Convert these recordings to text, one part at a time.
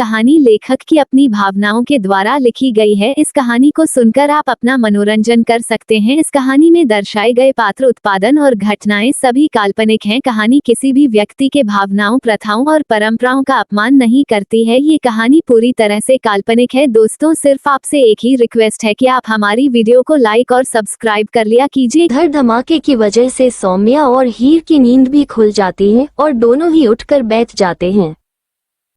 कहानी लेखक की अपनी भावनाओं के द्वारा लिखी गई है। इस कहानी को सुनकर आप अपना मनोरंजन कर सकते हैं। इस कहानी में दर्शाए गए पात्र, उत्पादन और घटनाएं सभी काल्पनिक हैं। कहानी किसी भी व्यक्ति के भावनाओं, प्रथाओं और परंपराओं का अपमान नहीं करती है। ये कहानी पूरी तरह से काल्पनिक है। दोस्तों, सिर्फ आपसे एक ही रिक्वेस्ट है कि आप हमारी वीडियो को लाइक और सब्सक्राइब कर लिया कीजिए। धर धमाके की वजह से सौम्या और हीर की नींद भी खुल जाती है और दोनों ही उठकर बैठ जाते हैं।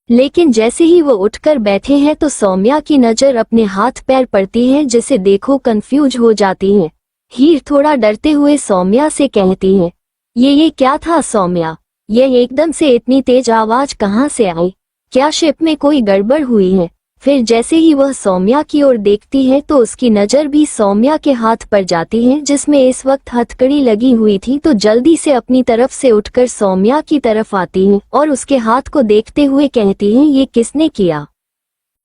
लेकिन जैसे ही वो उठकर बैठे हैं तो सौम्या की नजर अपने हाथ पैर पड़ती है, जिसे देखो कंफ्यूज हो जाती है। हीर थोड़ा डरते हुए सौम्या से कहती है, ये क्या था सौम्या? ये एकदम से इतनी तेज आवाज कहाँ से आई? क्या शिप में कोई गड़बड़ हुई है? फिर जैसे ही वह सौम्या की ओर देखती है तो उसकी नजर भी सौम्या के हाथ पर जाती है, जिसमें इस वक्त हथकड़ी लगी हुई थी। तो जल्दी से अपनी तरफ से उठकर सौम्या की तरफ आती है और उसके हाथ को देखते हुए कहती है, ये किसने किया?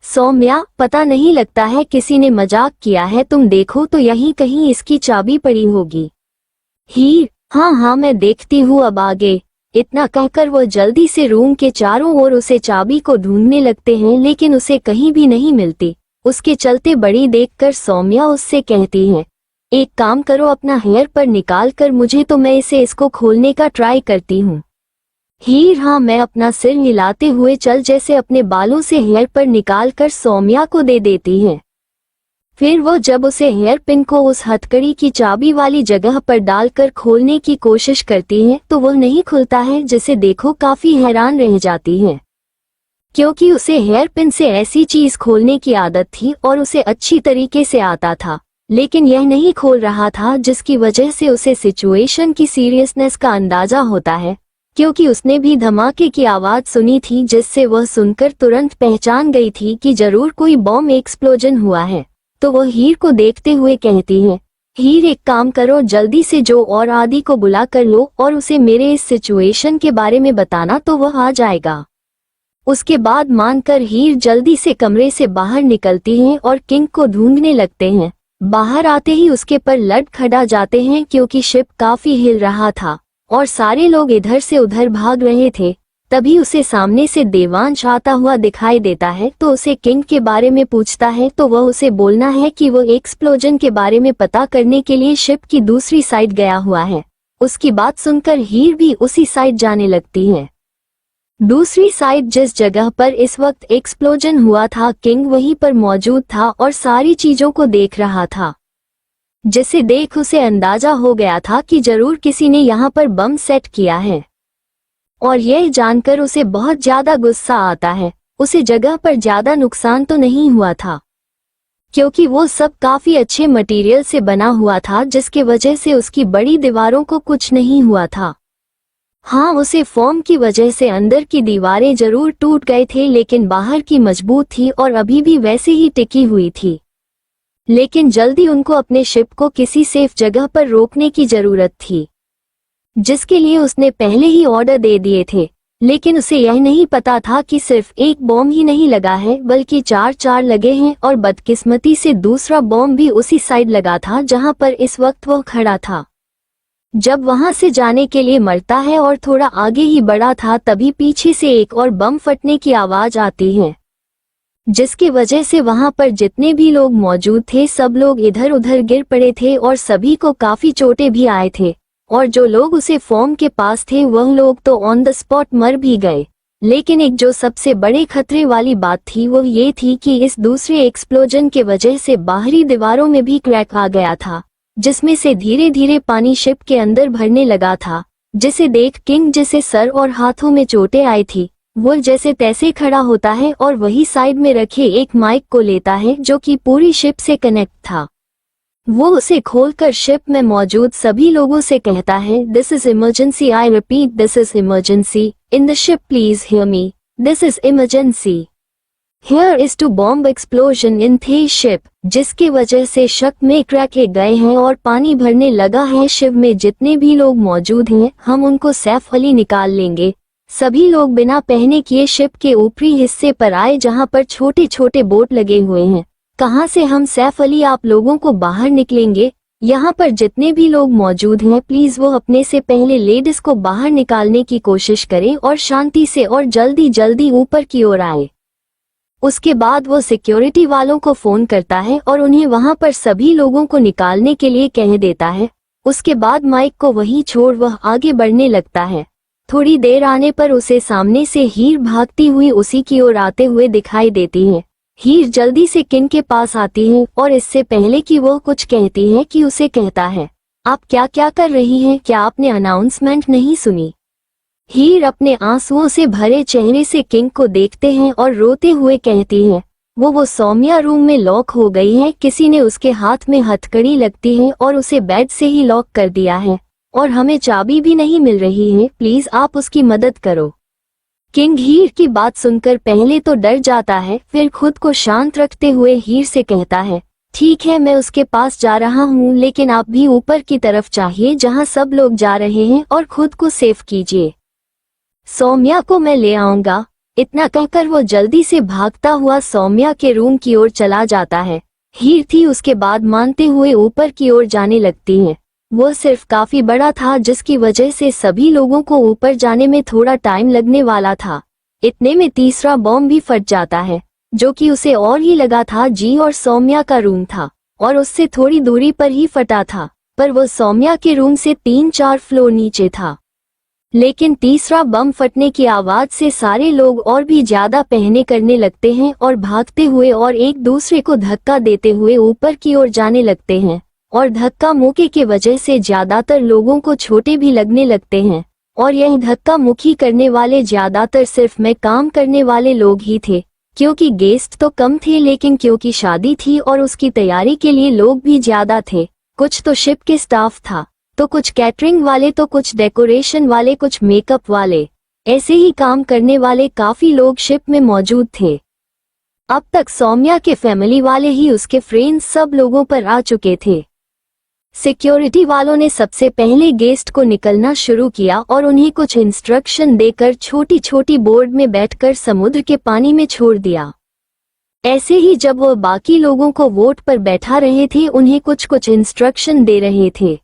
सौम्या, पता नहीं, लगता है किसी ने मजाक किया है। तुम देखो तो यहीं कहीं इसकी चाबी पड़ी होगी। हीर, हाँ मैं देखती हूँ अब आगे। इतना कहकर वो जल्दी से रूम के चारों ओर उसे चाबी को ढूंढने लगते हैं, लेकिन उसे कहीं भी नहीं मिलती। उसके चलते बड़ी देखकर सौम्या उससे कहती है, एक काम करो, अपना हेयर पर निकाल कर मुझे, तो मैं इसको खोलने का ट्राई करती हूँ। हीर, हाँ, मैं अपना सिर हिलाते हुए चल जैसे अपने बालों से हेयर पर निकाल कर सौम्या को दे देती है। फिर वो जब उसे हेयर पिन को उस हथकड़ी की चाबी वाली जगह पर डालकर खोलने की कोशिश करती है तो वो नहीं खुलता है, जिसे देखो काफी हैरान रह जाती है, क्योंकि उसे हेयर पिन से ऐसी चीज खोलने की आदत थी और उसे अच्छी तरीके से आता था, लेकिन यह नहीं खोल रहा था, जिसकी वजह से उसे सिचुएशन की सीरियसनेस का अंदाजा होता है, क्योंकि उसने भी धमाके की आवाज सुनी थी, जिससे वह सुनकर तुरंत पहचान गई थी कि जरूर कोई बॉम्ब एक्सप्लोजन हुआ है। तो वो हीर को देखते हुए कहती है, हीर, एक काम करो, जल्दी से जो और आदि को बुला कर लो और उसे मेरे इस सिचुएशन के बारे में बताना, तो वह आ जाएगा। उसके बाद मानकर हीर जल्दी से कमरे से बाहर निकलती हैं और किंग को ढूंढने लगते हैं। बाहर आते ही उसके पर लट खड़ा जाते हैं, क्योंकि शिप काफी हिल रहा था और सारे लोग इधर से उधर भाग रहे थे। तभी उसे सामने से देवांश आता हुआ दिखाई देता है, तो उसे किंग के बारे में पूछता है। तो वह उसे बोलना है कि वो एक्सप्लोजन के बारे में पता करने के लिए शिप की दूसरी साइड गया हुआ है। उसकी बात सुनकर हीर भी उसी साइड जाने लगती है। दूसरी साइड जिस जगह पर इस वक्त एक्सप्लोजन हुआ था, किंग वहीं पर मौजूद था और सारी चीजों को देख रहा था, जिसे देख उसे अंदाजा हो गया था कि जरूर किसी ने यहाँ पर बम सेट किया है। और यह जानकर उसे बहुत ज्यादा गुस्सा आता है। उसे जगह पर ज्यादा नुकसान तो नहीं हुआ था, क्योंकि वो सब काफी अच्छे मटेरियल से बना हुआ था, जिसके वजह से उसकी बड़ी दीवारों को कुछ नहीं हुआ था। हाँ, उसे फॉर्म की वजह से अंदर की दीवारें जरूर टूट गए थे, लेकिन बाहर की मजबूत थी और अभी भी वैसे ही टिकी हुई थी। लेकिन जल्दी उनको अपने शिप को किसी सेफ जगह पर रोकने की जरूरत थी, जिसके लिए उसने पहले ही ऑर्डर दे दिए थे। लेकिन उसे यह नहीं पता था कि सिर्फ एक बॉम्ब ही नहीं लगा है, बल्कि चार लगे हैं, और बदकिस्मती से दूसरा बॉम्ब भी उसी साइड लगा था जहां पर इस वक्त वह खड़ा था। जब वहां से जाने के लिए मरता है और थोड़ा आगे ही बढ़ा था, तभी पीछे से एक और बम फटने की आवाज आती है, जिसकी वजह से वहां पर जितने भी लोग मौजूद थे सब लोग इधर उधर गिर पड़े थे और सभी को काफी चोटें भी आए थे। और जो लोग उसे फॉर्म के पास थे वह लोग तो ऑन द स्पॉट मर भी गए। लेकिन एक जो सबसे बड़े खतरे वाली बात थी वो ये थी कि इस दूसरे एक्सप्लोजन के वजह से बाहरी दीवारों में भी क्रैक आ गया था, जिसमें से धीरे धीरे पानी शिप के अंदर भरने लगा था, जिसे देख किंग, जिसे सर और हाथों में चोटें आई थी, वो जैसे तैसे खड़ा होता है और वही साइड में रखे एक माइक को लेता है जो कि पूरी शिप से कनेक्ट था। वो उसे खोलकर शिप में मौजूद सभी लोगों से कहता है, this is emergency, I repeat, this is emergency in the ship, please hear me, this is emergency, here is two bomb explosion in the ship, जिसकी वजह से शक में क्रैक गए हैं और पानी भरने लगा है शिप में। जितने भी लोग मौजूद हैं हम उनको सेफली निकाल लेंगे। सभी लोग बिना पहने किए शिप के ऊपरी हिस्से पर आए, जहां पर छोटे छोटे बोट लगे हुए हैं। कहां से हम सैफ अली आप लोगों को बाहर निकलेंगे? यहाँ पर जितने भी लोग मौजूद हैं प्लीज वो अपने से पहले लेडीज को बाहर निकालने की कोशिश करें और शांति से और जल्दी जल्दी ऊपर की ओर आए। उसके बाद वो सिक्योरिटी वालों को फोन करता है और उन्हें वहां पर सभी लोगों को निकालने के लिए कह देता है। उसके बाद माइक को वहीं छोड़ वह आगे बढ़ने लगता है। थोड़ी देर आने पर उसे सामने से हीर भागती हुई उसी की ओर आते हुए दिखाई देती है। हीर जल्दी से किंग के पास आती है और इससे पहले कि वो कुछ कहती है कि उसे कहता है, आप क्या क्या कर रही हैं, क्या आपने अनाउंसमेंट नहीं सुनी? हीर अपने आंसुओं से भरे चेहरे से किंग को देखते हैं और रोते हुए कहती है, वो सौम्या रूम में लॉक हो गई है, किसी ने उसके हाथ में हथकड़ी लगती है और उसे बेड से ही लॉक कर दिया है और हमें चाबी भी नहीं मिल रही है, प्लीज आप उसकी मदद करो। किंग हीर की बात सुनकर पहले तो डर जाता है, फिर खुद को शांत रखते हुए हीर से कहता है, ठीक है मैं उसके पास जा रहा हूँ, लेकिन आप भी ऊपर की तरफ चाहिए जहाँ सब लोग जा रहे हैं और खुद को सेफ कीजिए। सौम्या को मैं ले आऊंगा। इतना कहकर वो जल्दी से भागता हुआ सौम्या के रूम की ओर चला जाता है। हीर थी उसके बाद मानते हुए ऊपर की ओर जाने लगती है। वो सिर्फ काफी बड़ा था जिसकी वजह से सभी लोगों को ऊपर जाने में थोड़ा टाइम लगने वाला था। इतने में तीसरा बॉम्ब भी फट जाता है, जो कि उसे और ही लगा था जी और सौम्या का रूम था और उससे थोड़ी दूरी पर ही फटा था, पर वो सौम्या के रूम से 3-4 फ्लोर नीचे था। लेकिन तीसरा बम फटने की आवाज से सारे लोग और भी ज्यादा पहने करने लगते हैं और भागते हुए और एक दूसरे को धक्का देते हुए ऊपर की ओर जाने लगते हैं और धक्का मुक्की की वजह से ज्यादातर लोगों को छोटे भी लगने लगते हैं और यह धक्का मुक्की करने वाले ज्यादातर सिर्फ में काम करने वाले लोग ही थे, क्योंकि गेस्ट तो कम थे, लेकिन क्योंकि शादी थी और उसकी तैयारी के लिए लोग भी ज्यादा थे। कुछ तो शिप के स्टाफ था, तो कुछ कैटरिंग वाले, तो कुछ डेकोरेशन वाले, कुछ मेकअप वाले, ऐसे ही काम करने वाले काफी लोग शिप में मौजूद थे। अब तक सौम्या के फैमिली वाले ही उसके फ्रेंड्स सब लोगों पर आ चुके थे। सिक्योरिटी वालों ने सबसे पहले गेस्ट को निकलना शुरू किया और उन्हें कुछ इंस्ट्रक्शन देकर छोटी छोटी बोर्ड में बैठकर समुद्र के पानी में छोड़ दिया। ऐसे ही जब वो बाकी लोगों को वोट पर बैठा रहे थे, उन्हें कुछ कुछ इंस्ट्रक्शन दे रहे थे।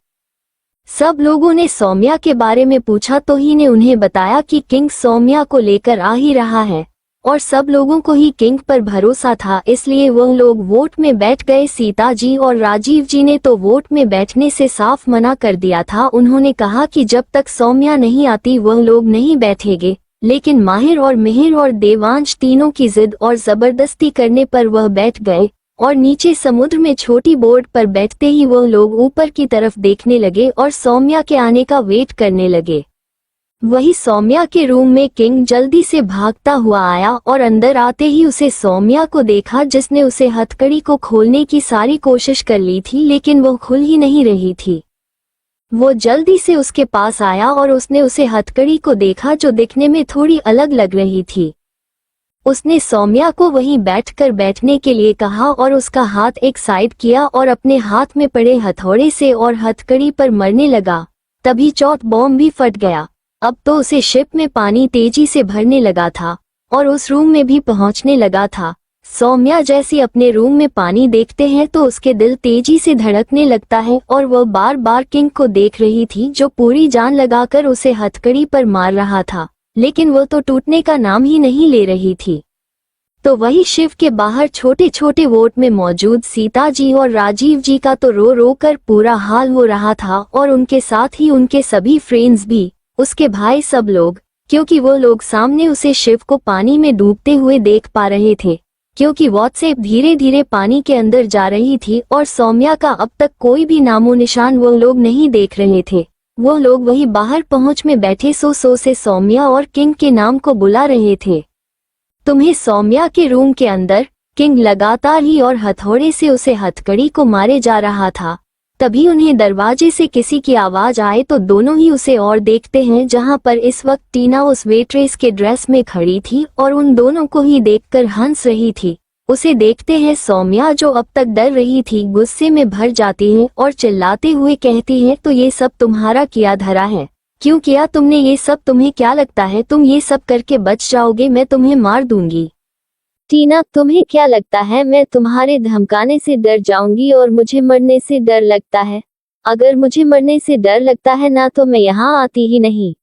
सब लोगों ने सौम्या के बारे में पूछा तो ही ने उन्हें बताया कि किंग सौम्या को लेकर आ ही रहा है और सब लोगों को ही किंग पर भरोसा था, इसलिए वह लोग वोट में बैठ गए। सीता जी और राजीव जी ने तो वोट में बैठने से साफ मना कर दिया था। उन्होंने कहा कि जब तक सौम्या नहीं आती वह लोग नहीं बैठेंगे, लेकिन माहिर और मिहिर और देवांश तीनों की जिद और जबरदस्ती करने पर वह बैठ गए और नीचे समुद्र में छोटी बोर्ड पर बैठते ही वह लोग ऊपर की तरफ देखने लगे और सौम्या के आने का वेट करने लगे। वही सौम्या के रूम में किंग जल्दी से भागता हुआ आया और अंदर आते ही उसे सौम्या को देखा, जिसने उसे हथकड़ी को खोलने की सारी कोशिश कर ली थी, लेकिन वो खुल ही नहीं रही थी। वो जल्दी से उसके पास आया और उसने उसे हथकड़ी को देखा, जो दिखने में थोड़ी अलग लग रही थी। उसने सौम्या को वहीं बैठकर बैठने के लिए कहा और उसका हाथ एक साइड किया और अपने हाथ में पड़े हथौड़े से और हथकड़ी पर मरने लगा। तभी चौथा बॉम्ब भी फट गया। अब तो उसे शिप में पानी तेजी से भरने लगा था और उस रूम में भी पहुंचने लगा था। सौम्या जैसी अपने रूम में पानी देखते हैं तो उसके दिल तेजी से धड़कने लगता है और वह बार बार किंग को देख रही थी, जो पूरी जान लगाकर उसे हथकड़ी पर मार रहा था, लेकिन वो तो टूटने का नाम ही नहीं ले रही थी। तो वही शिव के बाहर छोटे छोटे वोट में मौजूद सीता जी और राजीव जी का तो रो रो कर पूरा हाल हो रहा था और उनके साथ ही उनके सभी फ्रेंड्स भी, उसके भाई, सब लोग, क्योंकि वो लोग सामने उसे शिव को पानी में डूबते हुए देख पा रहे थे, क्योंकि व्हाट्सएप धीरे धीरे पानी के अंदर जा रही थी और सौम्या का अब तक कोई भी नामो निशान वो लोग नहीं देख रहे थे। वो लोग वही बाहर पहुंच में बैठे सो से सौम्या और किंग के नाम को बुला रहे थे। तुम्हें सौम्या के रूम के अंदर किंग लगातार ही और हथौड़े से उसे हथकड़ी को मारे जा रहा था। तभी उन्हें दरवाजे से किसी की आवाज आए तो दोनों ही उसे और देखते हैं, जहां पर इस वक्त टीना उस वेट्रेस के ड्रेस में खड़ी थी और उन दोनों को ही देखकर हंस रही थी। उसे देखते हैं सौम्या, जो अब तक डर रही थी, गुस्से में भर जाती है और चिल्लाते हुए कहती है, तो ये सब तुम्हारा किया धरा है, क्यों किया तुमने ये सब? तुम्हें क्या लगता है तुम ये सब करके बच जाओगे? मैं तुम्हें मार दूंगी। टीना, तुम्हें क्या लगता है मैं तुम्हारे धमकाने से डर जाऊंगी और मुझे मरने से डर लगता है? अगर मुझे मरने से डर लगता है ना तो मैं यहाँ आती ही नहीं।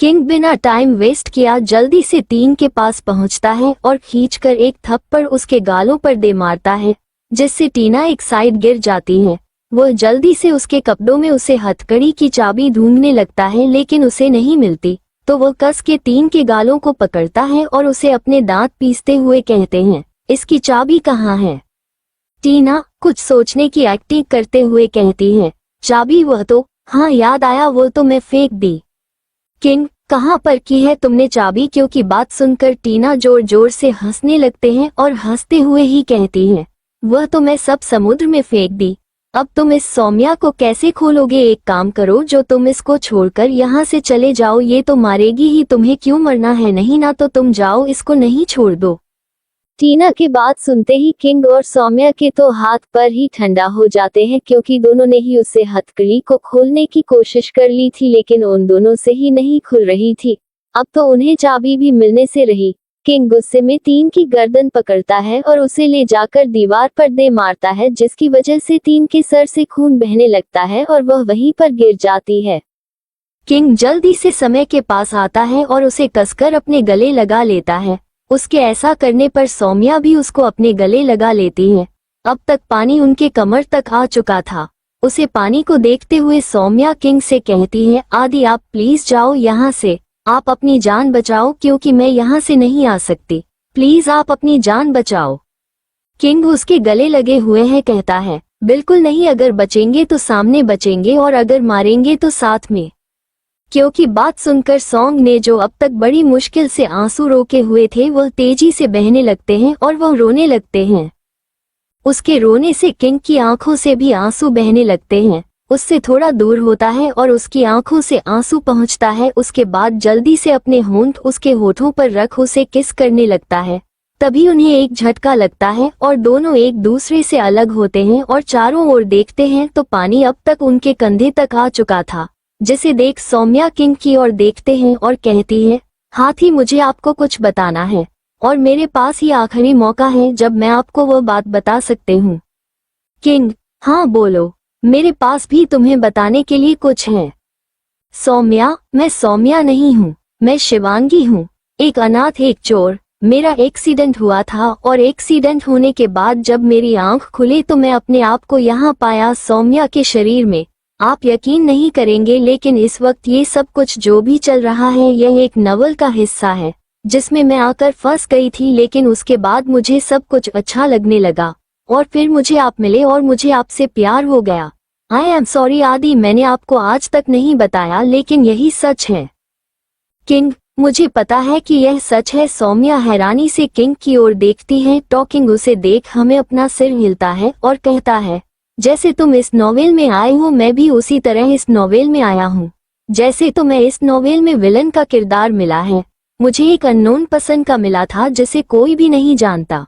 किंग बिना टाइम वेस्ट किया जल्दी से टीन के पास पहुंचता है और खींचकर एक थप्पड़ उसके गालों पर दे मारता है, जिससे टीना एक साइड गिर जाती है। वह जल्दी से उसके कपड़ों में उसे हथकड़ी की चाबी ढूंढने लगता है, लेकिन उसे नहीं मिलती, तो वह कस के टीन के गालों को पकड़ता है और उसे अपने दांत पीसते हुए कहते हैं, इसकी चाबी कहाँ है? टीना कुछ सोचने की एक्टिंग करते हुए कहती है, चाबी वह तो, हाँ याद आया, वो तो मैं फेंक दी। किंग, कहाँ पर की है तुमने चाबी? क्योंकि बात सुनकर टीना जोर जोर से हंसने लगते हैं और हंसते हुए ही कहती है, वह तो मैं सब समुद्र में फेंक दी। अब तुम इस सौम्या को कैसे खोलोगे? एक काम करो, जो तुम इसको छोड़कर यहाँ से चले जाओ, ये तो मारेगी ही, तुम्हें क्यों मरना है? नहीं ना तो तुम जाओ, इसको नहीं छोड़ दो। टीना की बात सुनते ही किंग और सौम्या के तो हाथ पर ही ठंडा हो जाते हैं, क्योंकि दोनों ने ही उसे हथकड़ी को खोलने की कोशिश कर ली थी, लेकिन उन दोनों से ही नहीं खुल रही थी। अब तो उन्हें चाबी भी मिलने से रही। किंग गुस्से में टीन की गर्दन पकड़ता है और उसे ले जाकर दीवार पर दे मारता है, जिसकी वजह से टीन के सर से खून बहने लगता है और वह वहीं पर गिर जाती है। किंग जल्दी से समय के पास आता है और उसे कसकर अपने गले लगा लेता है। उसके ऐसा करने पर सौम्या भी उसको अपने गले लगा लेती है। अब तक पानी उनके कमर तक आ चुका था। उसे पानी को देखते हुए सौम्या किंग से कहती है, आदि आप प्लीज जाओ यहाँ से, आप अपनी जान बचाओ, क्योंकि मैं यहाँ से नहीं आ सकती, प्लीज आप अपनी जान बचाओ। किंग उसके गले लगे हुए हैं, कहता है, बिल्कुल नहीं, अगर बचेंगे तो सामने बचेंगे और अगर मारेंगे तो साथ में। क्योंकि बात सुनकर सॉन्ग ने जो अब तक बड़ी मुश्किल से आंसू रोके हुए थे, वह तेजी से बहने लगते हैं और वह रोने लगते हैं। उसके रोने से किंग की आंखों से भी आंसू बहने लगते हैं। उससे थोड़ा दूर होता है और उसकी आंखों से आंसू पहुंचता है। उसके बाद जल्दी से अपने होंठ उसके होठों पर रख उसे किस करने लगता है। तभी उन्हें एक झटका लगता है और दोनों एक दूसरे से अलग होते हैं और चारों ओर देखते हैं तो पानी अब तक उनके कंधे तक आ चुका था, जिसे देख सौम्या किंग की ओर देखते हैं और कहती है, हाथी, मुझे आपको कुछ बताना है और मेरे पास ही आखिरी मौका है जब मैं आपको वह बात बता सकते हूँ। किंग, हाँ बोलो, मेरे पास भी तुम्हें बताने के लिए कुछ है। सौम्या, मैं सौम्या नहीं हूँ, मैं शिवांगी हूँ, एक अनाथ, एक चोर। मेरा एक्सीडेंट हुआ था और एक्सीडेंट होने के बाद जब मेरी आंख खुली तो मैं अपने आप को यहाँ पाया, सौम्या के शरीर में। आप यकीन नहीं करेंगे, लेकिन इस वक्त ये सब कुछ जो भी चल रहा है यह एक नवल का हिस्सा है जिसमें मैं आकर फंस गई थी, लेकिन उसके बाद मुझे सब कुछ अच्छा लगने लगा और फिर मुझे आप मिले और मुझे आपसे प्यार हो गया। आई एम सॉरी आदि, मैंने आपको आज तक नहीं बताया, लेकिन यही सच है। किंग, मुझे पता है कि यह सच है। सौम्या हैरानी से किंग की ओर देखती है। टॉकिंग उसे देख हमें अपना सिर हिलता है और कहता है, जैसे तुम इस नॉवेल में आए हो, मैं भी उसी तरह इस नॉवेल में आया हूँ। जैसे तो मैं इस नॉवेल में विलन का किरदार मिला है, मुझे एक अननोन पसंद का मिला था जिसे कोई भी नहीं जानता।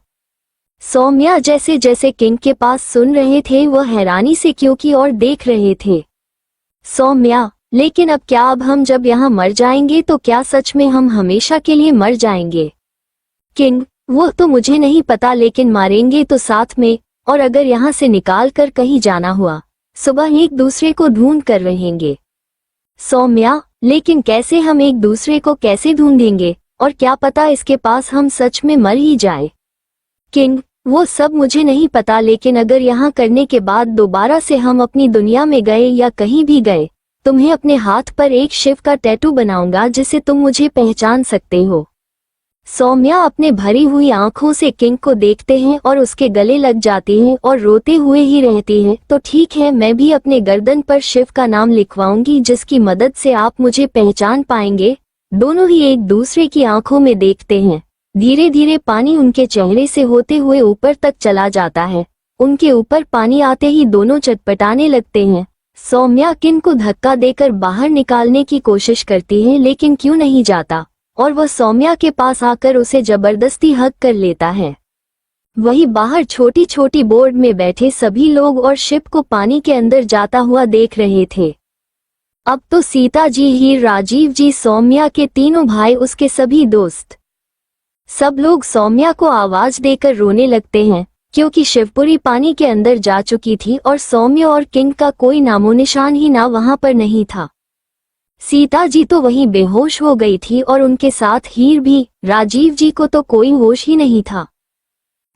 सौम्या जैसे जैसे किंग के पास सुन रहे थे वह हैरानी से क्योंकि और देख रहे थे। सौम्या, लेकिन अब क्या? अब हम जब यहाँ मर जाएंगे तो क्या सच में हम हमेशा के लिए मर जाएंगे? किंग, वो तो मुझे नहीं पता, लेकिन मारेंगे तो साथ में, और अगर यहाँ से निकाल कर कहीं जाना हुआ, सुबह एक दूसरे को ढूंढ कर रहेंगे। सौम्या, लेकिन कैसे? हम एक दूसरे को कैसे ढूंढेंगे? और क्या पता इसके पास हम सच में मर ही जाए। किंग, वो सब मुझे नहीं पता, लेकिन अगर यहाँ करने के बाद दोबारा से हम अपनी दुनिया में गए या कहीं भी गए, तुम्हें अपने हाथ पर एक शिव का टैटू बनाऊंगा जिससे तुम मुझे पहचान सकते हो। सौम्या अपने भरी हुई आंखों से किंग को देखते हैं और उसके गले लग जाती हैं और रोते हुए ही रहती हैं। तो ठीक है, मैं भी अपने गर्दन पर शिव का नाम लिखवाऊंगी, जिसकी मदद से आप मुझे पहचान पाएंगे। दोनों ही एक दूसरे की आंखों में देखते हैं। धीरे धीरे पानी उनके चेहरे से होते हुए ऊपर तक चला जाता है। उनके ऊपर पानी आते ही दोनों चटपटाने लगते हैं। सौम्या किंग को धक्का देकर बाहर निकालने की कोशिश करती है, लेकिन क्यों नहीं जाता, और वह सौम्या के पास आकर उसे जबरदस्ती हग कर लेता है। वही बाहर छोटी छोटी बोर्ड में बैठे सभी लोग और शिप को पानी के अंदर जाता हुआ देख रहे थे। अब तो सीता जी, हीर, राजीव जी, सौम्या के तीनों भाई, उसके सभी दोस्त, सब लोग सौम्या को आवाज देकर रोने लगते हैं, क्योंकि शिवपुरी पानी के अंदर जा चुकी थी और सौम्या और किंग का कोई नामो निशान ही ना वहां पर नहीं था। सीता जी तो वहीं बेहोश हो गई थी और उनके साथ हीर भी। राजीव जी को तो कोई होश ही नहीं था।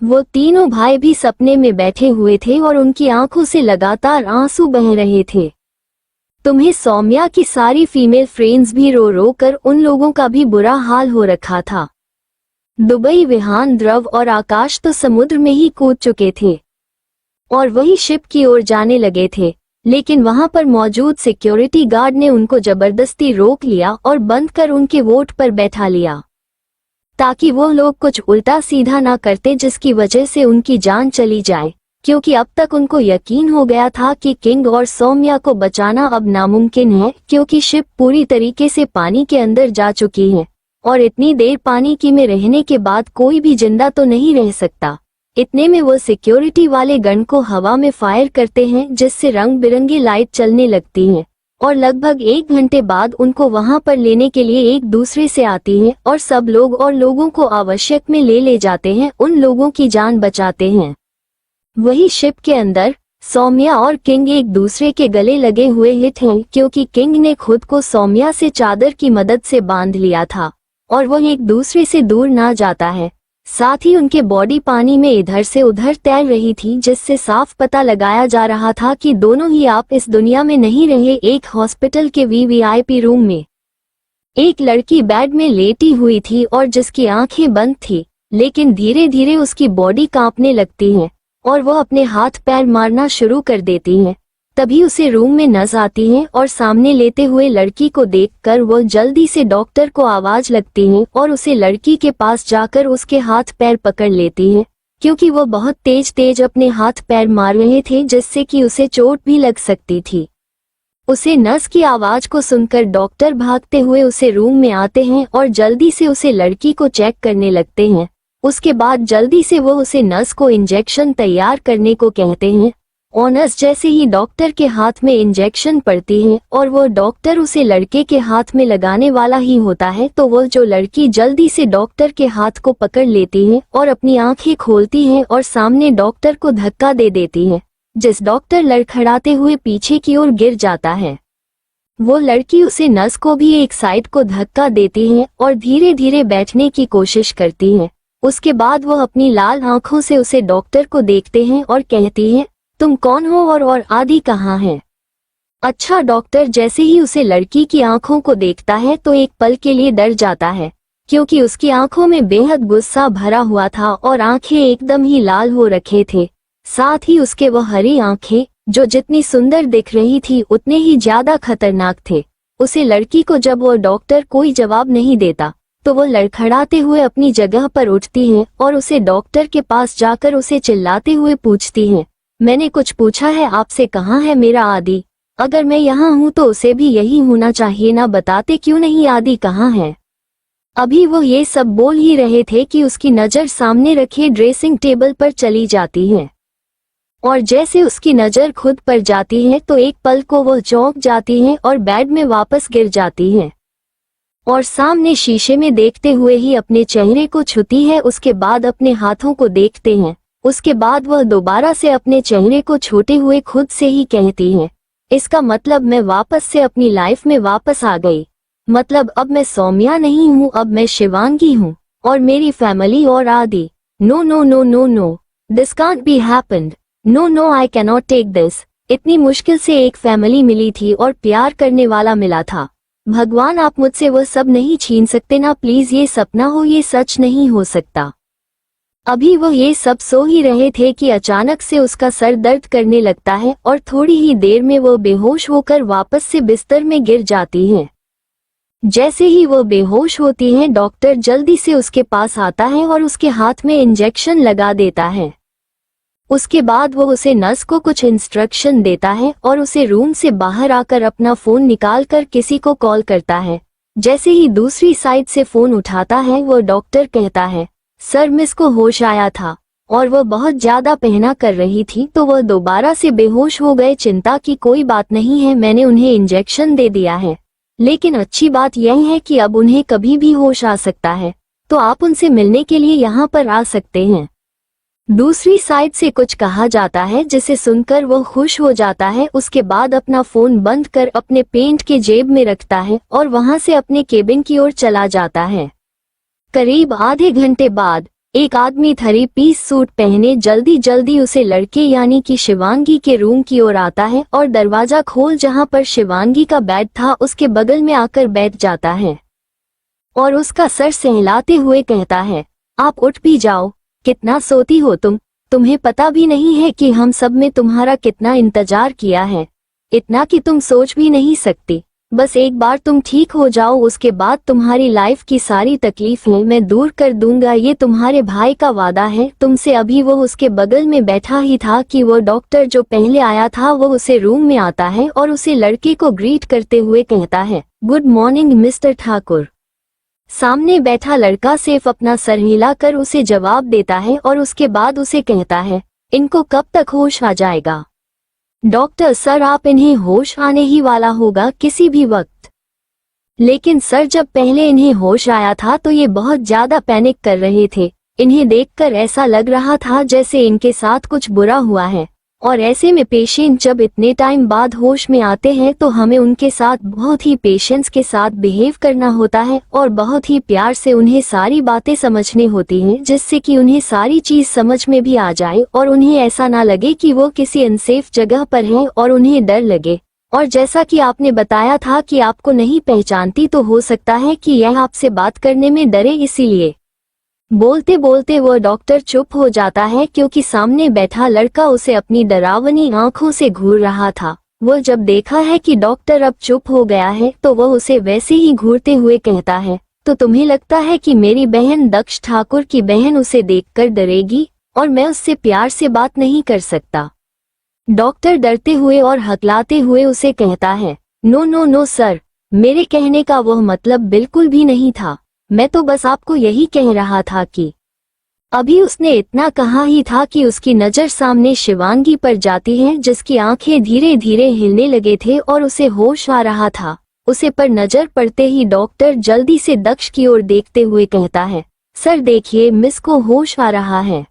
वो तीनों भाई भी सपने में बैठे हुए थे और उनकी आंखों से लगातार आंसू बह रहे थे। तुम्हें सौम्या की सारी फीमेल फ्रेंड्स भी रो रो कर उन लोगों का भी बुरा हाल हो रखा था। दुबई, विहान, ध्रुव और आकाश तो समुद्र में ही कूद चुके थे और वही शिप की ओर जाने लगे थे, लेकिन वहां पर मौजूद सिक्योरिटी गार्ड ने उनको जबरदस्ती रोक लिया और बंद कर उनके वोट पर बैठा लिया ताकि वो लोग कुछ उल्टा सीधा ना करते जिसकी वजह से उनकी जान चली जाए, क्योंकि अब तक उनको यकीन हो गया था कि किंग और सौम्या को बचाना अब नामुमकिन है, क्योंकि शिप पूरी तरीके से पानी के अंदर जा चुकी है और इतनी देर पानी की में रहने के बाद कोई भी जिंदा तो नहीं रह सकता। इतने में वो सिक्योरिटी वाले गन को हवा में फायर करते हैं जिससे रंग बिरंगी लाइट चलने लगती हैं और लगभग 1 घंटे बाद उनको वहां पर लेने के लिए एक दूसरे से आती हैं और सब लोग और लोगों को आवश्यक में ले जाते हैं, उन लोगों की जान बचाते हैं। वही शिप के अंदर सौम्या और किंग एक दूसरे के गले लगे हुए हिट हैं, क्योंकि किंग ने खुद को सौम्या से चादर की मदद से बांध लिया था और वो एक दूसरे से दूर ना जाता है। साथ ही उनके बॉडी पानी में इधर से उधर तैर रही थी, जिससे साफ पता लगाया जा रहा था कि दोनों ही आप इस दुनिया में नहीं रहे। एक हॉस्पिटल के वीवीआईपी रूम में एक लड़की बेड में लेटी हुई थी और जिसकी आंखें बंद थी, लेकिन धीरे धीरे उसकी बॉडी कांपने लगती है और वो अपने हाथ पैर मारना शुरू कर देती है। तभी उसे रूम में नज़र आती है और सामने लेते हुए लड़की को देखकर वो जल्दी से डॉक्टर को आवाज लगती है और उसे लड़की के पास जाकर उसके हाथ पैर पकड़ लेती है, क्योंकि वो बहुत तेज अपने हाथ पैर मार रहे थे जिससे कि उसे चोट भी लग सकती थी। उसे नर्स की आवाज को सुनकर डॉक्टर भागते हुए उसे रूम में आते हैं और जल्दी से उसे लड़की को चेक करने लगते हैं। उसके बाद जल्दी से वो उसे नर्स को इंजेक्शन तैयार करने को कहते हैं और नर्स जैसे ही डॉक्टर के हाथ में इंजेक्शन पड़ती है और वो डॉक्टर उसे लड़के के हाथ में लगाने वाला ही होता है, तो वो जो लड़की जल्दी से डॉक्टर के हाथ को पकड़ लेती है और अपनी आंखें खोलती है और सामने डॉक्टर को धक्का दे देती है, जिस डॉक्टर लड़खड़ाते हुए पीछे की ओर गिर जाता है। वो लड़की उसे नर्स को भी एक साइड को धक्का देती है और धीरे धीरे बैठने की कोशिश करती है। उसके बाद वो अपनी लाल आंखों से उसे डॉक्टर को देखते हैं और कहती है, तुम कौन हो और आदि कहाँ है? अच्छा, डॉक्टर जैसे ही उसे लड़की की आंखों को देखता है तो एक पल के लिए डर जाता है, क्योंकि उसकी आंखों में बेहद गुस्सा भरा हुआ था और आंखें एकदम ही लाल हो रखे थे। साथ ही उसके वो हरी आंखें जो जितनी सुंदर दिख रही थी उतने ही ज्यादा खतरनाक थे। उसे लड़की को जब वो डॉक्टर कोई जवाब नहीं देता तो वो लड़खड़ाते हुए अपनी जगह पर उठती है और उसे डॉक्टर के पास जाकर उसे चिल्लाते हुए पूछती है, मैंने कुछ पूछा है आपसे, कहाँ है मेरा आदि? अगर मैं यहाँ हूँ तो उसे भी यही होना चाहिए ना, बताते क्यों नहीं आदि कहाँ है? अभी वो ये सब बोल ही रहे थे कि उसकी नजर सामने रखे ड्रेसिंग टेबल पर चली जाती है और जैसे उसकी नजर खुद पर जाती है तो एक पल को वो चौंक जाती है और बेड में वापस गिर जाती है और सामने शीशे में देखते हुए ही अपने चेहरे को छूती है। उसके बाद अपने हाथों को देखते हैं। उसके बाद वह दोबारा से अपने चेहरे को छूते हुए खुद से ही कहती है, इसका मतलब मैं वापस से अपनी लाइफ में वापस आ गई। मतलब अब मैं सौम्या नहीं हूँ, अब मैं शिवांगी हूँ और मेरी फैमिली और आदि। No no no no no, this can't be happened. No no, I cannot take this. इतनी मुश्किल से एक फैमिली मिली थी और प्यार करने वाला मिला था। भगवान आप मुझसे वो सब नहीं छीन सकते ना, प्लीज ये सपना हो, ये सच नहीं हो सकता। अभी वो ये सब सो ही रहे थे कि अचानक से उसका सर दर्द करने लगता है और थोड़ी ही देर में वो बेहोश होकर वापस से बिस्तर में गिर जाती है। जैसे ही वो बेहोश होती है डॉक्टर जल्दी से उसके पास आता है और उसके हाथ में इंजेक्शन लगा देता है। उसके बाद वो उसे नर्स को कुछ इंस्ट्रक्शन देता है और उसे रूम से बाहर आकर अपना फोन निकालकर किसी को कॉल करता है। जैसे ही दूसरी साइड से फोन उठाता है वो डॉक्टर कहता है, सर मिस को होश आया था और वो बहुत ज्यादा पहना कर रही थी तो वो दोबारा से बेहोश हो गए। चिंता की कोई बात नहीं है, मैंने उन्हें इंजेक्शन दे दिया है, लेकिन अच्छी बात यह है कि अब उन्हें कभी भी होश आ सकता है, तो आप उनसे मिलने के लिए यहाँ पर आ सकते हैं। दूसरी साइड से कुछ कहा जाता है जिसे सुनकर वो खुश हो जाता है। उसके बाद अपना फोन बंद कर अपने पेंट के जेब में रखता है और वहां से अपने केबिन की ओर चला जाता है। करीब आधे घंटे बाद एक आदमी थ्री पीस सूट पहने जल्दी जल्दी उसे लड़के यानी कि शिवांगी के रूम की ओर आता है और दरवाजा खोल जहां पर शिवांगी का बेड था उसके बगल में आकर बैठ जाता है और उसका सर सहलाते हुए कहता है, आप उठ भी जाओ, कितना सोती हो तुम्हें पता भी नहीं है कि हम सब में तुम्हारा कितना इंतजार किया है, इतना कि तुम सोच भी नहीं सकती। बस एक बार तुम ठीक हो जाओ, उसके बाद तुम्हारी लाइफ की सारी तकलीफें मैं दूर कर दूंगा, ये तुम्हारे भाई का वादा है तुमसे। अभी वो उसके बगल में बैठा ही था कि वो डॉक्टर जो पहले आया था वो उसे रूम में आता है और उसे लड़के को ग्रीट करते हुए कहता है, गुड मॉर्निंग मिस्टर ठाकुर। सामने बैठा लड़का सिर्फ अपना सर हिलाकर उसे जवाब देता है और उसके बाद उसे कहता है, इनको कब तक होश आ जाएगा? डॉक्टर सर, आप इन्हें होश आने ही वाला होगा किसी भी वक्त। लेकिन सर, जब पहले इन्हें होश आया था तो ये बहुत ज्यादा पैनिक कर रहे थे। इन्हें देखकर ऐसा लग रहा था जैसे इनके साथ कुछ बुरा हुआ है, और ऐसे में पेशेंट जब इतने टाइम बाद होश में आते हैं तो हमें उनके साथ बहुत ही पेशेंस के साथ बिहेव करना होता है और बहुत ही प्यार से उन्हें सारी बातें समझनी होती हैं, जिससे कि उन्हें सारी चीज समझ में भी आ जाए और उन्हें ऐसा ना लगे कि वो किसी अनसेफ जगह पर हैं और उन्हें डर लगे। और जैसा कि आपने बताया था कि आपको नहीं पहचानती, तो हो सकता है कि यह आपसे बात करने में डरे, इसीलिए। बोलते बोलते वो डॉक्टर चुप हो जाता है क्योंकि सामने बैठा लड़का उसे अपनी डरावनी आंखों से घूर रहा था। वो जब देखा है कि डॉक्टर अब चुप हो गया है तो वो उसे वैसे ही घूरते हुए कहता है, तो तुम्हें लगता है कि मेरी बहन दक्ष ठाकुर की बहन उसे देखकर डरेगी और मैं उससे प्यार से बात नहीं कर सकता? डॉक्टर डरते हुए और हकलाते हुए उसे कहता है, नो नो नो सर, मेरे कहने का वह मतलब बिल्कुल भी नहीं था। मैं तो बस आपको यही कह रहा था कि। अभी उसने इतना कहा ही था कि उसकी नजर सामने शिवांगी पर जाती है जिसकी आंखें धीरे धीरे हिलने लगे थे और उसे होश आ रहा था। उसे पर नजर पड़ते ही डॉक्टर जल्दी से दक्ष की ओर देखते हुए कहता है, सर देखिए, मिस को होश आ रहा है।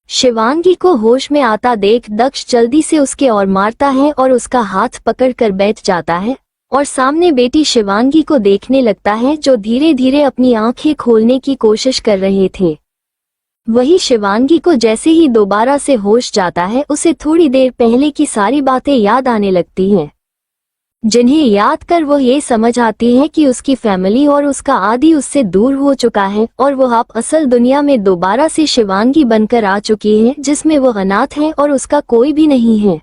शिवांगी को होश में आता देख दक्ष जल्दी से उसके ओर मारता है और उसका हाथ पकड़कर बैठ जाता है और सामने बेटी शिवांगी को देखने लगता है जो धीरे धीरे अपनी आंखें खोलने की कोशिश कर रहे थे। वही शिवांगी को जैसे ही दोबारा से होश जाता है उसे थोड़ी देर पहले की सारी बातें याद आने लगती हैं, जिन्हें याद कर वो ये समझ आती है कि उसकी फैमिली और उसका आदि उससे दूर हो चुका है और वो अब असल दुनिया में दोबारा से शिवांगी बनकर आ चुकी है जिसमें वो अनाथ है और उसका कोई भी नहीं है।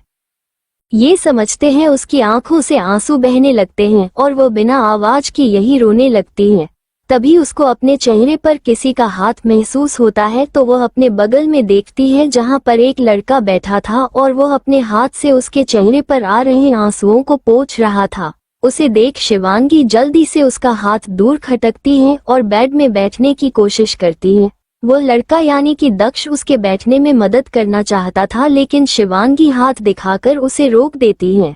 ये समझते हैं उसकी आंखों से आंसू बहने लगते हैं और वो बिना आवाज की यही रोने लगती है। तभी उसको अपने चेहरे पर किसी का हाथ महसूस होता है तो वह अपने बगल में देखती है जहां पर एक लड़का बैठा था और वह अपने हाथ से उसके चेहरे पर आ रहे आंसुओं को पोंछ रहा था। उसे देख शिवांगी जल्दी से उसका हाथ दूर खटकती है और बेड में बैठने की कोशिश करती है। वो लड़का यानी कि दक्ष उसके बैठने में मदद करना चाहता था लेकिन शिवांगी हाथ दिखाकर उसे रोक देती है।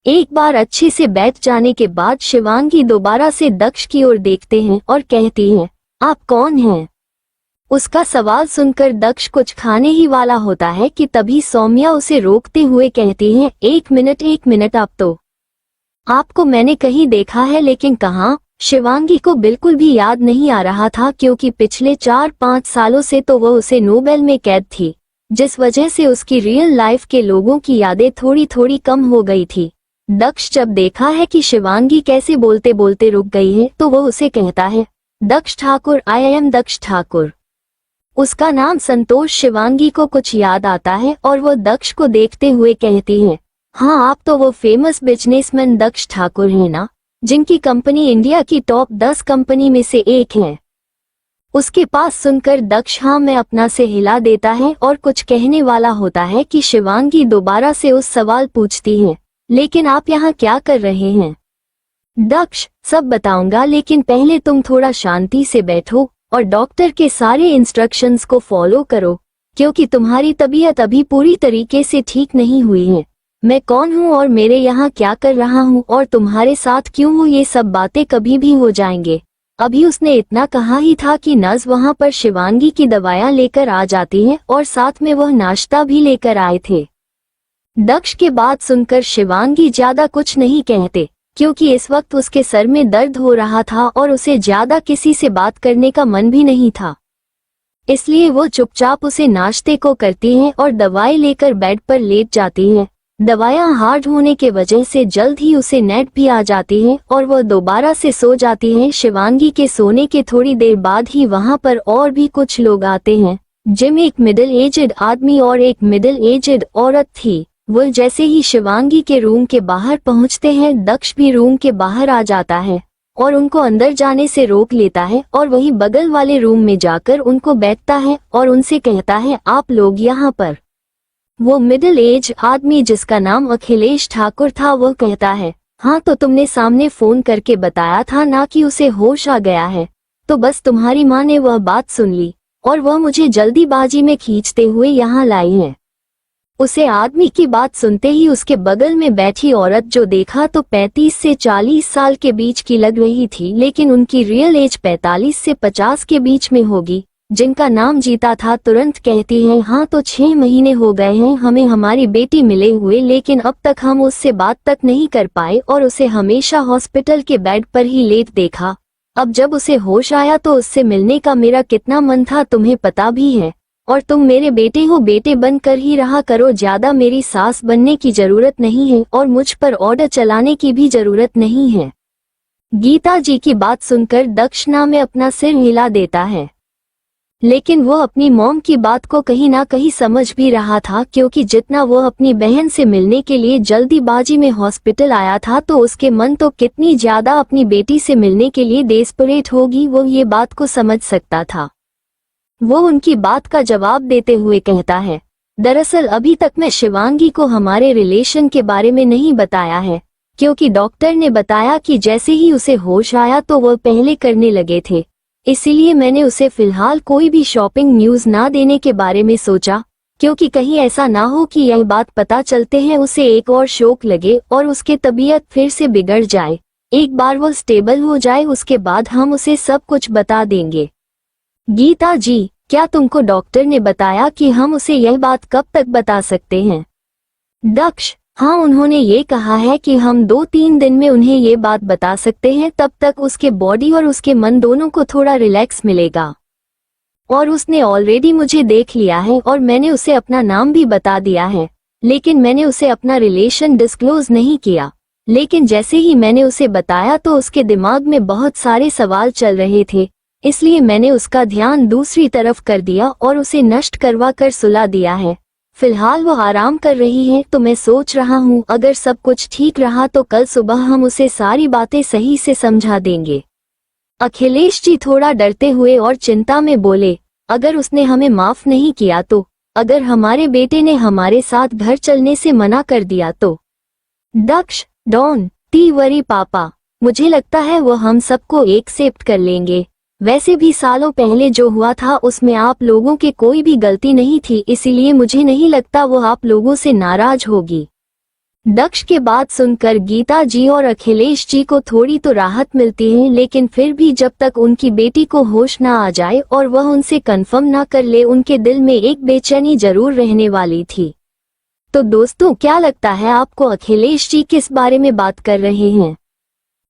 एक बार अच्छे से बैठ जाने के बाद शिवांगी दोबारा से दक्ष की ओर देखते हैं और कहती हैं, आप कौन हैं? उसका सवाल सुनकर दक्ष कुछ खाने ही वाला होता है कि तभी सौम्या उसे रोकते हुए कहती है, एक मिनट, आप तो। आपको मैंने कहीं देखा है लेकिन कहाँ? शिवांगी को बिल्कुल भी याद नहीं आ रहा था क्योंकि पिछले 4-5 सालों से तो वह उसे नोबेल में कैद थी, जिस वजह से उसकी रियल लाइफ के लोगों की यादें थोड़ी थोड़ी कम हो गई थी। दक्ष जब देखा है कि शिवांगी कैसे बोलते बोलते रुक गई है तो वह उसे कहता है, दक्ष ठाकुर, आई एम दक्ष ठाकुर। उसका नाम संतोष शिवांगी को कुछ याद आता है और वो दक्ष को देखते हुए कहती है, हाँ, आप तो वो फेमस बिजनेसमैन दक्ष ठाकुर हैं ना, जिनकी कंपनी इंडिया की टॉप 10 कंपनी में से एक है। उसके पास सुनकर दक्ष हाँ मैं अपना से हिला देता है और कुछ कहने वाला होता है कि शिवांगी दोबारा से उस सवाल पूछती है, लेकिन आप यहाँ क्या कर रहे हैं? दक्ष, सब बताऊंगा लेकिन पहले तुम थोड़ा शांति से बैठो और डॉक्टर के सारे इंस्ट्रक्शंस को फॉलो करो क्योंकि तुम्हारी तबीयत अभी पूरी तरीके से ठीक नहीं हुई है। मैं कौन हूँ और मेरे यहाँ क्या कर रहा हूँ और तुम्हारे साथ क्यों हूँ, ये सब बातें कभी भी हो जाएंगे। अभी उसने इतना कहा ही था कि नर्स वहां पर शिवांगी की दवाइयां लेकर आ जाती है और साथ में वह नाश्ता भी लेकर आए थे। दक्ष के बात सुनकर शिवांगी ज्यादा कुछ नहीं कहते, क्योंकि इस वक्त उसके सर में दर्द हो रहा था और उसे ज्यादा किसी से बात करने का मन भी नहीं था। इसलिए वो चुपचाप उसे नाश्ते को करती हैं और दवाई लेकर बेड पर लेट जाती हैं। दवाइयां हार्ड होने के वजह से जल्द ही उसे नींद भी आ जाती है और वह दोबारा से सो जाती है। शिवांगी के सोने के थोड़ी देर बाद ही वहां पर और भी कुछ लोग आते हैं, जिनमें एक मिडिल एजेड आदमी और एक मिडिल एजेड औरत थी। वो जैसे ही शिवांगी के रूम के बाहर पहुंचते हैं, दक्ष भी रूम के बाहर आ जाता है और उनको अंदर जाने से रोक लेता है और वही बगल वाले रूम में जाकर उनको बैठता है और उनसे कहता है, आप लोग यहाँ पर। वो मिडिल एज आदमी जिसका नाम अखिलेश ठाकुर था, वो कहता है, हाँ तो तुमने सामने फोन करके बताया था ना कि उसे होश आ गया है, तो बस तुम्हारी माँ ने वह बात सुन ली और वह मुझे जल्दीबाजी में खींचते हुए यहाँ लाई है। उसे आदमी की बात सुनते ही उसके बगल में बैठी औरत जो देखा तो 35 से 40 साल के बीच की लग रही थी, लेकिन उनकी रियल एज 45 से 50 के बीच में होगी, जिनका नाम जीता था, तुरंत कहती है, हाँ तो 6 महीने हो गए हैं हमें हमारी बेटी मिले हुए, लेकिन अब तक हम उससे बात तक नहीं कर पाए और उसे हमेशा हॉस्पिटल के बेड पर ही लेट देखा। अब जब उसे होश आया तो उससे मिलने का मेरा कितना मन था तुम्हें पता भी है, और तुम मेरे बेटे हो, बेटे बनकर ही रहा करो, ज्यादा मेरी सास बनने की जरूरत नहीं है और मुझ पर ऑर्डर चलाने की भी जरूरत नहीं है। गीता जी की बात सुनकर दक्षिणा में अपना सिर हिला देता है, लेकिन वो अपनी मॉम की बात को कहीं ना कहीं समझ भी रहा था, क्योंकि जितना वो अपनी बहन से मिलने के लिए जल्दीबाजी में हॉस्पिटल आया था तो उसके मन तो कितनी ज्यादा अपनी बेटी से मिलने के लिए डेस्परेट होगी, वो ये बात को समझ सकता था। वो उनकी बात का जवाब देते हुए कहता है, दरअसल अभी तक मैं शिवांगी को हमारे रिलेशन के बारे में नहीं बताया है, क्योंकि डॉक्टर ने बताया कि जैसे ही उसे होश आया तो वह पहले करने लगे थे, इसीलिए मैंने उसे फिलहाल कोई भी शॉपिंग न्यूज ना देने के बारे में सोचा, क्योंकि कहीं ऐसा ना हो कि यह बात पता चलते हैं उसे एक और शौक लगे और उसके तबीयत फिर से बिगड़ जाए। एक बार वो स्टेबल हो जाए उसके बाद हम उसे सब कुछ बता देंगे। गीता जी, क्या तुमको डॉक्टर ने बताया कि हम उसे यह बात कब तक बता सकते हैं? दक्ष, हाँ उन्होंने ये कहा है कि हम 2-3 दिन में उन्हें ये बात बता सकते हैं, तब तक उसके बॉडी और उसके मन दोनों को थोड़ा रिलैक्स मिलेगा। और उसने ऑलरेडी मुझे देख लिया है और मैंने उसे अपना नाम भी बता दिया है, लेकिन मैंने उसे अपना रिलेशन डिस्क्लोज नहीं किया। लेकिन जैसे ही मैंने उसे बताया तो उसके दिमाग में बहुत सारे सवाल चल रहे थे, इसलिए मैंने उसका ध्यान दूसरी तरफ कर दिया और उसे नष्ट करवा कर सुला दिया है। फिलहाल वो आराम कर रही है, तो मैं सोच रहा हूँ अगर सब कुछ ठीक रहा तो कल सुबह हम उसे सारी बातें सही से समझा देंगे। अखिलेश जी थोड़ा डरते हुए और चिंता में बोले, अगर उसने हमें माफ नहीं किया तो, अगर हमारे बेटे ने हमारे साथ घर चलने से मना कर दिया तो? दक्ष, डॉन टी वरी पापा, मुझे लगता है वो हम सबको एक्सेप्ट कर लेंगे। वैसे भी सालों पहले जो हुआ था उसमें आप लोगों के कोई भी गलती नहीं थी, इसीलिए मुझे नहीं लगता वो आप लोगों से नाराज होगी। दक्ष के बात सुनकर गीता जी और अखिलेश जी को थोड़ी तो राहत मिलती है, लेकिन फिर भी जब तक उनकी बेटी को होश ना आ जाए और वह उनसे कंफर्म ना कर ले, उनके दिल में एक बेचैनी जरूर रहने वाली थी। तो दोस्तों, क्या लगता है आपको अखिलेश जी किस बारे में बात कर रहे हैं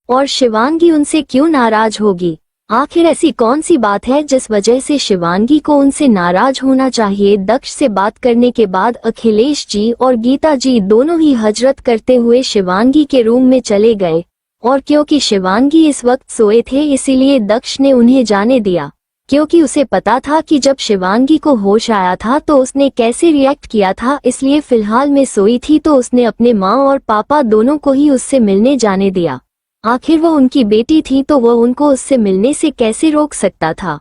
और शिवांगी उनसे क्यों नाराज होगी? आखिर ऐसी कौन सी बात है जिस वजह से शिवांगी को उनसे नाराज होना चाहिए? दक्ष से बात करने के बाद अखिलेश जी और गीता जी दोनों ही हजरत करते हुए शिवांगी के रूम में चले गए, और क्योंकि शिवांगी इस वक्त सोए थे इसीलिए दक्ष ने उन्हें जाने दिया, क्योंकि उसे पता था कि जब शिवांगी को होश आया था तो उसने कैसे रिएक्ट किया था, इसलिए फिलहाल में सोई थी तो उसने अपने माँ और पापा दोनों को ही उससे मिलने जाने दिया। आखिर वो उनकी बेटी थी तो वह उनको उससे मिलने से कैसे रोक सकता था।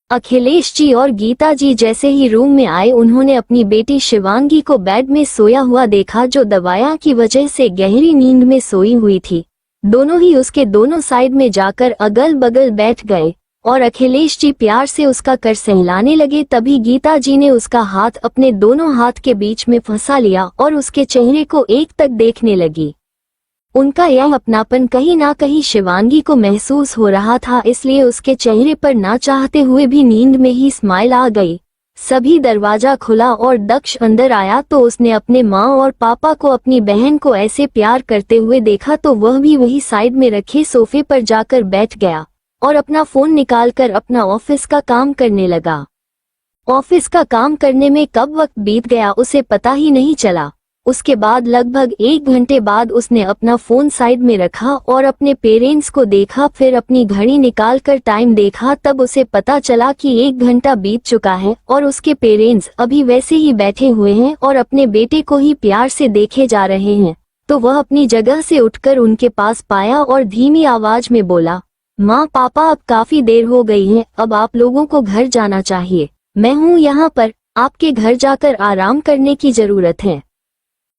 अखिलेश जी और गीता जी जैसे ही रूम में आए, उन्होंने अपनी बेटी शिवांगी को बेड में सोया हुआ देखा, जो दवाइयां की वजह से गहरी नींद में सोई हुई थी। दोनों ही उसके दोनों साइड में जाकर अगल बगल बैठ गए और अखिलेश जी प्यार से उसका कर सहलाने लगे। तभी गीता जी ने उसका हाथ अपने दोनों हाथ के बीच में फंसा लिया और उसके चेहरे को एक तक देखने लगी। उनका यह अपनापन कहीं ना कहीं शिवांगी को महसूस हो रहा था, इसलिए उसके चेहरे पर ना चाहते हुए भी नींद में ही स्माइल आ गई। सभी दरवाजा खुला और दक्ष अंदर आया तो उसने अपने माँ और पापा को अपनी बहन को ऐसे प्यार करते हुए देखा तो वह भी वही साइड में रखे सोफे पर जाकर बैठ गया और अपना फोन निकालकर अपना ऑफिस का काम करने लगा। ऑफिस का काम करने में कब वक्त बीत गया उसे पता ही नहीं चला। उसके बाद लगभग 1 घंटे बाद उसने अपना फोन साइड में रखा और अपने पेरेंट्स को देखा, फिर अपनी घड़ी निकालकर टाइम देखा, तब उसे पता चला कि 1 घंटा बीत चुका है और उसके पेरेंट्स अभी वैसे ही बैठे हुए हैं और अपने बेटे को ही प्यार से देखे जा रहे हैं। तो वह अपनी जगह से उठकर उनके पास पाया और धीमी आवाज में बोला, माँ पापा अब काफी देर हो गई है, अब आप लोगों को घर जाना चाहिए। मैं हूँ यहाँ पर, आपके घर जाकर आराम करने की जरूरत है।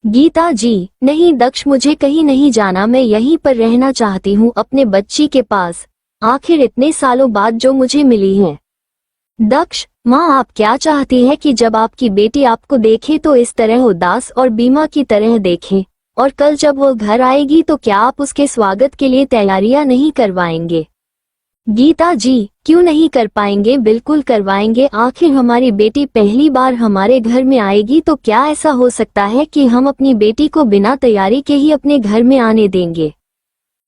गीता जी, नहीं दक्ष, मुझे कहीं नहीं जाना, मैं यहीं पर रहना चाहती हूँ अपने बच्ची के पास, आखिर इतने सालों बाद जो मुझे मिली है। दक्ष, माँ आप क्या चाहती है कि जब आपकी बेटी आपको देखे तो इस तरह उदास और बीमा की तरह देखे, और कल जब वो घर आएगी तो क्या आप उसके स्वागत के लिए तैयारियां नहीं करवाएंगे? गीता जी, क्यों नहीं कर पाएंगे, बिल्कुल करवाएंगे, आखिर हमारी बेटी पहली बार हमारे घर में आएगी तो क्या ऐसा हो सकता है कि हम अपनी बेटी को बिना तैयारी के ही अपने घर में आने देंगे?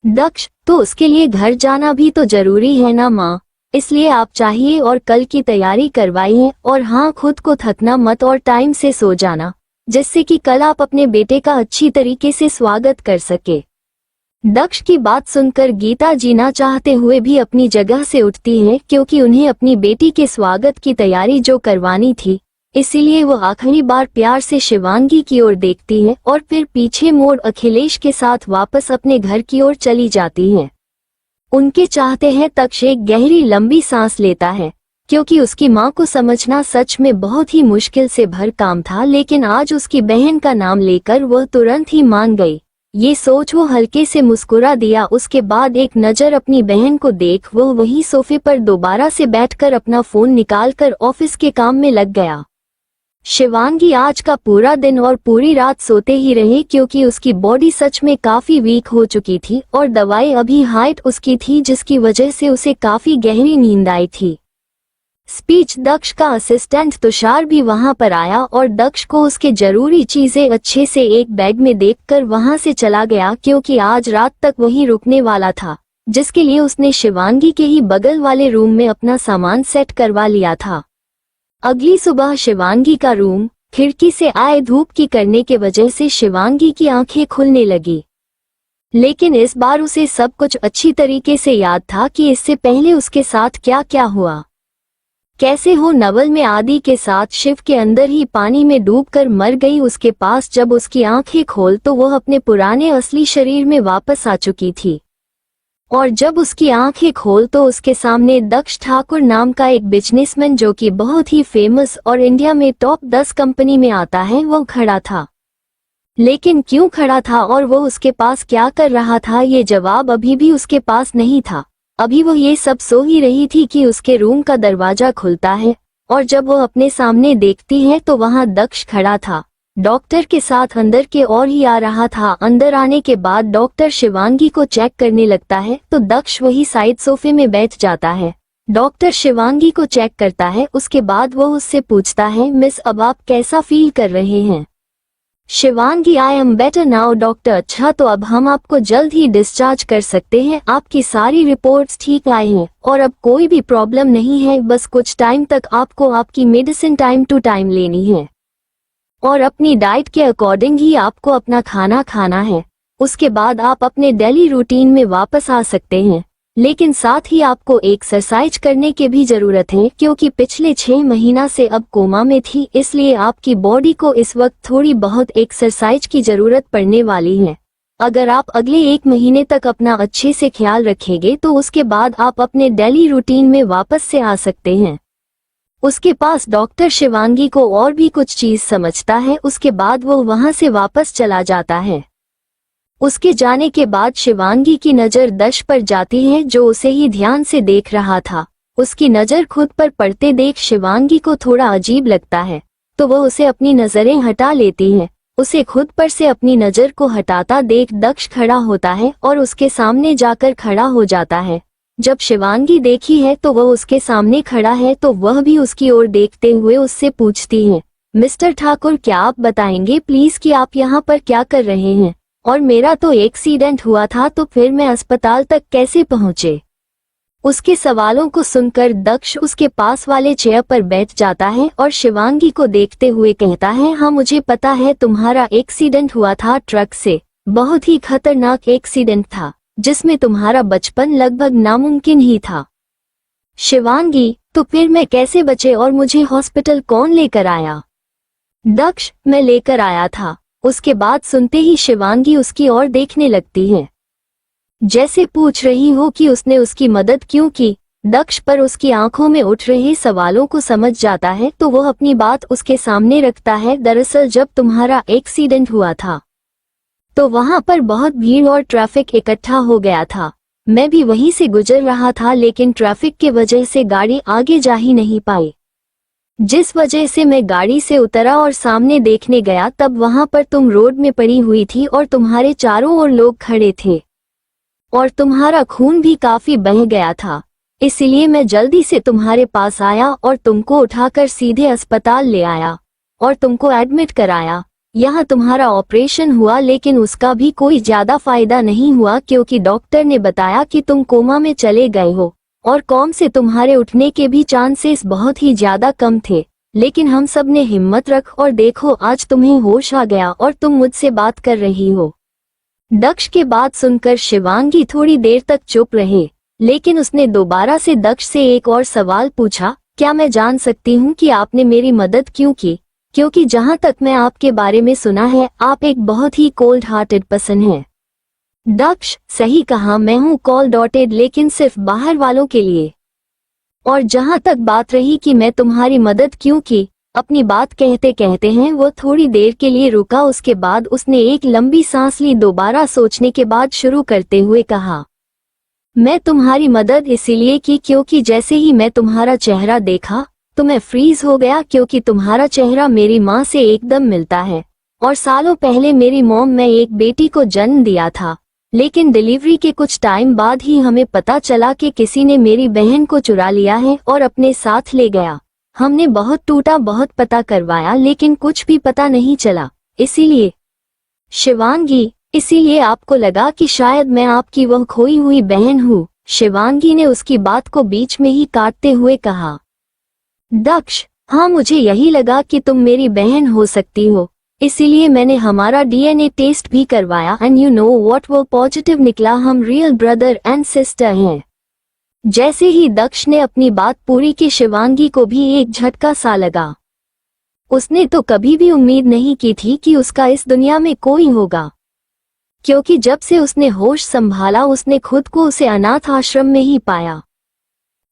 दक्ष, तो उसके लिए घर जाना भी तो जरूरी है ना माँ, इसलिए आप चाहिए और कल की तैयारी करवाइए, और हाँ खुद को थकना मत और टाइम से सो जाना, जिससे कि कल आप अपने बेटे का अच्छी तरीके से स्वागत कर सके। दक्ष की बात सुनकर गीता जी ना चाहते हुए भी अपनी जगह से उठती हैं, क्योंकि उन्हें अपनी बेटी के स्वागत की तैयारी जो करवानी थी, इसीलिए वो आखिरी बार प्यार से शिवांगी की ओर देखती हैं और फिर पीछे मोड़ अखिलेश के साथ वापस अपने घर की ओर चली जाती हैं। उनके चाहते हैं दक्ष एक गहरी लंबी सांस लेता है, क्योंकि उसकी माँ को समझना सच में बहुत ही मुश्किल से भर काम था, लेकिन आज उसकी बहन का नाम लेकर वह तुरंत ही मान गई। ये सोच वो हल्के से मुस्कुरा दिया। उसके बाद एक नजर अपनी बहन को देख वह वही सोफे पर दोबारा से बैठकर अपना फोन निकालकर ऑफिस के काम में लग गया। शिवांगी आज का पूरा दिन और पूरी रात सोते ही रहे, क्योंकि उसकी बॉडी सच में काफी वीक हो चुकी थी और दवाई अभी हाइट उसकी थी, जिसकी वजह से उसे काफी गहरी नींद आई थी। स्पीच दक्ष का असिस्टेंट तुषार भी वहां पर आया और दक्ष को उसके जरूरी चीजें अच्छे से एक बैग में देखकर वहां से चला गया, क्योंकि आज रात तक वहीं रुकने वाला था, जिसके लिए उसने शिवांगी के ही बगल वाले रूम में अपना सामान सेट करवा लिया था। अगली सुबह शिवांगी का रूम खिड़की से आए धूप की करने के वजह से शिवांगी की आंखें खुलने लगी, लेकिन इस बार उसे सब कुछ अच्छी तरीके से याद था कि इससे पहले उसके साथ क्या क्या हुआ। कैसे हो नवल में आदि के साथ शिव के अंदर ही पानी में डूबकर मर गई उसके पास जब उसकी आंखें खोल तो वह अपने पुराने असली शरीर में वापस आ चुकी थी, और जब उसकी आंखें खोल तो उसके सामने दक्ष ठाकुर नाम का एक बिजनेसमैन जो कि बहुत ही फेमस और इंडिया में टॉप 10 कंपनी में आता है, वो खड़ा था। लेकिन क्यों खड़ा था और वो उसके पास क्या कर रहा था, ये जवाब अभी भी उसके पास नहीं था। अभी वो ये सब सो ही रही थी कि उसके रूम का दरवाजा खुलता है, और जब वो अपने सामने देखती है तो वहां दक्ष खड़ा था, डॉक्टर के साथ अंदर के ओर ही आ रहा था। अंदर आने के बाद डॉक्टर शिवांगी को चेक करने लगता है तो दक्ष वही साइड सोफे में बैठ जाता है। डॉक्टर शिवांगी को चेक करता है, उसके बाद वो उससे पूछता है, मिस अब आप कैसा फील कर रहे हैं? Shivangi, I am better now doctor. अच्छा, तो अब हम आपको जल्द ही डिस्चार्ज कर सकते हैं, आपकी सारी रिपोर्ट्स ठीक आई हैं और अब कोई भी प्रॉब्लम नहीं है, बस कुछ टाइम तक आपको आपकी मेडिसिन टाइम टू टाइम लेनी है और अपनी डाइट के अकॉर्डिंग ही आपको अपना खाना खाना है। उसके बाद आप अपने डेली रूटीन में वापस आ सकते हैं, लेकिन साथ ही आपको एक्सरसाइज करने की भी जरूरत है, क्योंकि पिछले 6 महीना से अब कोमा में थी, इसलिए आपकी बॉडी को इस वक्त थोड़ी बहुत एक्सरसाइज की जरूरत पड़ने वाली है। अगर आप अगले 1 महीने तक अपना अच्छे से ख्याल रखेंगे तो उसके बाद आप अपने डेली रूटीन में वापस से आ सकते हैं। उसके पास डॉक्टर शिवांगी को और भी कुछ चीज समझता है, उसके बाद वो वहां से वापस चला जाता है। उसके जाने के बाद शिवांगी की नजर दक्ष पर जाती है, जो उसे ही ध्यान से देख रहा था। उसकी नजर खुद पर पड़ते देख शिवांगी को थोड़ा अजीब लगता है, तो वह उसे अपनी नजरें हटा लेती है। उसे खुद पर से अपनी नजर को हटाता देख दक्ष खड़ा होता है और उसके सामने जाकर खड़ा हो जाता है। जब शिवांगी देखी है तो वह उसके सामने खड़ा है तो वह भी उसकी ओर देखते हुए उससे पूछती है, मिस्टर ठाकुर क्या आप बताएंगे प्लीज कि आप यहाँ पर क्या कर रहे हैं, और मेरा तो एक्सीडेंट हुआ था तो फिर मैं अस्पताल तक कैसे पहुँचे। उसके सवालों को सुनकर दक्ष उसके पास वाले चेयर पर बैठ जाता है और शिवांगी को देखते हुए कहता है, हाँ मुझे पता है तुम्हारा एक्सीडेंट हुआ था ट्रक से, बहुत ही खतरनाक एक्सीडेंट था जिसमें तुम्हारा बचपन लगभग नामुमकिन ही था। शिवांगी, तो फिर मैं कैसे बचे और मुझे हॉस्पिटल कौन लेकर आया। दक्ष, मैं लेकर आया था। उसके बाद सुनते ही शिवांगी उसकी ओर देखने लगती है, जैसे पूछ रही हो कि उसने उसकी मदद क्यों की। दक्ष पर उसकी आंखों में उठ रहे सवालों को समझ जाता है तो वह अपनी बात उसके सामने रखता है, दरअसल जब तुम्हारा एक्सीडेंट हुआ था तो वहां पर बहुत भीड़ और ट्रैफिक इकट्ठा हो गया था। मैं भी वहीं से गुजर रहा था लेकिन ट्रैफिक के वजह से गाड़ी आगे जा ही नहीं पाई, जिस वजह से मैं गाड़ी से उतरा और सामने देखने गया तब वहां पर तुम रोड में पड़ी हुई थी और तुम्हारे चारों ओर लोग खड़े थे और तुम्हारा खून भी काफी बह गया था, इसलिए मैं जल्दी से तुम्हारे पास आया और तुमको उठाकर सीधे अस्पताल ले आया और तुमको एडमिट कराया। यहाँ तुम्हारा ऑपरेशन हुआ लेकिन उसका भी कोई ज्यादा फायदा नहीं हुआ क्योंकि डॉक्टर ने बताया कि तुम कोमा में चले गए हो और कॉम से तुम्हारे उठने के भी चांसेस बहुत ही ज्यादा कम थे, लेकिन हम सब ने हिम्मत रख और देखो आज तुम्हें होश आ गया और तुम मुझसे बात कर रही हो। दक्ष के बात सुनकर शिवांगी थोड़ी देर तक चुप रहे, लेकिन उसने दोबारा से दक्ष से एक और सवाल पूछा, क्या मैं जान सकती हूँ कि आपने मेरी मदद क्यों की, क्योंकि जहाँ तक मैं आपके बारे में सुना है आप एक बहुत ही कोल्ड हार्टेड पर्सन हैं। दक्ष, सही कहा, मैं हूँ कोल्ड डॉटेड लेकिन सिर्फ बाहर वालों के लिए। और जहाँ तक बात रही कि मैं तुम्हारी मदद क्यों की, अपनी बात कहते कहते हैं वो थोड़ी देर के लिए रुका, उसके बाद उसने एक लंबी सांस ली, दोबारा सोचने के बाद शुरू करते हुए कहा, मैं तुम्हारी मदद इसीलिए की क्योंकि जैसे ही मैं तुम्हारा चेहरा देखा तो मैं फ्रीज हो गया क्योंकि तुम्हारा चेहरा मेरी माँ से एकदम मिलता है और सालों पहले मेरी मॉम में एक बेटी को जन्म दिया था, लेकिन डिलीवरी के कुछ टाइम बाद ही हमें पता चला कि किसी ने मेरी बहन को चुरा लिया है और अपने साथ ले गया। हमने बहुत टूटा, बहुत पता करवाया लेकिन कुछ भी पता नहीं चला, इसीलिए शिवांगी, इसीलिए आपको लगा कि शायद मैं आपकी वह खोई हुई बहन हूँ। शिवांगी ने उसकी बात को बीच में ही काटते हुए कहा, दक्ष, हाँ मुझे यही लगा कि तुम मेरी बहन हो सकती हो, इसीलिए मैंने हमारा डीएनए टेस्ट भी करवाया एंड यू नो व्हाट, वो पॉजिटिव निकला, हम रियल ब्रदर एंड सिस्टर हैं। जैसे ही दक्ष ने अपनी बात पूरी की शिवांगी को भी एक झटका सा लगा। उसने तो कभी भी उम्मीद नहीं की थी कि उसका इस दुनिया में कोई होगा, क्योंकि जब से उसने होश संभाला उसने खुद को उसे अनाथ आश्रम में ही पाया,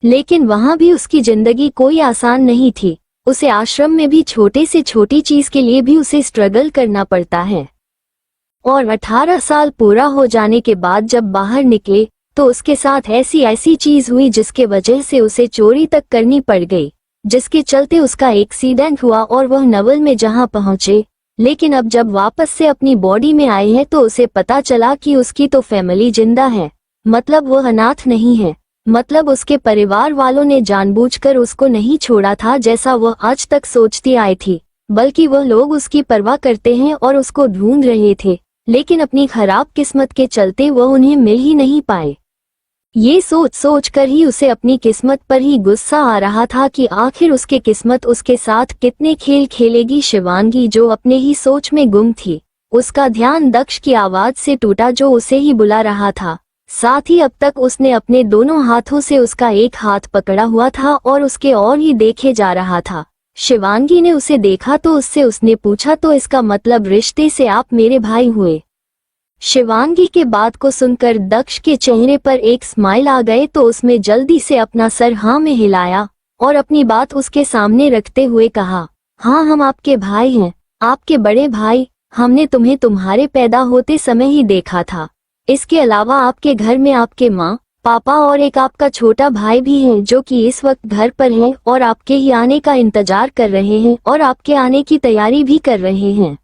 लेकिन वहां भी उसकी जिंदगी कोई आसान नहीं थी। उसे आश्रम में भी छोटे से छोटी चीज के लिए भी उसे स्ट्रगल करना पड़ता है और 18 साल पूरा हो जाने के बाद जब बाहर निकले तो उसके साथ ऐसी चीज हुई जिसके वजह से उसे चोरी तक करनी पड़ गई, जिसके चलते उसका एक्सीडेंट हुआ और वह नवल में जहां पहुंचे, लेकिन अब जब वापस से अपनी बॉडी में आए हैं तो उसे पता चला कि उसकी तो फैमिली जिंदा है, मतलब वह अनाथ नहीं है, मतलब उसके परिवार वालों ने जानबूझकर उसको नहीं छोड़ा था जैसा वह आज तक सोचती आई थी, बल्कि वह लोग उसकी परवाह करते हैं और उसको ढूंढ रहे थे, लेकिन अपनी खराब किस्मत के चलते वह उन्हें मिल ही नहीं पाए। ये सोच कर ही उसे अपनी किस्मत पर ही गुस्सा आ रहा था कि आखिर उसकी किस्मत उसके साथ कितने खेल खेलेगी। शिवांगी जो अपने ही सोच में गुम थी, उसका ध्यान दक्ष की आवाज से टूटा जो उसे ही बुला रहा था। साथ ही अब तक उसने अपने दोनों हाथों से उसका एक हाथ पकड़ा हुआ था और उसके और ही देखे जा रहा था। शिवांगी ने उसे देखा तो उससे उसने पूछा, तो इसका मतलब रिश्ते से आप मेरे भाई हुए? शिवांगी के बात को सुनकर दक्ष के चेहरे पर एक स्माइल आ गए तो उसने जल्दी से अपना सर हाँ में हिलाया और अपनी बात उसके सामने रखते हुए कहा, हाँ हम आपके भाई हैं, आपके बड़े भाई। हमने तुम्हें तुम्हारे पैदा होते समय ही देखा था। इसके अलावा आपके घर में आपके माँ, पापा और एक आपका छोटा भाई भी है जो कि इस वक्त घर पर है और आपके ही आने का इंतजार कर रहे हैं और आपके आने की तैयारी भी कर रहे हैं।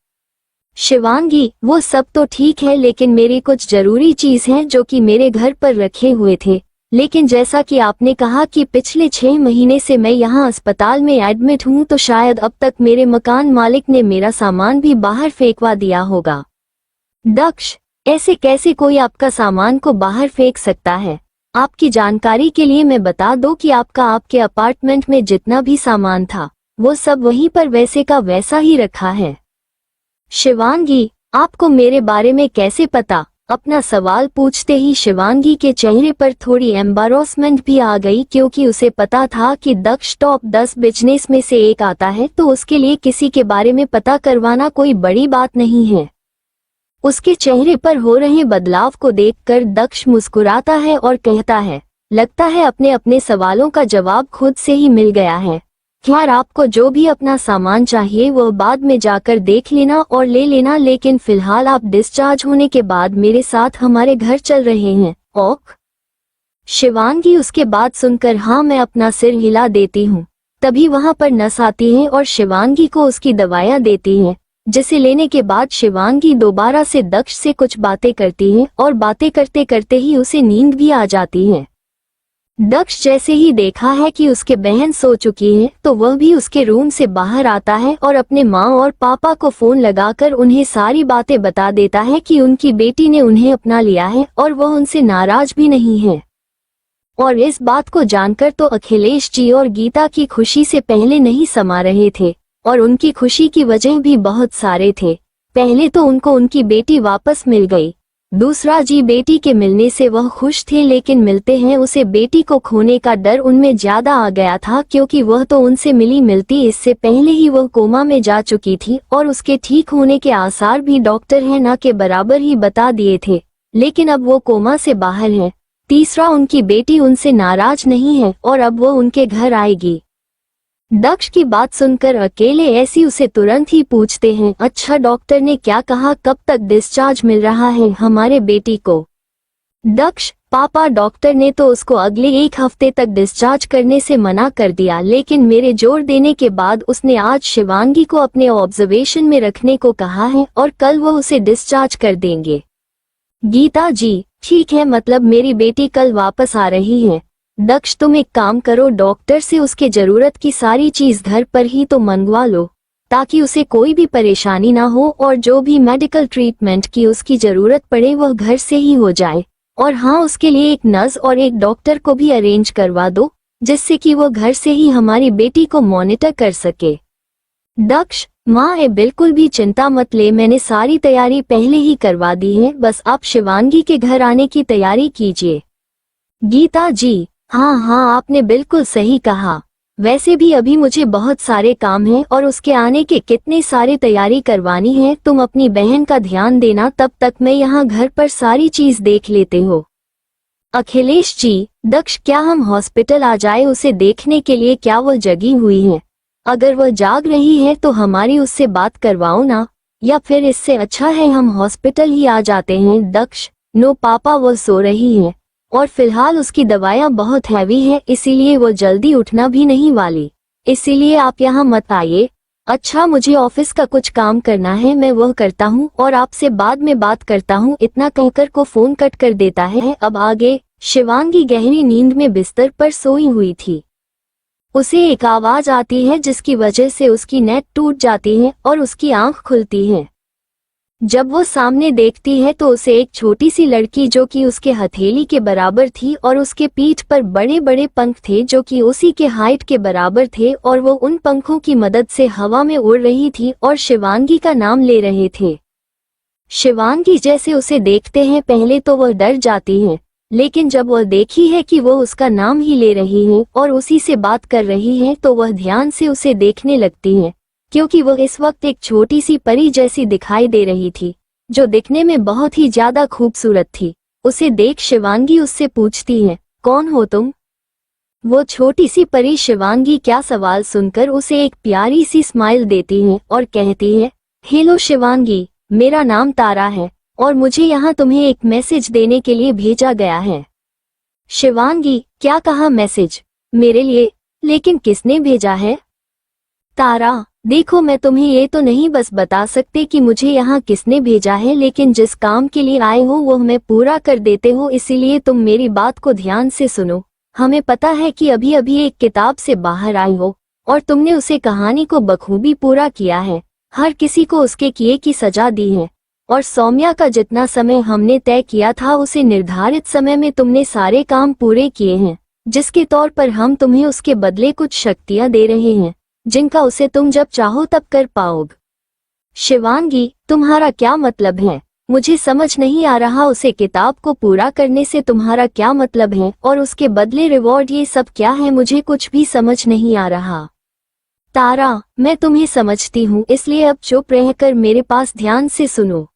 शिवांगी, वो सब तो ठीक है लेकिन मेरी कुछ जरूरी चीज हैं जो कि मेरे घर पर रखे हुए थे। लेकिन जैसा कि आपने कहा कि पिछले 6 महीने से मैं यहाँ अस्पताल में एडमिट हूँ, तो शायद अब तक मेरे मकान मालिक ने मेरा सामान भी बाहर फेंकवा दिया होगा। दक्ष, ऐसे कैसे कोई आपका सामान को बाहर फेंक सकता है? आपकी जानकारी के लिए मैं बता दूं कि आपके अपार्टमेंट में जितना भी सामान था वो सब वहीं पर वैसे का वैसा ही रखा है। शिवांगी, आपको मेरे बारे में कैसे पता? अपना सवाल पूछते ही शिवांगी के चेहरे पर थोड़ी एम्बारसमेंट भी आ गई, क्योंकि उसे पता था कि दक्ष टॉप 10 बिजनेस में से एक आता है, तो उसके लिए किसी के बारे में पता करवाना कोई बड़ी बात नहीं है। उसके चेहरे पर हो रहे बदलाव को देखकर दक्ष मुस्कुराता है और कहता है, लगता है अपने अपने सवालों का जवाब खुद से ही मिल गया है। खैर, आपको जो भी अपना सामान चाहिए वो बाद में जाकर देख लेना और ले लेना, लेकिन फिलहाल आप डिस्चार्ज होने के बाद मेरे साथ हमारे घर चल रहे हैं। ओक? शिवांगी उसके बात सुनकर हाँ मैं अपना सिर हिला देती हूँ। तभी वहाँ पर नर्स आती है और शिवांगी को उसकी दवाइयाँ देती है, जिसे लेने के बाद शिवांगी दोबारा से दक्ष से कुछ बातें करती है और बातें करते करते ही उसे नींद भी आ जाती है। दक्ष जैसे ही देखा है कि उसके बहन सो चुकी है तो वह भी उसके रूम से बाहर आता है और अपने माँ और पापा को फोन लगाकर उन्हें सारी बातें बता देता है कि उनकी बेटी ने उन्हें अपना लिया है और वह उनसे नाराज भी नहीं है। और इस बात को जानकर तो अखिलेश जी और गीता की खुशी से पहले नहीं समा रहे थे, और उनकी खुशी की वजह भी बहुत सारे थे। पहले तो उनको उनकी बेटी वापस मिल गई, दूसरा जी बेटी के मिलने से वह खुश थे, लेकिन मिलते हैं उसे बेटी को खोने का डर उनमें ज्यादा आ गया था, क्योंकि वह तो उनसे मिली मिलती इससे पहले ही वह कोमा में जा चुकी थी और उसके ठीक होने के आसार भी डॉक्टर है ना के बराबर ही बता दिए थे, लेकिन अब वो कोमा से बाहर है। तीसरा, उनकी बेटी उनसे नाराज नहीं है और अब वो उनके घर आएगी। दक्ष की बात सुनकर अकेले ऐसी उसे तुरंत ही पूछते हैं, अच्छा डॉक्टर ने क्या कहा, कब तक डिस्चार्ज मिल रहा है हमारे बेटी को? दक्ष, पापा डॉक्टर ने तो उसको अगले 1 हफ्ते तक डिस्चार्ज करने से मना कर दिया, लेकिन मेरे जोर देने के बाद उसने आज शिवांगी को अपने ऑब्जर्वेशन में रखने को कहा है और कल वो उसे डिस्चार्ज कर देंगे। गीता जी, ठीक है, मतलब मेरी बेटी कल वापस आ रही है। दक्ष, तुम एक काम करो, डॉक्टर से उसके जरूरत की सारी चीज घर पर ही तो मंगवा लो, ताकि उसे कोई भी परेशानी ना हो और जो भी मेडिकल ट्रीटमेंट की उसकी जरूरत पड़े वह घर से ही हो जाए। और हाँ, उसके लिए एक नर्स और एक डॉक्टर को भी अरेंज करवा दो, जिससे कि वो घर से ही हमारी बेटी को मॉनिटर कर सके। दक्ष, माँ बिल्कुल भी चिंता मत ले, मैंने सारी तैयारी पहले ही करवा दी है, बस आप शिवांगी के घर आने की तैयारी कीजिए। गीता जी, हाँ, आपने बिल्कुल सही कहा। वैसे भी अभी मुझे बहुत सारे काम हैं और उसके आने के कितने सारे तैयारी करवानी है, तुम अपनी बहन का ध्यान देना, तब तक मैं यहाँ घर पर सारी चीज देख लेते हो। अखिलेश जी, दक्ष, क्या हम हॉस्पिटल आ जाए उसे देखने के लिए? क्या वो जगी हुई है? अगर वह जाग रही है तो हमारी उससे बात करवाओ ना, या फिर इससे अच्छा है हम हॉस्पिटल ही आ जाते हैं। दक्ष, नो पापा, वो सो रही है और फिलहाल उसकी दवाइयाँ बहुत हैवी है, इसीलिए वो जल्दी उठना भी नहीं वाली, इसीलिए आप यहाँ मत आइए। अच्छा, मुझे ऑफिस का कुछ काम करना है, मैं वह करता हूँ और आपसे बाद में बात करता हूँ, इतना कहकर को फोन कट कर देता है। अब आगे शिवांगी गहरी नींद में बिस्तर पर सोई हुई थी। उसे एक आवाज आती है जिसकी वजह से उसकी नींद टूट जाती है और उसकी आंख खुलती है। जब वो सामने देखती है तो उसे एक छोटी सी लड़की जो कि उसके हथेली के बराबर थी और उसके पीठ पर बड़े बड़े पंख थे जो कि उसी के हाइट के बराबर थे, और वो उन पंखों की मदद से हवा में उड़ रही थी और शिवांगी का नाम ले रहे थे। शिवांगी जैसे उसे देखते हैं पहले तो वह डर जाती है, लेकिन जब वह देखी है कि वो उसका नाम ही ले रही है और उसी से बात कर रही है तो वह ध्यान से उसे देखने लगती है, क्योंकि वह इस वक्त एक छोटी सी परी जैसी दिखाई दे रही थी, जो दिखने में बहुत ही ज्यादा खूबसूरत थी। उसे देख शिवांगी उससे पूछती है, कौन हो तुम? वो छोटी सी परी शिवांगी क्या सवाल सुनकर उसे एक प्यारी सी स्माइल देती है और कहती है, हेलो शिवांगी, मेरा नाम तारा है और मुझे यहाँ तुम्हें एक मैसेज देने के लिए भेजा गया है। शिवांगी, क्या कहा मैसेज? मेरे लिए? लेकिन किसने भेजा है? तारा, देखो, मैं तुम्हें ये तो नहीं बस बता सकते कि मुझे यहाँ किसने भेजा है, लेकिन जिस काम के लिए आए हो वो मैं पूरा कर देते हो, इसीलिए तुम मेरी बात को ध्यान से सुनो। हमें पता है कि अभी अभी एक किताब से बाहर आई हो और तुमने उसे कहानी को बखूबी पूरा किया है, हर किसी को उसके किए की सजा दी है, और सौम्या का जितना समय हमने तय किया था उसे निर्धारित समय में तुमने सारे काम पूरे किए हैं, जिसके तौर पर हम तुम्हें उसके बदले कुछ शक्तियां दे रहे हैं जिनका उसे तुम जब चाहो तब कर पाओगे। शिवांगी, तुम्हारा क्या मतलब है? मुझे समझ नहीं आ रहा, उसे किताब को पूरा करने से तुम्हारा क्या मतलब है और उसके बदले रिवॉर्ड ये सब क्या है? मुझे कुछ भी समझ नहीं आ रहा। तारा, मैं तुम्हें समझती हूँ, इसलिए अब चुप रहकर मेरे पास ध्यान से सुनो।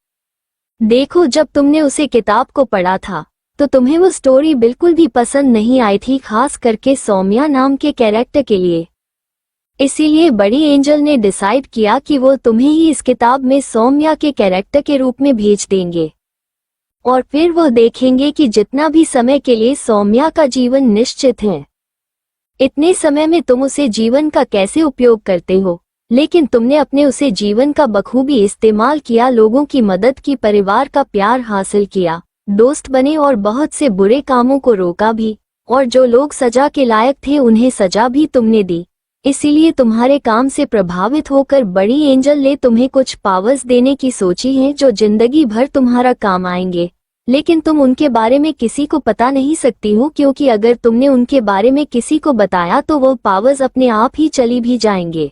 देखो, जब तुमने उसे किताब को पढ़ा था तो तुम्हें वो स्टोरी बिल्कुल भी पसंद नहीं आई थी, खास करके सौम्या नाम के कैरेक्टर के लिए। इसीलिए बड़ी एंजल ने डिसाइड किया कि वो तुम्हें ही इस किताब में सौम्या के कैरेक्टर के रूप में भेज देंगे और फिर वो देखेंगे कि जितना भी समय के लिए सौम्या का जीवन निश्चित है, इतने समय में तुम उसे जीवन का कैसे उपयोग करते हो। लेकिन तुमने अपने उसे जीवन का बखूबी इस्तेमाल किया, लोगों की मदद की, परिवार का प्यार हासिल किया, दोस्त बने और बहुत से बुरे कामों को रोका भी, और जो लोग सजा के लायक थे उन्हें सजा भी तुमने दी। इसीलिए तुम्हारे काम से प्रभावित होकर बड़ी एंजल ने तुम्हें कुछ पावर्स देने की सोची है जो जिंदगी भर तुम्हारा काम आएंगे, लेकिन तुम उनके बारे में किसी को बता नहीं सकती हो, क्योंकि अगर तुमने उनके बारे में किसी को बताया तो वो पावर्स अपने आप ही चली भी जाएंगे।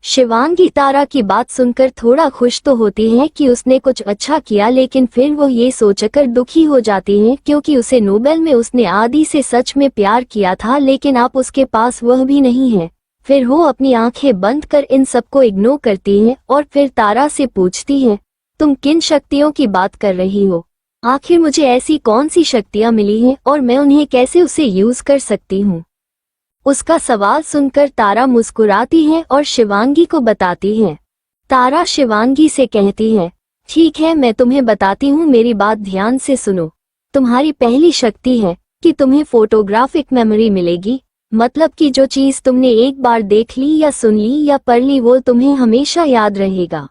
शिवांगी तारा की बात सुनकर थोड़ा खुश तो होती है कि उसने कुछ अच्छा किया, लेकिन फिर वो ये सोचकर दुखी हो जाती है क्योंकि उसे नोबेल में उसने आदि से सच में प्यार किया था, लेकिन अब उसके पास वह भी नहीं है। फिर वो अपनी आंखें बंद कर इन सबको इग्नोर करती है और फिर तारा से पूछती है, तुम किन शक्तियों की बात कर रही हो? आखिर मुझे ऐसी कौन सी शक्तियां मिली हैं और मैं उन्हें कैसे उसे यूज कर सकती हूँ? उसका सवाल सुनकर तारा मुस्कुराती है और शिवांगी को बताती है। तारा शिवांगी से कहती है, ठीक है, मैं तुम्हें बताती हूँ, मेरी बात ध्यान से सुनो। तुम्हारी पहली शक्ति है कि तुम्हें फोटोग्राफिक मेमोरी मिलेगी, मतलब कि जो चीज तुमने एक बार देख ली या सुन ली या पढ़ ली वो तुम्हें हमेशा याद रहेगा।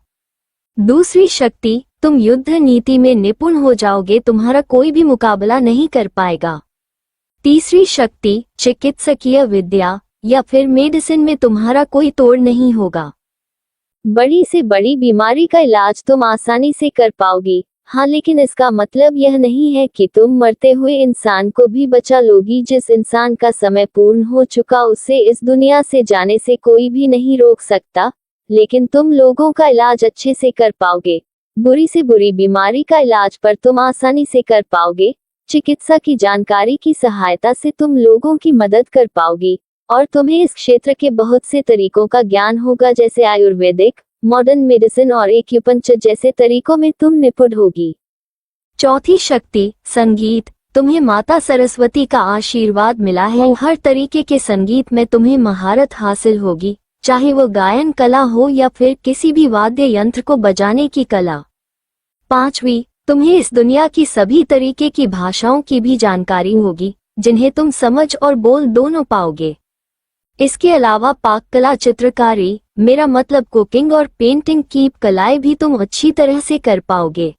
दूसरी शक्ति, तुम युद्ध नीति में निपुण हो जाओगे, तुम्हारा कोई भी मुकाबला नहीं कर पाएगा। तीसरी शक्ति, चिकित्सकीय विद्या या फिर मेडिसिन में तुम्हारा कोई तोड़ नहीं होगा। बड़ी से बड़ी बीमारी का इलाज तुम आसानी से कर पाओगी। हाँ, लेकिन इसका मतलब यह नहीं है कि तुम मरते हुए इंसान को भी बचा लोगी। जिस इंसान का समय पूर्ण हो चुका उसे इस दुनिया से जाने से कोई भी नहीं रोक सकता, लेकिन तुम लोगों का इलाज अच्छे से कर पाओगे। बुरी से बुरी बीमारी का इलाज पर तुम आसानी से कर पाओगे। चिकित्सा की जानकारी की सहायता से तुम लोगों की मदद कर पाओगी और तुम्हें इस क्षेत्र के बहुत से तरीकों का ज्ञान होगा, जैसे आयुर्वेदिक, मॉडर्न मेडिसिन और एक्यूपंक्चर जैसे तरीकों में तुम निपुण होगी। चौथी शक्ति, संगीत। तुम्हें माता सरस्वती का आशीर्वाद मिला है, हर तरीके के संगीत में तुम्हें महारत हासिल होगी, चाहे वो गायन कला हो या फिर किसी भी वाद्य यंत्र को बजाने की कला। पांचवी, तुम्हें इस दुनिया की सभी तरीके की भाषाओं की भी जानकारी होगी, जिन्हें तुम समझ और बोल दोनों पाओगे। इसके अलावा पाक कला, चित्रकारी, मेरा मतलब कुकिंग और पेंटिंग की कलाएं भी तुम अच्छी तरह से कर पाओगे।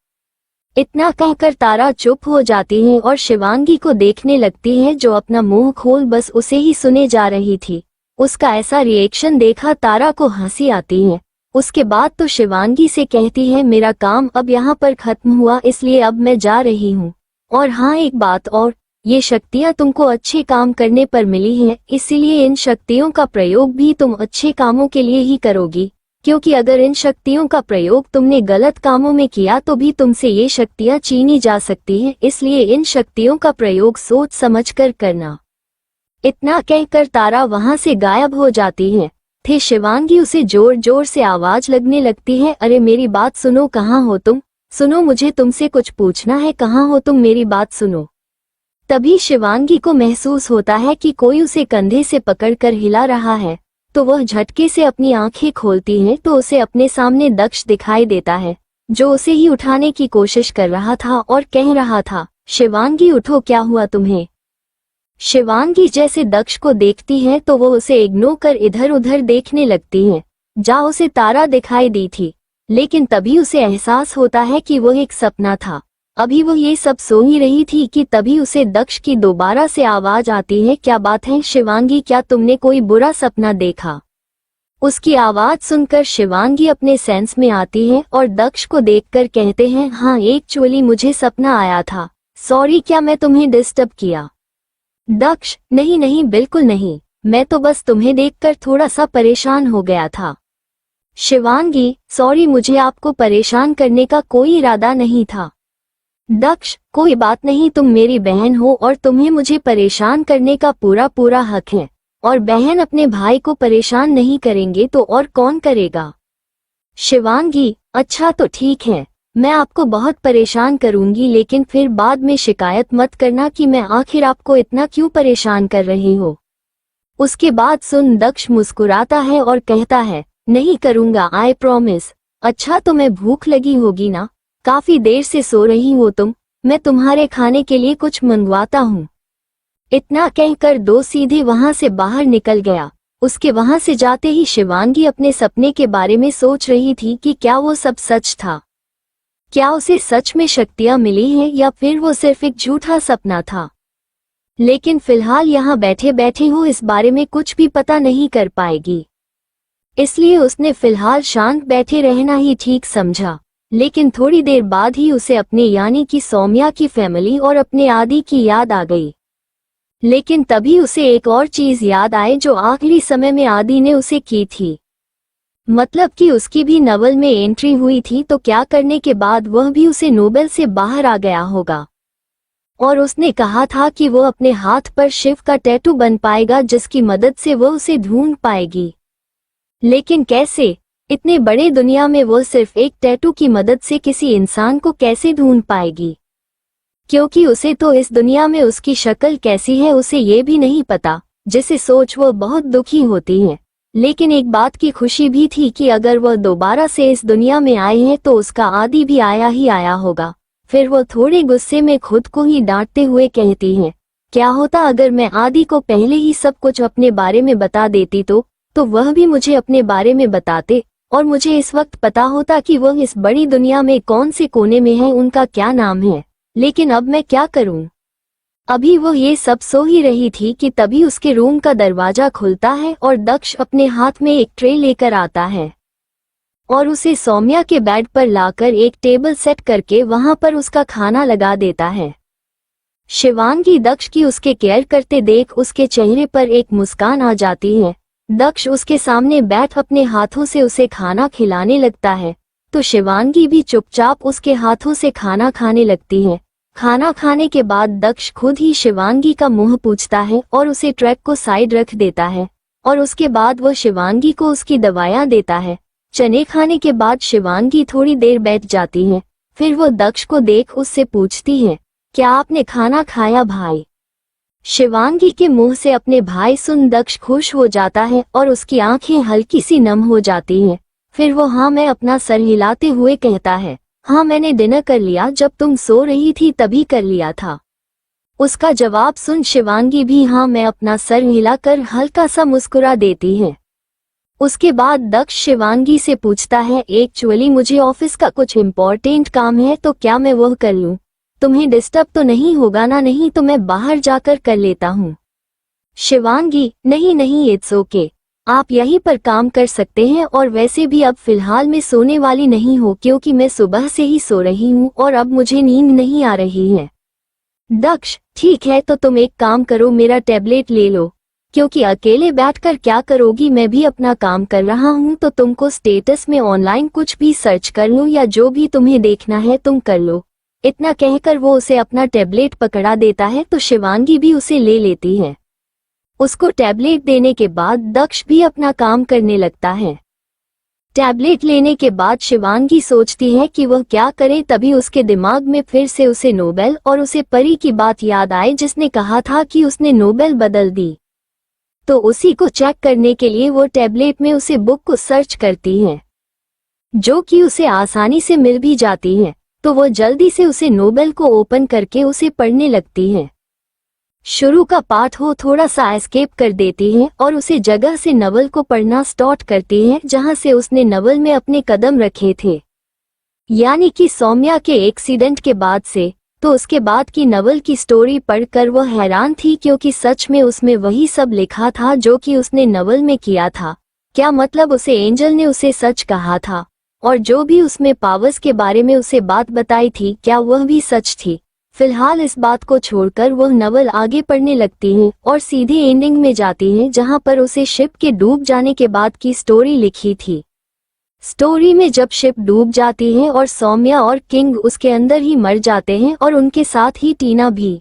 इतना कहकर तारा चुप हो जाती है और शिवांगी को देखने लगती है, जो अपना मुंह खोल बस उसे ही सुने जा रही थी। उसका ऐसा रिएक्शन देखा तारा को हंसी आती है। उसके बाद तो शिवांगी से कहती है, मेरा काम अब यहाँ पर खत्म हुआ, इसलिए अब मैं जा रही हूँ। और हाँ, एक बात और, ये शक्तियाँ तुमको अच्छे काम करने पर मिली हैं, इसीलिए इन शक्तियों का प्रयोग भी तुम अच्छे कामों के लिए ही करोगी, क्योंकि अगर इन शक्तियों का प्रयोग तुमने गलत कामों में किया तो भी तुमसे ये शक्तियाँ छीनी जा सकती हैं, इसलिए इन शक्तियों का प्रयोग सोच समझकर करना। इतना कहकर तारा वहां से गायब हो जाती है। थे शिवांगी उसे जोर जोर से आवाज लगने लगती है, अरे मेरी बात सुनो, कहाँ हो तुम? सुनो, मुझे तुमसे कुछ पूछना है, कहाँ हो तुम? मेरी बात सुनो। तभी शिवांगी को महसूस होता है कि कोई उसे कंधे से पकड़कर हिला रहा है, तो वह झटके से अपनी आंखें खोलती है तो उसे अपने सामने दक्ष दिखाई देता है, जो उसे ही उठाने की कोशिश कर रहा था और कह रहा था, शिवांगी उठो, क्या हुआ तुम्हें? शिवांगी जैसे दक्ष को देखती है तो वो उसे इग्नोर कर इधर उधर देखने लगती है। जा उसे तारा दिखाई दी थी, लेकिन तभी उसे एहसास होता है कि वो एक सपना था। अभी वो ये सब सो ही रही थी कि तभी उसे दक्ष की दोबारा से आवाज आती है, क्या बात है शिवांगी, क्या तुमने कोई बुरा सपना देखा? उसकी आवाज सुनकर शिवांगी अपने सेंस में आती है और दक्ष को देखकर कहते हैं, हाँ एक्चुअली मुझे सपना आया था, सॉरी क्या मैं तुम्हें डिस्टर्ब किया? दक्ष, नहीं नहीं बिल्कुल नहीं, मैं तो बस तुम्हें देखकर थोड़ा सा परेशान हो गया था। शिवांगी, सॉरी मुझे आपको परेशान करने का कोई इरादा नहीं था। दक्ष, कोई बात नहीं, तुम मेरी बहन हो और तुम्हें मुझे परेशान करने का पूरा पूरा हक है, और बहन अपने भाई को परेशान नहीं करेंगे तो और कौन करेगा? शिवांगी, अच्छा तो ठीक है, मैं आपको बहुत परेशान करूंगी, लेकिन फिर बाद में शिकायत मत करना कि मैं आखिर आपको इतना क्यों परेशान कर रही हूँ। उसके बाद सुन दक्ष मुस्कुराता है और कहता है, नहीं करूंगा, आई प्रॉमिस। अच्छा तो मैं भूख लगी होगी ना, काफी देर से सो रही हो तुम, मैं तुम्हारे खाने के लिए कुछ मंगवाता हूँ। इतना कहकर दो सीधे वहां से बाहर निकल गया। उसके वहां से जाते ही शिवांगी अपने सपने के बारे में सोच रही थी कि क्या वो सब सच था, क्या उसे सच में शक्तियां मिली हैं या फिर वो सिर्फ एक झूठा सपना था। लेकिन फिलहाल यहाँ बैठे बैठे हो इस बारे में कुछ भी पता नहीं कर पाएगी, इसलिए उसने फिलहाल शांत बैठे रहना ही ठीक समझा। लेकिन थोड़ी देर बाद ही उसे अपने यानी कि सौम्या की फैमिली और अपने आदि की याद आ गई। लेकिन तभी उसे एक और चीज याद आए जो आखिरी समय में आदि ने उसे की थी, मतलब कि उसकी भी नवल में एंट्री हुई थी, तो क्या करने के बाद वह भी उसे नोबेल से बाहर आ गया होगा। और उसने कहा था कि वो अपने हाथ पर शिव का टैटू बन पाएगा जिसकी मदद से वो उसे ढूंढ पाएगी। लेकिन कैसे? इतने बड़े दुनिया में वो सिर्फ एक टैटू की मदद से किसी इंसान को कैसे ढूंढ पाएगी? क्योंकि उसे तो इस दुनिया में उसकी शक्ल कैसी है उसे ये भी नहीं पता, जिसे सोच वो बहुत दुखी होती है। लेकिन एक बात की खुशी भी थी कि अगर वह दोबारा से इस दुनिया में आए हैं तो उसका आदि भी आया ही आया होगा। फिर वो थोड़े गुस्से में खुद को ही डांटते हुए कहती है, क्या होता अगर मैं आदि को पहले ही सब कुछ अपने बारे में बता देती तो वह भी मुझे अपने बारे में बताते और मुझे इस वक्त पता होता कि वह इस बड़ी दुनिया में कौन से कोने में है, उनका क्या नाम है। लेकिन अब मैं क्या करूं? अभी वो ये सब सो ही रही थी कि तभी उसके रूम का दरवाजा खुलता है और दक्ष अपने हाथ में एक ट्रे लेकर आता है और उसे सौम्या के बेड पर लाकर एक टेबल सेट करके वहां पर उसका खाना लगा देता है। शिवांगी दक्ष की उसके केयर करते देख उसके चेहरे पर एक मुस्कान आ जाती है। दक्ष उसके सामने बैठ अपने हाथों से उसे खाना खिलाने लगता है, तो शिवांगी भी चुपचाप उसके हाथों से खाना खाने लगती है। खाना खाने के बाद दक्ष खुद ही शिवांगी का मुंह पूछता है और उसे ट्रैक को साइड रख देता है और उसके बाद वो शिवांगी को उसकी दवाइयां देता है। चने खाने के बाद शिवांगी थोड़ी देर बैठ जाती है, फिर वो दक्ष को देख उससे पूछती है, क्या आपने खाना खाया भाई? शिवांगी के मुंह से अपने भाई सुन दक्ष खुश हो जाता है और उसकी आंखें हल्की सी नम हो जाती हैं। फिर वो हाँ मैं अपना सर हिलाते हुए कहता है, हाँ मैंने डिनर कर लिया, जब तुम सो रही थी तभी कर लिया था। उसका जवाब सुन शिवांगी भी हाँ मैं अपना सर हिलाकर हल्का सा मुस्कुरा देती है। उसके बाद दक्ष शिवांगी से पूछता है, एक्चुअली मुझे ऑफिस का कुछ इम्पोर्टेंट काम है तो क्या मैं वह कर लूं? तुम्हें डिस्टर्ब तो नहीं होगा ना? नहीं तो मैं बाहर जाकर कर लेता हूँ। शिवांगी, नहीं नहीं इट्स ओके, आप यहीं पर काम कर सकते हैं और वैसे भी अब फिलहाल मैं सोने वाली नहीं हूँ क्योंकि मैं सुबह से ही सो रही हूँ और अब मुझे नींद नहीं आ रही है। दक्ष, ठीक है तो तुम एक काम करो, मेरा टैबलेट ले लो, क्योंकि अकेले बैठकर क्या करोगी, मैं भी अपना काम कर रहा हूँ, तो तुमको स्टेटस में ऑनलाइन कुछ भी सर्च कर लो या जो भी तुम्हें देखना है तुम कर लो। इतना कहकर वो उसे अपना टैबलेट पकड़ा देता है तो शिवांगी भी उसे ले लेती है। उसको टैबलेट देने के बाद दक्ष भी अपना काम करने लगता है। टैबलेट लेने के बाद शिवांगी सोचती है कि वह क्या करे, तभी उसके दिमाग में फिर से उसे नोबेल और उसे परी की बात याद आए जिसने कहा था कि उसने नोबेल बदल दी। तो उसी को चेक करने के लिए वो टैबलेट में उसे बुक को सर्च करती है, जो कि उसे आसानी से मिल भी जाती है। तो वो जल्दी से उसे नोबेल को ओपन करके उसे पढ़ने लगती है। शुरू का पार्ट हो थोड़ा सा एस्केप कर देती हैं और उसे जगह से नवल को पढ़ना स्टार्ट करती हैं जहां से उसने नवल में अपने कदम रखे थे, यानी कि सौम्या के एक्सीडेंट के बाद से। तो उसके बाद की नवल की स्टोरी पढ़कर वह हैरान थी क्योंकि सच में उसमें वही सब लिखा था जो कि उसने नवल में किया था। क्या मतलब उसे एंजल ने उसे सच कहा था और जो भी उसमें पावर्स के बारे में उसे बात बताई थी क्या वह भी सच थी। फिलहाल इस बात को छोड़कर वह नवल आगे पढ़ने लगती हैं और सीधे एंडिंग में जाती हैं जहां पर उसे शिप के डूब जाने के बाद की स्टोरी लिखी थी। स्टोरी में जब शिप डूब जाती है और सौम्या और किंग उसके अंदर ही मर जाते हैं और उनके साथ ही टीना भी,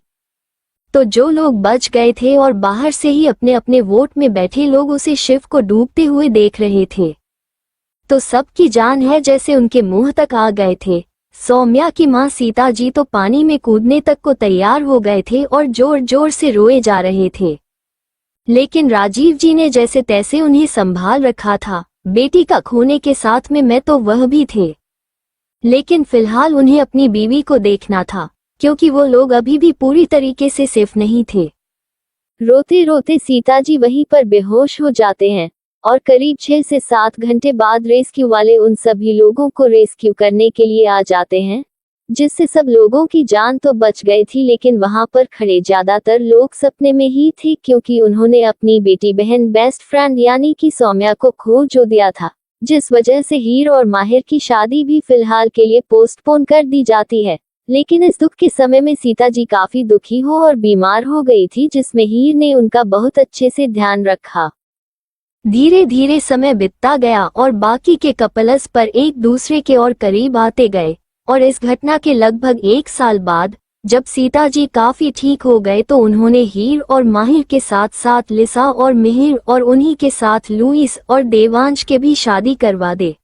तो जो लोग बच गए थे और बाहर से ही अपने अपने वोट में बैठे लोग उसे शिप को डूबते हुए देख रहे थे, तो सबकी जान है जैसे उनके मुंह तक आ गए थे। सौम्या की मां सीता जी तो पानी में कूदने तक को तैयार हो गए थे और जोर जोर से रोए जा रहे थे, लेकिन राजीव जी ने जैसे तैसे उन्हें संभाल रखा था। बेटी का खोने के साथ में मैं तो वह भी थे, लेकिन फिलहाल उन्हें अपनी बीवी को देखना था क्योंकि वो लोग अभी भी पूरी तरीके से सेफ नहीं थे। रोते रोते सीता जी वहीं पर बेहोश हो जाते हैं और करीब 6 से 7 घंटे बाद रेस्क्यू वाले उन सभी लोगों को रेस्क्यू करने के लिए आ जाते हैं, जिससे सब लोगों की जान तो बच गई थी, लेकिन वहां पर खड़े ज्यादातर लोग सपने में ही थे क्योंकि उन्होंने अपनी बेटी बहन बेस्ट फ्रेंड यानी कि सौम्या को खो जो दिया था, जिस वजह से हीर और माहिर की शादी भी फिलहाल के लिए पोस्टपोन कर दी जाती है। लेकिन इस दुख के समय में सीता जी काफी दुखी हो और बीमार हो गई थी, जिसमें हीर ने उनका बहुत अच्छे से ध्यान रखा। धीरे धीरे समय बीतता गया और बाकी के कपल्स पर एक दूसरे के और करीब आते गए और इस घटना के लगभग 1 साल बाद जब सीता जी काफी ठीक हो गए तो उन्होंने हीर और माहिर के साथ साथ लिसा और मिहिर और उन्हीं के साथ लुइस और देवांश के भी शादी करवा दे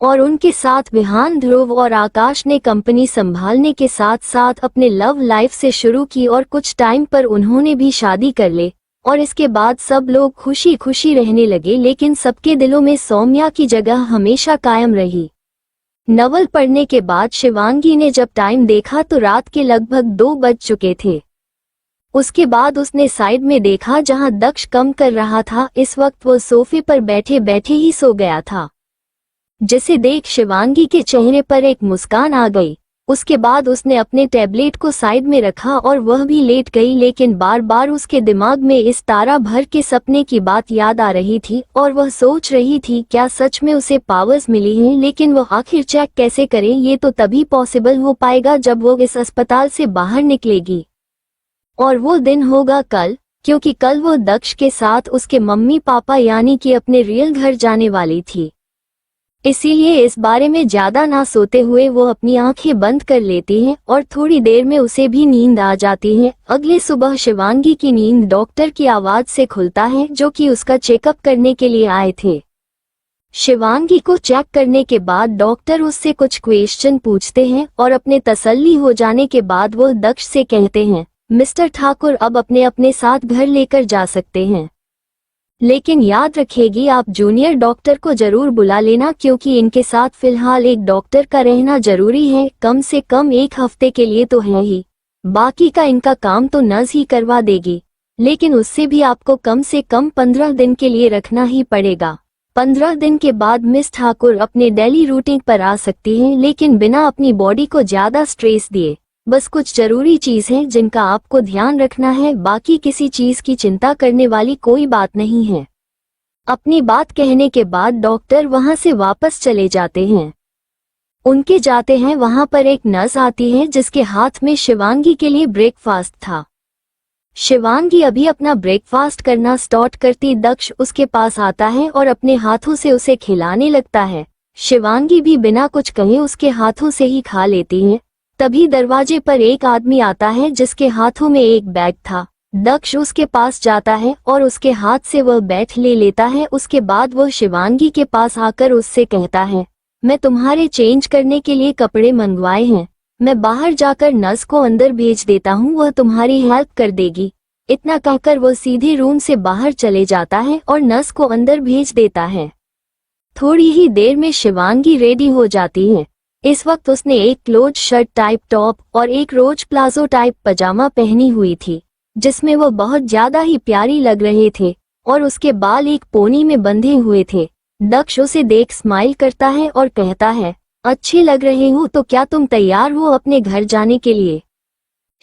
और उनके साथ विहान, ध्रुव और आकाश ने कंपनी संभालने के साथ साथ अपने लव लाइफ से शुरू की और कुछ टाइम पर उन्होंने भी शादी कर ले और इसके बाद सब लोग खुशी खुशी रहने लगे, लेकिन सबके दिलों में सौम्या की जगह हमेशा कायम रही। नवल पढ़ने के बाद शिवांगी ने जब टाइम देखा तो रात के लगभग 2 बज चुके थे। उसके बाद उसने साइड में देखा जहां दक्ष कम कर रहा था। इस वक्त वो सोफे पर बैठे बैठे ही सो गया था, जिसे देख शिवांगी के चेहरे पर एक मुस्कान आ गई। उसके बाद उसने अपने टैबलेट को साइड में रखा और वह भी लेट गई, लेकिन बार बार उसके दिमाग में इस तारा भर के सपने की बात याद आ रही थी और वह सोच रही थी क्या सच में उसे पावर्स मिली हैं, लेकिन वह आखिर चेक कैसे करे। ये तो तभी पॉसिबल हो पाएगा जब वो इस अस्पताल से बाहर निकलेगी, और वो दिन होगा कल, क्योंकि कल वो दक्ष के साथ उसके मम्मी पापा यानी कि अपने रियल घर जाने वाली थी। इसीलिए इस बारे में ज्यादा ना सोते हुए वो अपनी आंखें बंद कर लेती हैं और थोड़ी देर में उसे भी नींद आ जाती है। अगले सुबह शिवांगी की नींद डॉक्टर की आवाज से खुलता है जो कि उसका चेकअप करने के लिए आए थे। शिवांगी को चेक करने के बाद डॉक्टर उससे कुछ क्वेश्चन पूछते हैं और अपने तसल्ली हो जाने के बाद वो दक्ष से कहते हैं, मिस्टर ठाकुर अब अपने अपने साथ घर लेकर जा सकते हैं, लेकिन याद रखेगी आप जूनियर डॉक्टर को जरूर बुला लेना क्योंकि इनके साथ फिलहाल एक डॉक्टर का रहना जरूरी है, कम से कम 1 हफ्ते के लिए तो है ही, बाकी का इनका काम तो नर्स ही करवा देगी, लेकिन उससे भी आपको कम से कम 15 दिन के लिए रखना ही पड़ेगा। 15 दिन के बाद मिस ठाकुर अपने डेली रूटीन पर आ सकती हैं, लेकिन बिना अपनी बॉडी को ज्यादा स्ट्रेस दिए। बस कुछ जरूरी चीज है जिनका आपको ध्यान रखना है, बाकी किसी चीज की चिंता करने वाली कोई बात नहीं है। अपनी बात कहने के बाद डॉक्टर वहां से वापस चले जाते हैं। उनके जाते हैं वहां पर एक नर्स आती है जिसके हाथ में शिवांगी के लिए ब्रेकफास्ट था। शिवांगी अभी अपना ब्रेकफास्ट करना स्टार्ट करती दक्ष उसके पास आता है और अपने हाथों से उसे खिलाने लगता है। शिवांगी भी बिना कुछ कहे उसके हाथों से ही खा लेती है। तभी दरवाजे पर एक आदमी आता है जिसके हाथों में एक बैग था। दक्ष उसके पास जाता है और उसके हाथ से वह बैग ले लेता है। उसके बाद वह शिवांगी के पास आकर उससे कहता है, मैं तुम्हारे चेंज करने के लिए कपड़े मंगवाए हैं, मैं बाहर जाकर नर्स को अंदर भेज देता हूँ, वह तुम्हारी हेल्प कर देगी। इतना कहकर वह सीधे रूम से बाहर चले जाता है और नर्स को अंदर भेज देता है। थोड़ी ही देर में शिवांगी रेडी हो जाती है। इस वक्त उसने एक क्लोज शर्ट टाइप टॉप और एक रोज प्लाजो टाइप पजामा पहनी हुई थी। जिसमें वो बहुत ज्यादा ही प्यारी लग रहे थे और उसके बाल एक पोनी में बंधे हुए थे। दक्ष उसे देख स्माइल करता है और कहता है, अच्छे लग रहे हो, तो क्या तुम तैयार हो अपने घर जाने के लिए?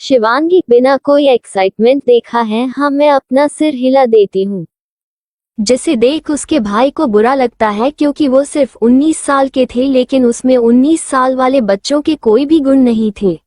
शिवांगी बिना कोई एक्साइटमेंट देखा है, हाँ, मैं अपना सिर हिला देती हूँ। जिसे देख उसके भाई को बुरा लगता है क्योंकि वो सिर्फ 19 साल के थे, लेकिन उसमें 19 साल वाले बच्चों के कोई भी गुण नहीं थे।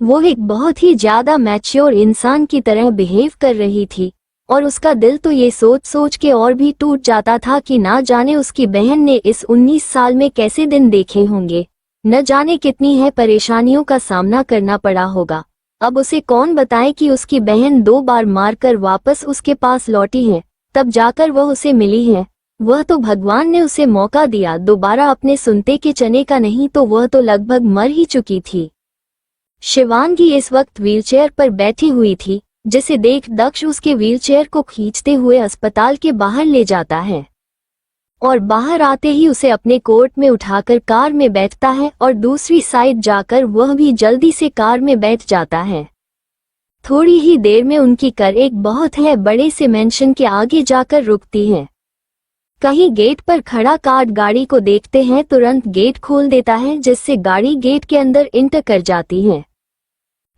वो एक बहुत ही ज्यादा मैच्योर इंसान की तरह बिहेव कर रही थी और उसका दिल तो ये सोच सोच के और भी टूट जाता था कि ना जाने उसकी बहन ने इस 19 साल में कैसे दिन देखे होंगे, न जाने कितनी है परेशानियों का सामना करना पड़ा होगा। अब उसे कौन बताए कि उसकी बहन 2 बार मारकर वापस उसके पास लौटी है, तब जाकर वह उसे मिली है। वह तो भगवान ने उसे मौका दिया, दोबारा अपने सुनते के चने का नहीं तो वह तो लगभग मर ही चुकी थी। शिवांगी इस वक्त व्हीलचेयर पर बैठी हुई थी, जिसे देख दक्ष उसके व्हीलचेयर को खींचते हुए अस्पताल के बाहर ले जाता है और बाहर आते ही उसे अपने कोर्ट में उठाकर कार में बैठता है और दूसरी साइड जाकर वह भी जल्दी से कार में बैठ जाता है। थोड़ी ही देर में उनकी कार एक बहुत है बड़े से मेंशन के आगे जाकर रुकती है। कहीं गेट पर खड़ा कार गाड़ी को देखते हैं तुरंत गेट खोल देता है, जिससे गाड़ी गेट के अंदर इंटर कर जाती है।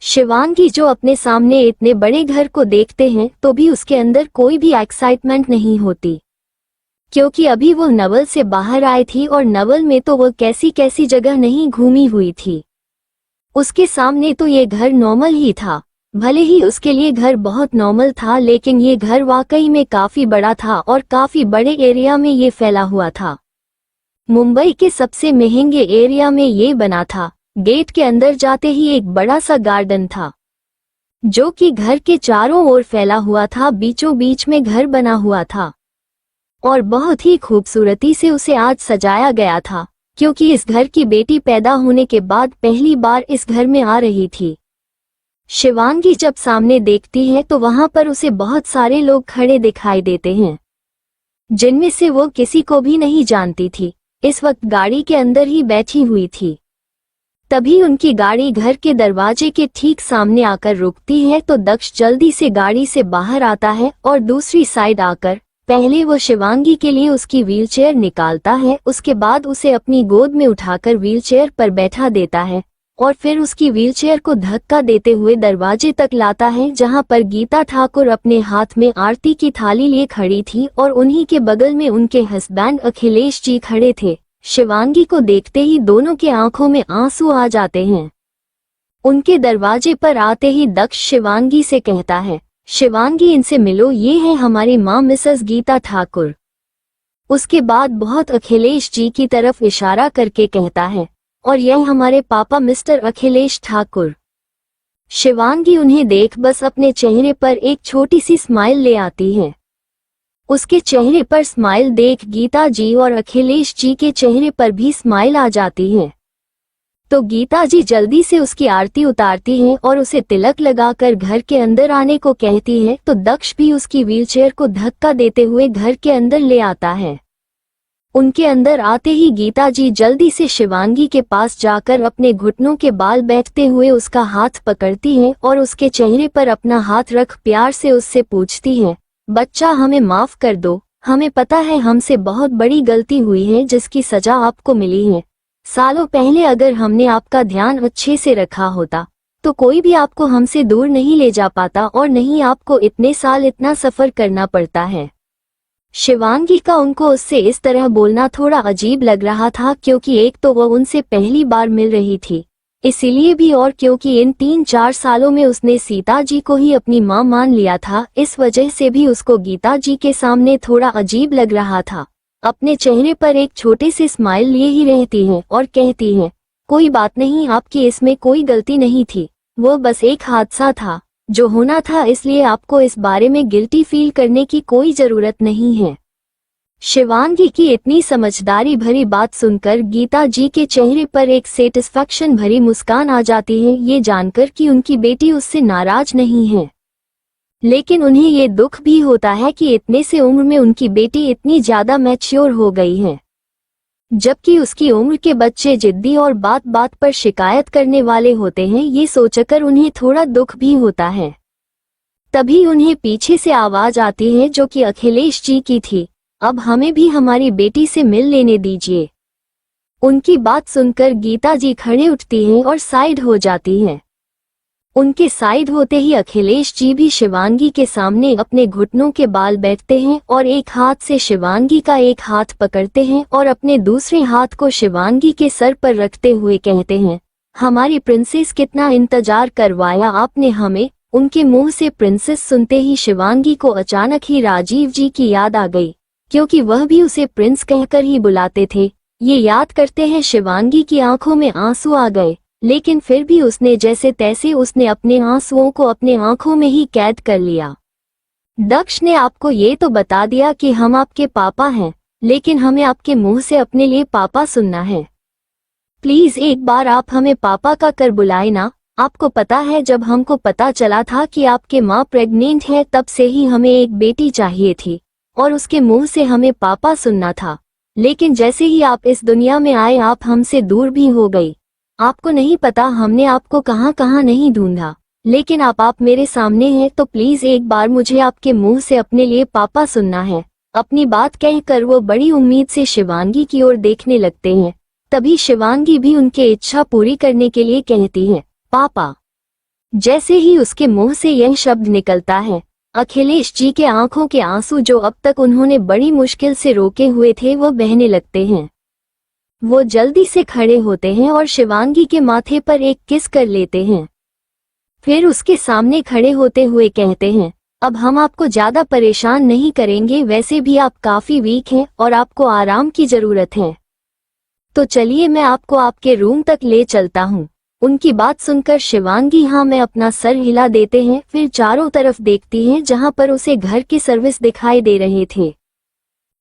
शिवांगी जो अपने सामने इतने बड़े घर को देखते हैं तो भी उसके अंदर कोई भी एक्साइटमेंट नहीं होती, क्योंकि अभी वो नवल से बाहर आई थी और नवल में तो वो कैसी कैसी जगह नहीं घूमी हुई थी। उसके सामने तो ये घर नॉर्मल ही था, भले ही उसके लिए घर बहुत नॉर्मल था, लेकिन ये घर वाकई में काफी बड़ा था और काफी बड़े एरिया में ये फैला हुआ था। मुंबई के सबसे महंगे एरिया में ये बना था। गेट के अंदर जाते ही एक बड़ा सा गार्डन था जो कि घर के चारों ओर फैला हुआ था, बीचों बीच में घर बना हुआ था और बहुत ही खूबसूरती से उसे आज सजाया गया था, क्योंकि इस घर की बेटी पैदा होने के बाद पहली बार इस घर में आ रही थी। शिवांगी जब सामने देखती है तो वहां पर उसे बहुत सारे लोग खड़े दिखाई देते हैं, जिनमें से वो किसी को भी नहीं जानती थी। इस वक्त गाड़ी के अंदर ही बैठी हुई थी। तभी उनकी गाड़ी घर के दरवाजे के ठीक सामने आकर रुकती है तो दक्ष जल्दी से गाड़ी से बाहर आता है और दूसरी साइड आकर पहले वो शिवांगी के लिए उसकी व्हीलचेयर निकालता है, उसके बाद उसे अपनी गोद में उठाकर व्हीलचेयर पर बैठा देता है और फिर उसकी व्हीलचेयर को धक्का देते हुए दरवाजे तक लाता है, जहां पर गीता ठाकुर अपने हाथ में आरती की थाली लिए खड़ी थी और उन्हीं के बगल में उनके हस्बैंड अखिलेश जी खड़े थे। शिवांगी को देखते ही दोनों के आंखों में आंसू आ जाते हैं। उनके दरवाजे पर आते ही दक्ष शिवांगी से कहता है, शिवांगी इनसे मिलो, ये है हमारी माँ मिसेस गीता ठाकुर। उसके बाद बहुत अखिलेश जी की तरफ इशारा करके कहता है, और यह हमारे पापा मिस्टर अखिलेश ठाकुर। शिवांगी उन्हें देख बस अपने चेहरे पर एक छोटी सी स्माइल ले आती है। उसके चेहरे पर स्माइल देख गीता जी और अखिलेश जी के चेहरे पर भी स्माइल आ जाती है। तो गीता जी जल्दी से उसकी आरती उतारती हैं और उसे तिलक लगाकर घर के अंदर आने को कहती है, तो दक्ष भी उसकी व्हीलचेयर को धक्का देते हुए घर के अंदर ले आता है। उनके अंदर आते ही गीता जी जल्दी से शिवांगी के पास जाकर अपने घुटनों के बाल बैठते हुए उसका हाथ पकड़ती हैं और उसके चेहरे पर अपना हाथ रख प्यार से उससे पूछती हैं, बच्चा हमें माफ कर दो, हमें पता है हमसे बहुत बड़ी गलती हुई है जिसकी सजा आपको मिली है। सालों पहले अगर हमने आपका ध्यान अच्छे से रखा होता तो कोई भी आपको हमसे दूर नहीं ले जा पाता और नहीं आपको इतने साल इतना सफर करना पड़ता है। शिवांगी का उनको उससे इस तरह बोलना थोड़ा अजीब लग रहा था, क्योंकि एक तो वह उनसे पहली बार मिल रही थी, इसीलिए भी, और क्योंकि इन 3-4 सालों में उसने सीता जी को ही अपनी मां मान लिया था, इस वजह से भी उसको गीता जी के सामने थोड़ा अजीब लग रहा था। अपने चेहरे पर एक छोटे से स्माइल लिए ही रहती हैं और कहती हैं, कोई बात नहीं, आपकी इसमें कोई गलती नहीं थी, वो बस एक हादसा था जो होना था, इसलिए आपको इस बारे में गिल्टी फील करने की कोई जरूरत नहीं है। शिवांगी की इतनी समझदारी भरी बात सुनकर गीता जी के चेहरे पर एक सेटिस्फैक्शन भरी मुस्कान आ जाती है, ये जानकर कि उनकी बेटी उससे नाराज नहीं है। लेकिन उन्हें ये दुख भी होता है कि इतने से उम्र में उनकी बेटी इतनी ज्यादा मैच्योर हो गई है, जबकि उसकी उम्र के बच्चे जिद्दी और बात बात पर शिकायत करने वाले होते हैं। ये सोचकर उन्हें थोड़ा दुख भी होता है। तभी उन्हें पीछे से आवाज आती है जो कि अखिलेश जी की थी, अब हमें भी हमारी बेटी से मिल लेने दीजिए। उनकी बात सुनकर गीता जी खड़े उठती हैं और साइड हो जाती हैं। उनके साइड होते ही अखिलेश जी भी शिवांगी के सामने अपने घुटनों के बाल बैठते हैं और एक हाथ से शिवांगी का एक हाथ पकड़ते हैं और अपने दूसरे हाथ को शिवांगी के सर पर रखते हुए कहते हैं, हमारी प्रिंसेस, कितना इंतजार करवाया आपने हमें। उनके मुंह से प्रिंसेस सुनते ही शिवांगी को अचानक ही राजीव जी की याद आ गई, क्योंकि वह भी उसे प्रिंस कहकर ही बुलाते थे। ये याद करते हैं शिवांगी की आंखों में आंसू आ गए, लेकिन फिर भी उसने जैसे तैसे उसने अपने आंसुओं को अपने आंखों में ही कैद कर लिया। दक्ष ने आपको ये तो बता दिया कि हम आपके पापा हैं, लेकिन हमें आपके मुंह से अपने लिए पापा सुनना है। प्लीज एक बार आप हमें पापा का कर बुलाए ना। आपको पता है, जब हमको पता चला था कि आपके माँ प्रेग्नेंट है, तब से ही हमें एक बेटी चाहिए थी और उसके मुंह से हमें पापा सुनना था। लेकिन जैसे ही आप इस दुनिया में आए, आप हमसे दूर भी हो गई। आपको नहीं पता हमने आपको कहाँ कहाँ नहीं ढूंढा, लेकिन आप मेरे सामने हैं, तो प्लीज एक बार मुझे आपके मुंह से अपने लिए पापा सुनना है। अपनी बात कहकर वो बड़ी उम्मीद से शिवांगी की ओर देखने लगते हैं। तभी शिवांगी भी उनके इच्छा पूरी करने के लिए कहती है, पापा। जैसे ही उसके मुंह से यह शब्द निकलता है, अखिलेश जी के आंखों के आंसू जो अब तक उन्होंने बड़ी मुश्किल से रोके हुए थे, वो बहने लगते हैं। वो जल्दी से खड़े होते हैं और शिवांगी के माथे पर एक किस कर लेते हैं। फिर उसके सामने खड़े होते हुए कहते हैं, अब हम आपको ज्यादा परेशान नहीं करेंगे, वैसे भी आप काफी वीक हैं और आपको आराम की जरूरत है। तो चलिए मैं आपको आपके रूम तक ले चलता हूँ। उनकी बात सुनकर शिवांगी हाँ में अपना सर हिला देते हैं, फिर चारों तरफ देखती हैं जहाँ पर उसे घर की सर्विस दिखाई दे रहे थे।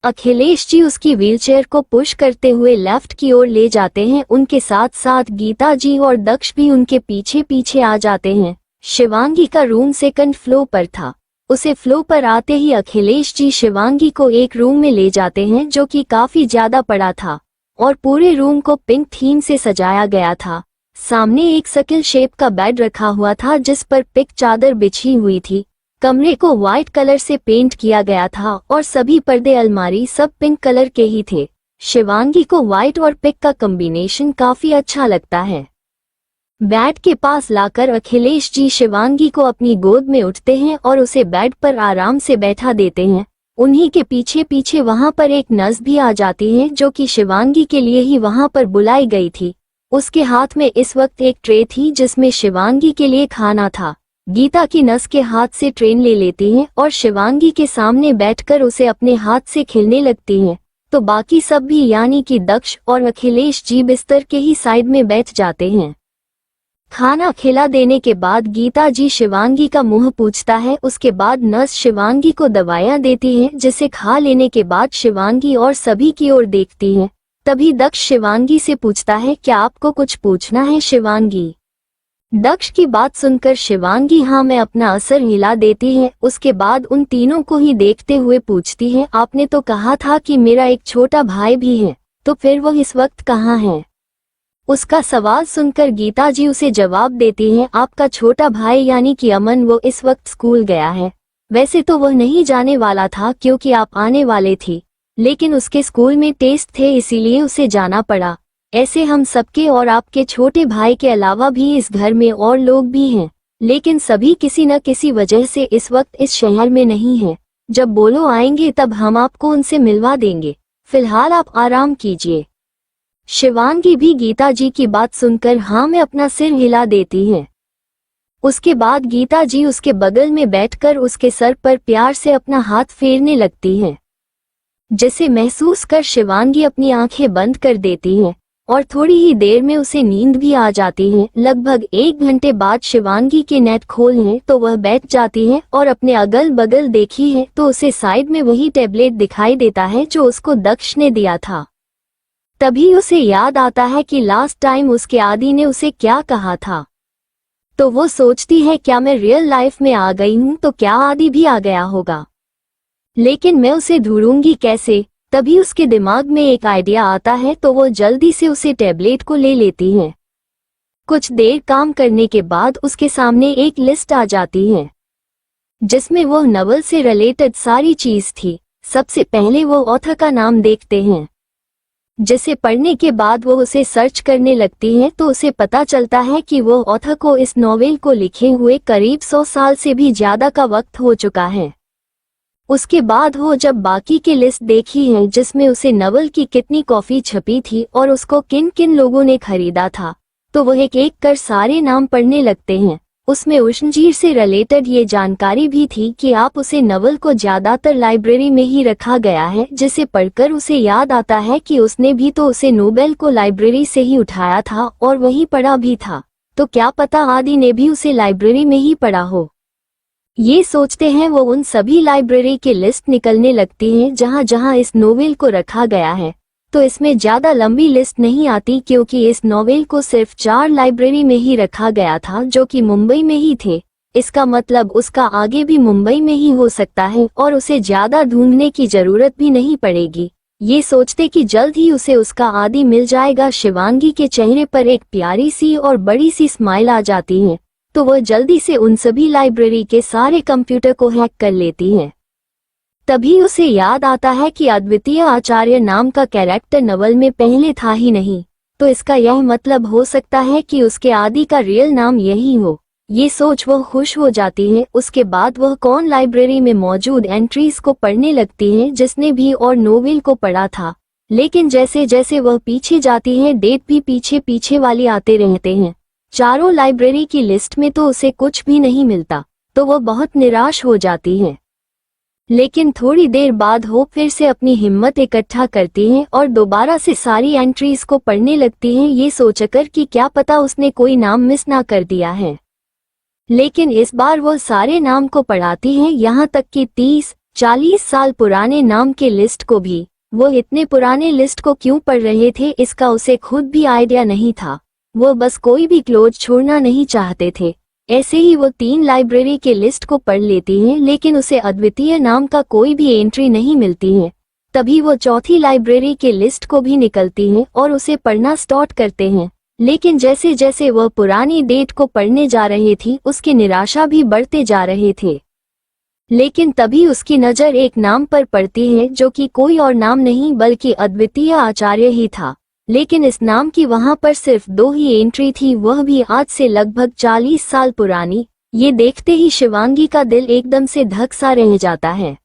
अखिलेश जी उसकी व्हीलचेयर को पुश करते हुए लेफ्ट की ओर ले जाते हैं। उनके साथ साथ गीता जी और दक्ष भी उनके पीछे पीछे आ जाते हैं। शिवांगी का रूम सेकंड फ्लोर पर था। उसे फ्लोर पर आते ही अखिलेश जी शिवांगी को एक रूम में ले जाते हैं जो कि काफी ज्यादा बड़ा था और पूरे रूम को पिंक थीम से सजाया गया था। सामने एक सर्किल शेप का बेड रखा हुआ था जिस पर पिंक चादर बिछी हुई थी। कमरे को व्हाइट कलर से पेंट किया गया था और सभी पर्दे, अलमारी सब पिंक कलर के ही थे। शिवांगी को व्हाइट और पिंक का कॉम्बिनेशन काफी अच्छा लगता है। बेड के पास लाकर अखिलेश जी शिवांगी को अपनी गोद में उठते हैं और उसे बेड पर आराम से बैठा देते हैं। उन्हीं के पीछे पीछे वहां पर एक नर्स भी आ जाती है जो कि शिवांगी के लिए ही वहां पर बुलाई गई थी। उसके हाथ में इस वक्त एक ट्रे थी जिसमें शिवांगी के लिए खाना था। गीता की नस के हाथ से ट्रेन ले लेती हैं और शिवांगी के सामने बैठकर उसे अपने हाथ से खिलने लगती हैं। तो बाकी सब भी यानी कि दक्ष और अखिलेश जी बिस्तर के ही साइड में बैठ जाते हैं। खाना खिला देने के बाद गीता जी शिवांगी का मुंह पूछता है। उसके बाद नर्स शिवांगी को दवाइयां देती है, जिसे खा लेने के बाद शिवांगी और सभी की ओर देखती है। तभी दक्ष शिवांगी से पूछता है, क्या आपको कुछ पूछना है शिवांगी? दक्ष की बात सुनकर शिवांगी हाँ में अपना असर हिला देती है। उसके बाद उन तीनों को ही देखते हुए पूछती है, आपने तो कहा था कि मेरा एक छोटा भाई भी है, तो फिर वो इस वक्त कहाँ है? उसका सवाल सुनकर गीता जी उसे जवाब देती हैं, आपका छोटा भाई यानी कि अमन, वो इस वक्त स्कूल गया है। वैसे तो वह नहीं जाने वाला था क्योंकि आप आने वाले थी, लेकिन उसके स्कूल में टेस्ट थे इसीलिए उसे जाना पड़ा। ऐसे हम सबके और आपके छोटे भाई के अलावा भी इस घर में और लोग भी हैं, लेकिन सभी किसी न किसी वजह से इस वक्त इस शहर में नहीं हैं। जब बोलो आएंगे तब हम आपको उनसे मिलवा देंगे। फिलहाल आप आराम कीजिए। शिवांगी भी गीता जी की बात सुनकर हाँ में अपना सिर हिला देती है। उसके बाद गीता जी उसके बगल में बैठकर उसके सर पर प्यार से अपना हाथ फेरने लगती हैं, जिसे महसूस कर शिवांगी अपनी आंखें बंद कर देती है और थोड़ी ही देर में उसे नींद भी आ जाती है। लगभग 1 घंटे बाद शिवांगी के नेट खोलने तो वह बैठ जाती है और अपने अगल बगल देखी है तो उसे साइड में वही टैबलेट दिखाई देता है जो उसको दक्ष ने दिया था। तभी उसे याद आता है कि लास्ट टाइम उसके आदि ने उसे क्या कहा था। तो वो सोचती है, क्या मैं रियल लाइफ में आ गई हूँ तो क्या आदि भी आ गया होगा, लेकिन मैं उसे ढूंढूंगी कैसे? तभी उसके दिमाग में एक आइडिया आता है तो वो जल्दी से उसे टैबलेट को ले लेती है। कुछ देर काम करने के बाद उसके सामने एक लिस्ट आ जाती है जिसमें वो नवल से रिलेटेड सारी चीज थी। सबसे पहले वो ऑथर का नाम देखते हैं, जिसे पढ़ने के बाद वो उसे सर्च करने लगती है तो उसे पता चलता है कि वो ऑथर को इस नॉवेल को लिखे हुए करीब 100 साल से भी ज्यादा का वक्त हो चुका है। उसके बाद वो जब बाकी की लिस्ट देखी है जिसमें उसे नवल की कितनी कॉपी छपी थी और उसको किन किन लोगों ने खरीदा था, तो वो एक एक कर सारे नाम पढ़ने लगते हैं। उसमें उष्णजीर से रिलेटेड ये जानकारी भी थी कि आप उसे नवल को ज्यादातर लाइब्रेरी में ही रखा गया है, जिसे पढ़कर उसे याद आता है कि उसने भी तो उसे नोबेल को लाइब्रेरी से ही उठाया था और वहीं पढ़ा भी था, तो क्या पता आदि ने भी उसे लाइब्रेरी में ही पढ़ा हो। ये सोचते हैं वो उन सभी लाइब्रेरी की लिस्ट निकलने लगती है जहां जहां इस नोवेल को रखा गया है। तो इसमें ज्यादा लंबी लिस्ट नहीं आती क्योंकि इस नॉवेल को सिर्फ 4 लाइब्रेरी में ही रखा गया था जो कि मुंबई में ही थे। इसका मतलब उसका आगे भी मुंबई में ही हो सकता है और उसे ज्यादा ढूंढने की जरूरत भी नहीं पड़ेगी। ये सोचते कि जल्द ही उसे उसका आदि मिल जाएगा, शिवांगी के चेहरे पर एक प्यारी सी और बड़ी सी स्माइल आ जाती है, तो वह जल्दी से उन सभी लाइब्रेरी के सारे कंप्यूटर को हैक कर लेती है। तभी उसे याद आता है कि अद्वितीय आचार्य नाम का कैरेक्टर नवल में पहले था ही नहीं, तो इसका यह मतलब हो सकता है कि उसके आदि का रियल नाम यही हो। ये सोच वह खुश हो जाती है। उसके बाद वह कौन लाइब्रेरी में मौजूद एंट्रीज को पढ़ने लगती है जिसने भी और नोवेल को पढ़ा था, लेकिन जैसे जैसे वह पीछे जाती है डेट भी पीछे पीछे वाली आते रहते हैं। चारों लाइब्रेरी की लिस्ट में तो उसे कुछ भी नहीं मिलता, तो वह बहुत निराश हो जाती है। लेकिन थोड़ी देर बाद वो फिर से अपनी हिम्मत इकट्ठा करती है और दोबारा से सारी एंट्रीज को पढ़ने लगती है, ये सोचकर कि क्या पता उसने कोई नाम मिस ना कर दिया है। लेकिन इस बार वो सारे नाम को पढ़ाती है, यहाँ तक कि 30-40 साल पुराने नाम के लिस्ट को भी। वो इतने पुराने लिस्ट को क्यों पढ़ रहे थे इसका उसे खुद भी आइडिया नहीं था। वो बस कोई भी क्लोज छोड़ना नहीं चाहते थे। ऐसे ही वो 3 लाइब्रेरी के लिस्ट को पढ़ लेती हैं, लेकिन उसे अद्वितीय नाम का कोई भी एंट्री नहीं मिलती है। तभी वो चौथी लाइब्रेरी के लिस्ट को भी निकलती हैं और उसे पढ़ना स्टार्ट करते हैं। लेकिन जैसे जैसे वह पुरानी डेट को पढ़ने जा रही थी उसकी निराशा भी बढ़ते जा रहे थे। लेकिन तभी उसकी नज़र एक नाम पर पड़ती है जो कि कोई और नाम नहीं बल्कि अद्वितीय आचार्य ही था। लेकिन इस नाम की वहां पर सिर्फ 2 ही एंट्री थी, वह भी आज से लगभग 40 साल पुरानी। ये देखते ही शिवांगी का दिल एकदम से धक सा रह जाता है।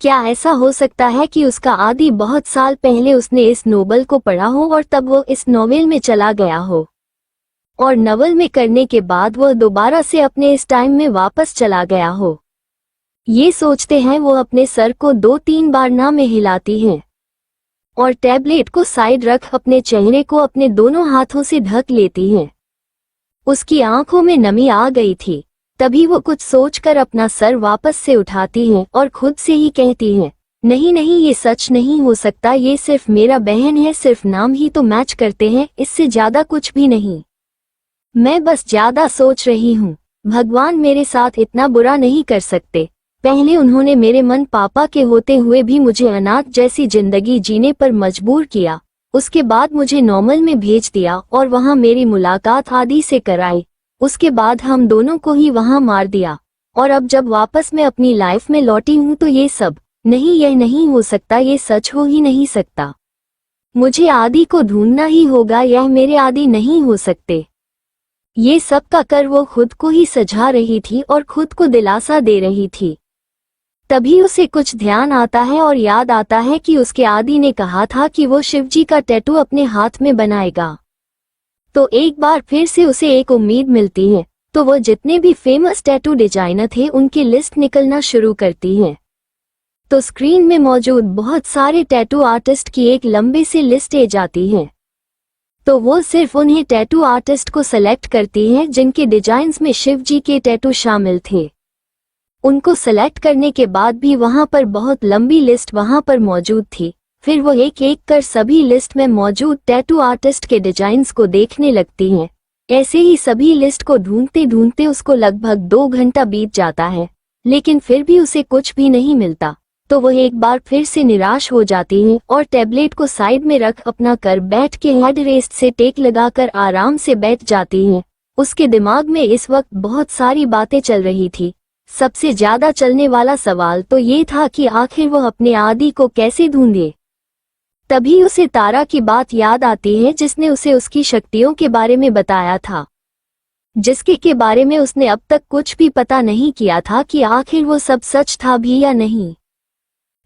क्या ऐसा हो सकता है कि उसका आदि बहुत साल पहले उसने इस नोवेल को पढ़ा हो और तब वो इस नोवेल में चला गया हो, और नवल में करने के बाद वह दोबारा से अपने इस टाइम में वापस चला गया हो। ये सोचते हैं वो अपने सर को 2-3 बार ना में हिलाती हैं और टैबलेट को साइड रख अपने चेहरे को अपने दोनों हाथों से ढक लेती हैं। उसकी आंखों में नमी आ गई थी। तभी वो कुछ सोचकर अपना सर वापस से उठाती हैं और खुद से ही कहती हैं, नहीं नहीं ये सच नहीं हो सकता, ये सिर्फ मेरा बहन है, सिर्फ नाम ही तो मैच करते हैं, इससे ज्यादा कुछ भी नहीं। मैं बस ज्यादा सोच रही हूँ। भगवान मेरे साथ इतना बुरा नहीं कर सकते। पहले उन्होंने मेरे मन पापा के होते हुए भी मुझे अनाथ जैसी जिंदगी जीने पर मजबूर किया। उसके बाद मुझे नॉर्मल में भेज दिया और वहाँ मेरी मुलाकात आदि से कराई। उसके बाद हम दोनों को ही वहाँ मार दिया और अब जब वापस मैं अपनी लाइफ में लौटी हूँ तो ये सब नहीं, यह नहीं हो सकता, ये सच हो ही नहीं सकता। मुझे आदि को ढूंढना ही होगा, यह मेरे आदि नहीं हो सकते। ये सब का कर वो खुद को ही सजा रही थी और खुद को दिलासा दे रही थी। तभी उसे कुछ ध्यान आता है और याद आता है कि उसके आदि ने कहा था कि वो शिवजी का टैटू अपने हाथ में बनाएगा। तो एक बार फिर से उसे एक उम्मीद मिलती है, तो वो जितने भी फेमस टैटू डिजाइनर थे उनकी लिस्ट निकलना शुरू करती है। तो स्क्रीन में मौजूद बहुत सारे टैटू आर्टिस्ट की एक लंबी सी लिस्ट आ जाती है। तो वो सिर्फ उन्हें टैटू आर्टिस्ट को सेलेक्ट करती है जिनके डिजाइन्स में शिवजी के टैटू शामिल थे। उनको सेलेक्ट करने के बाद भी वहां पर बहुत लंबी लिस्ट वहां पर मौजूद थी। फिर वो एक एक कर सभी लिस्ट में मौजूद टैटू आर्टिस्ट के डिजाइन्स को देखने लगती हैं। ऐसे ही सभी लिस्ट को ढूंढते ढूंढते उसको लगभग 2 घंटा बीत जाता है, लेकिन फिर भी उसे कुछ भी नहीं मिलता। तो वो एक बार फिर से निराश हो जाती है और टैबलेट को साइड में रख अपना कर बैठ के हेड रेस्ट से टेक लगाकर आराम से बैठ जाती है। उसके दिमाग में इस वक्त बहुत सारी बातें चल रही थी। सबसे ज्यादा चलने वाला सवाल तो ये था कि आखिर वह अपने आदि को कैसे ढूंढे। तभी उसे तारा की बात याद आती है जिसने उसे उसकी शक्तियों के बारे में बताया था, जिसके के बारे में उसने अब तक कुछ भी पता नहीं किया था कि आखिर वो सब सच था भी या नहीं।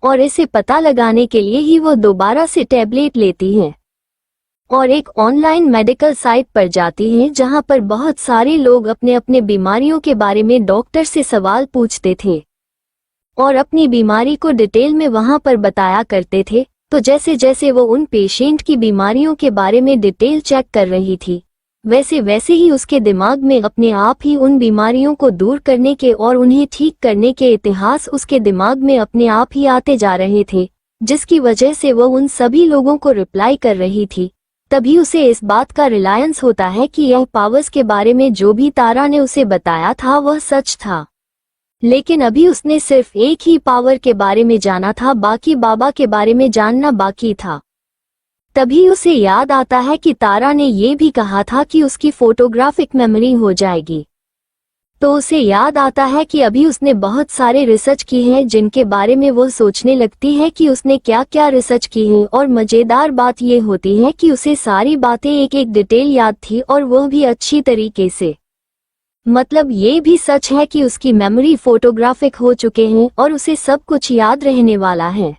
और इसे पता लगाने के लिए ही वो दोबारा से टैबलेट लेती है और एक ऑनलाइन मेडिकल साइट पर जाती है जहां पर बहुत सारे लोग अपने अपने बीमारियों के बारे में डॉक्टर से सवाल पूछते थे और अपनी बीमारी को डिटेल में वहां पर बताया करते थे। तो जैसे जैसे वो उन पेशेंट की बीमारियों के बारे में डिटेल चेक कर रही थी, वैसे वैसे ही उसके दिमाग में अपने आप ही उन बीमारियों को दूर करने के और उन्हें ठीक करने के इतिहास उसके दिमाग में अपने आप ही आते जा रहे थे, जिसकी वजह से वो उन सभी लोगों को रिप्लाई कर रही थी। तभी उसे इस बात का रिलायंस होता है कि यह पावर्स के बारे में जो भी तारा ने उसे बताया था वह सच था, लेकिन अभी उसने सिर्फ एक ही पावर के बारे में जाना था, बाकी बाबा के बारे में जानना बाकी था। तभी उसे याद आता है कि तारा ने ये भी कहा था कि उसकी फोटोग्राफिक मेमोरी हो जाएगी। तो उसे याद आता है कि अभी उसने बहुत सारे रिसर्च की है जिनके बारे में वो सोचने लगती है कि उसने क्या क्या रिसर्च की है। और मजेदार बात ये होती है कि उसे सारी बातें एक एक डिटेल याद थी और वह भी अच्छी तरीके से। मतलब ये भी सच है कि उसकी मेमोरी फोटोग्राफिक हो चुके हैं और उसे सब कुछ याद रहने वाला है।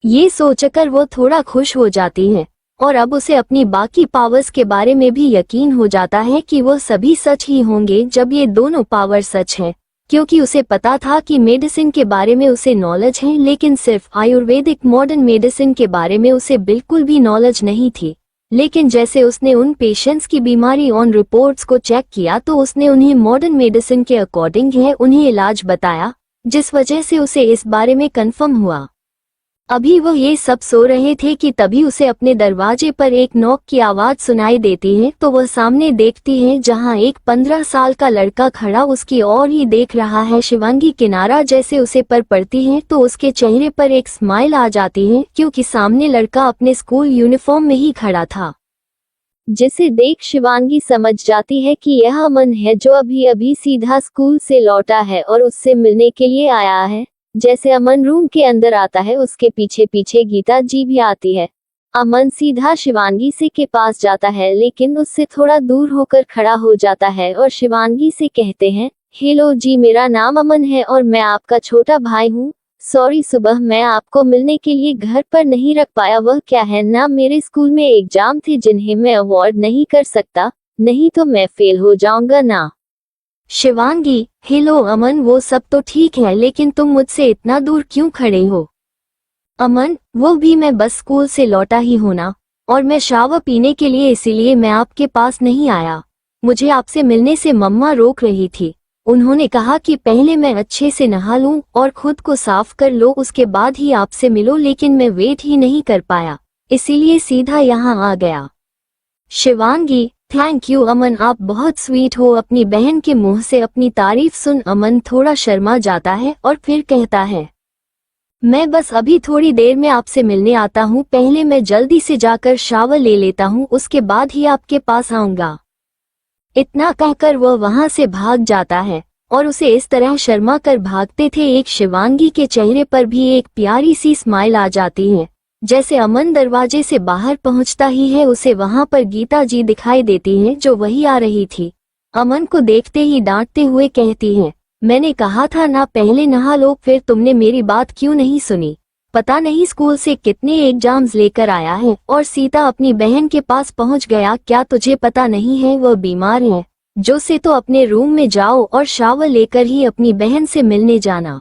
ये सोचकर वो थोड़ा खुश हो जाती है और अब उसे अपनी बाकी पावर्स के बारे में भी यकीन हो जाता है कि वो सभी सच ही होंगे जब ये दोनों पावर सच हैं, क्योंकि उसे पता था कि मेडिसिन के बारे में उसे नॉलेज है, लेकिन सिर्फ आयुर्वेदिक मॉडर्न मेडिसिन के बारे में उसे बिल्कुल भी नॉलेज नहीं थी। लेकिन जैसे उसने उन पेशेंट्स की बीमारी ऑन रिपोर्ट्स को चेक किया तो उसने उन्हें मॉडर्न मेडिसिन के अकॉर्डिंग है उन्हें इलाज बताया, जिस वजह से उसे इस बारे में कंफर्म हुआ। अभी वह ये सब सो रहे थे कि तभी उसे अपने दरवाजे पर एक नॉक की आवाज सुनाई देती है। तो वह सामने देखती है जहां एक 15 साल का लड़का खड़ा उसकी ओर ही देख रहा है। शिवांगी किनारा जैसे उसे पर पड़ती है तो उसके चेहरे पर एक स्माइल आ जाती है, क्योंकि सामने लड़का अपने स्कूल यूनिफॉर्म में ही खड़ा था, जिसे देख शिवांगी समझ जाती है कि यह अमन है जो अभी अभी सीधा स्कूल से लौटा है और उससे मिलने के लिए आया है। जैसे अमन रूम के अंदर आता है उसके पीछे पीछे गीता जी भी आती है। अमन सीधा शिवांगी से के पास जाता है, लेकिन उससे थोड़ा दूर होकर खड़ा हो जाता है और शिवांगी से कहते हैं, हेलो जी, मेरा नाम अमन है और मैं आपका छोटा भाई हूँ। सॉरी, सुबह मैं आपको मिलने के लिए घर पर नहीं रख पाया। वह क्या है ना, मेरे स्कूल में एग्जाम थे जिन्हें मैं अवॉइड नहीं कर सकता, नहीं तो मैं फेल हो जाऊंगा ना। शिवांगी, हेलो अमन, वो सब तो ठीक है, लेकिन तुम मुझसे इतना दूर क्यों खड़े हो? अमन, वो भी मैं बस स्कूल से लौटा ही हूं ना, और मैं शावर पीने के लिए, इसीलिए मैं आपके पास नहीं आया। मुझे आपसे मिलने से मम्मा रोक रही थी। उन्होंने कहा कि पहले मैं अच्छे से नहा लूं और खुद को साफ कर लो, उसके बाद ही आपसे मिलो, लेकिन मैं वेट ही नहीं कर पाया, इसीलिए सीधा यहाँ आ गया। शिवांगी, थैंक यू अमन, आप बहुत स्वीट हो। अपनी बहन के मुंह से अपनी तारीफ सुन अमन थोड़ा शर्मा जाता है और फिर कहता है, मैं बस अभी थोड़ी देर में आपसे मिलने आता हूँ, पहले मैं जल्दी से जाकर शावर ले लेता हूँ, उसके बाद ही आपके पास आऊंगा। इतना कहकर वह वहां से भाग जाता है और उसे इस तरह शर्मा कर भागते थे एक शिवांगी के चेहरे पर भी एक प्यारी सी स्माइल आ जाती है। जैसे अमन दरवाजे से बाहर पहुंचता ही है उसे वहां पर गीता जी दिखाई देती हैं जो वही आ रही थी। अमन को देखते ही डांटते हुए कहती हैं, मैंने कहा था ना पहले नहा लो, फिर तुमने मेरी बात क्यों नहीं सुनी? पता नहीं स्कूल से कितने एग्जाम्स लेकर आया है और सीता अपनी बहन के पास पहुंच गया, क्या तुझे पता नहीं है वह बीमार है? जो से तो अपने रूम में जाओ और शावर लेकर ही अपनी बहन से मिलने जाना।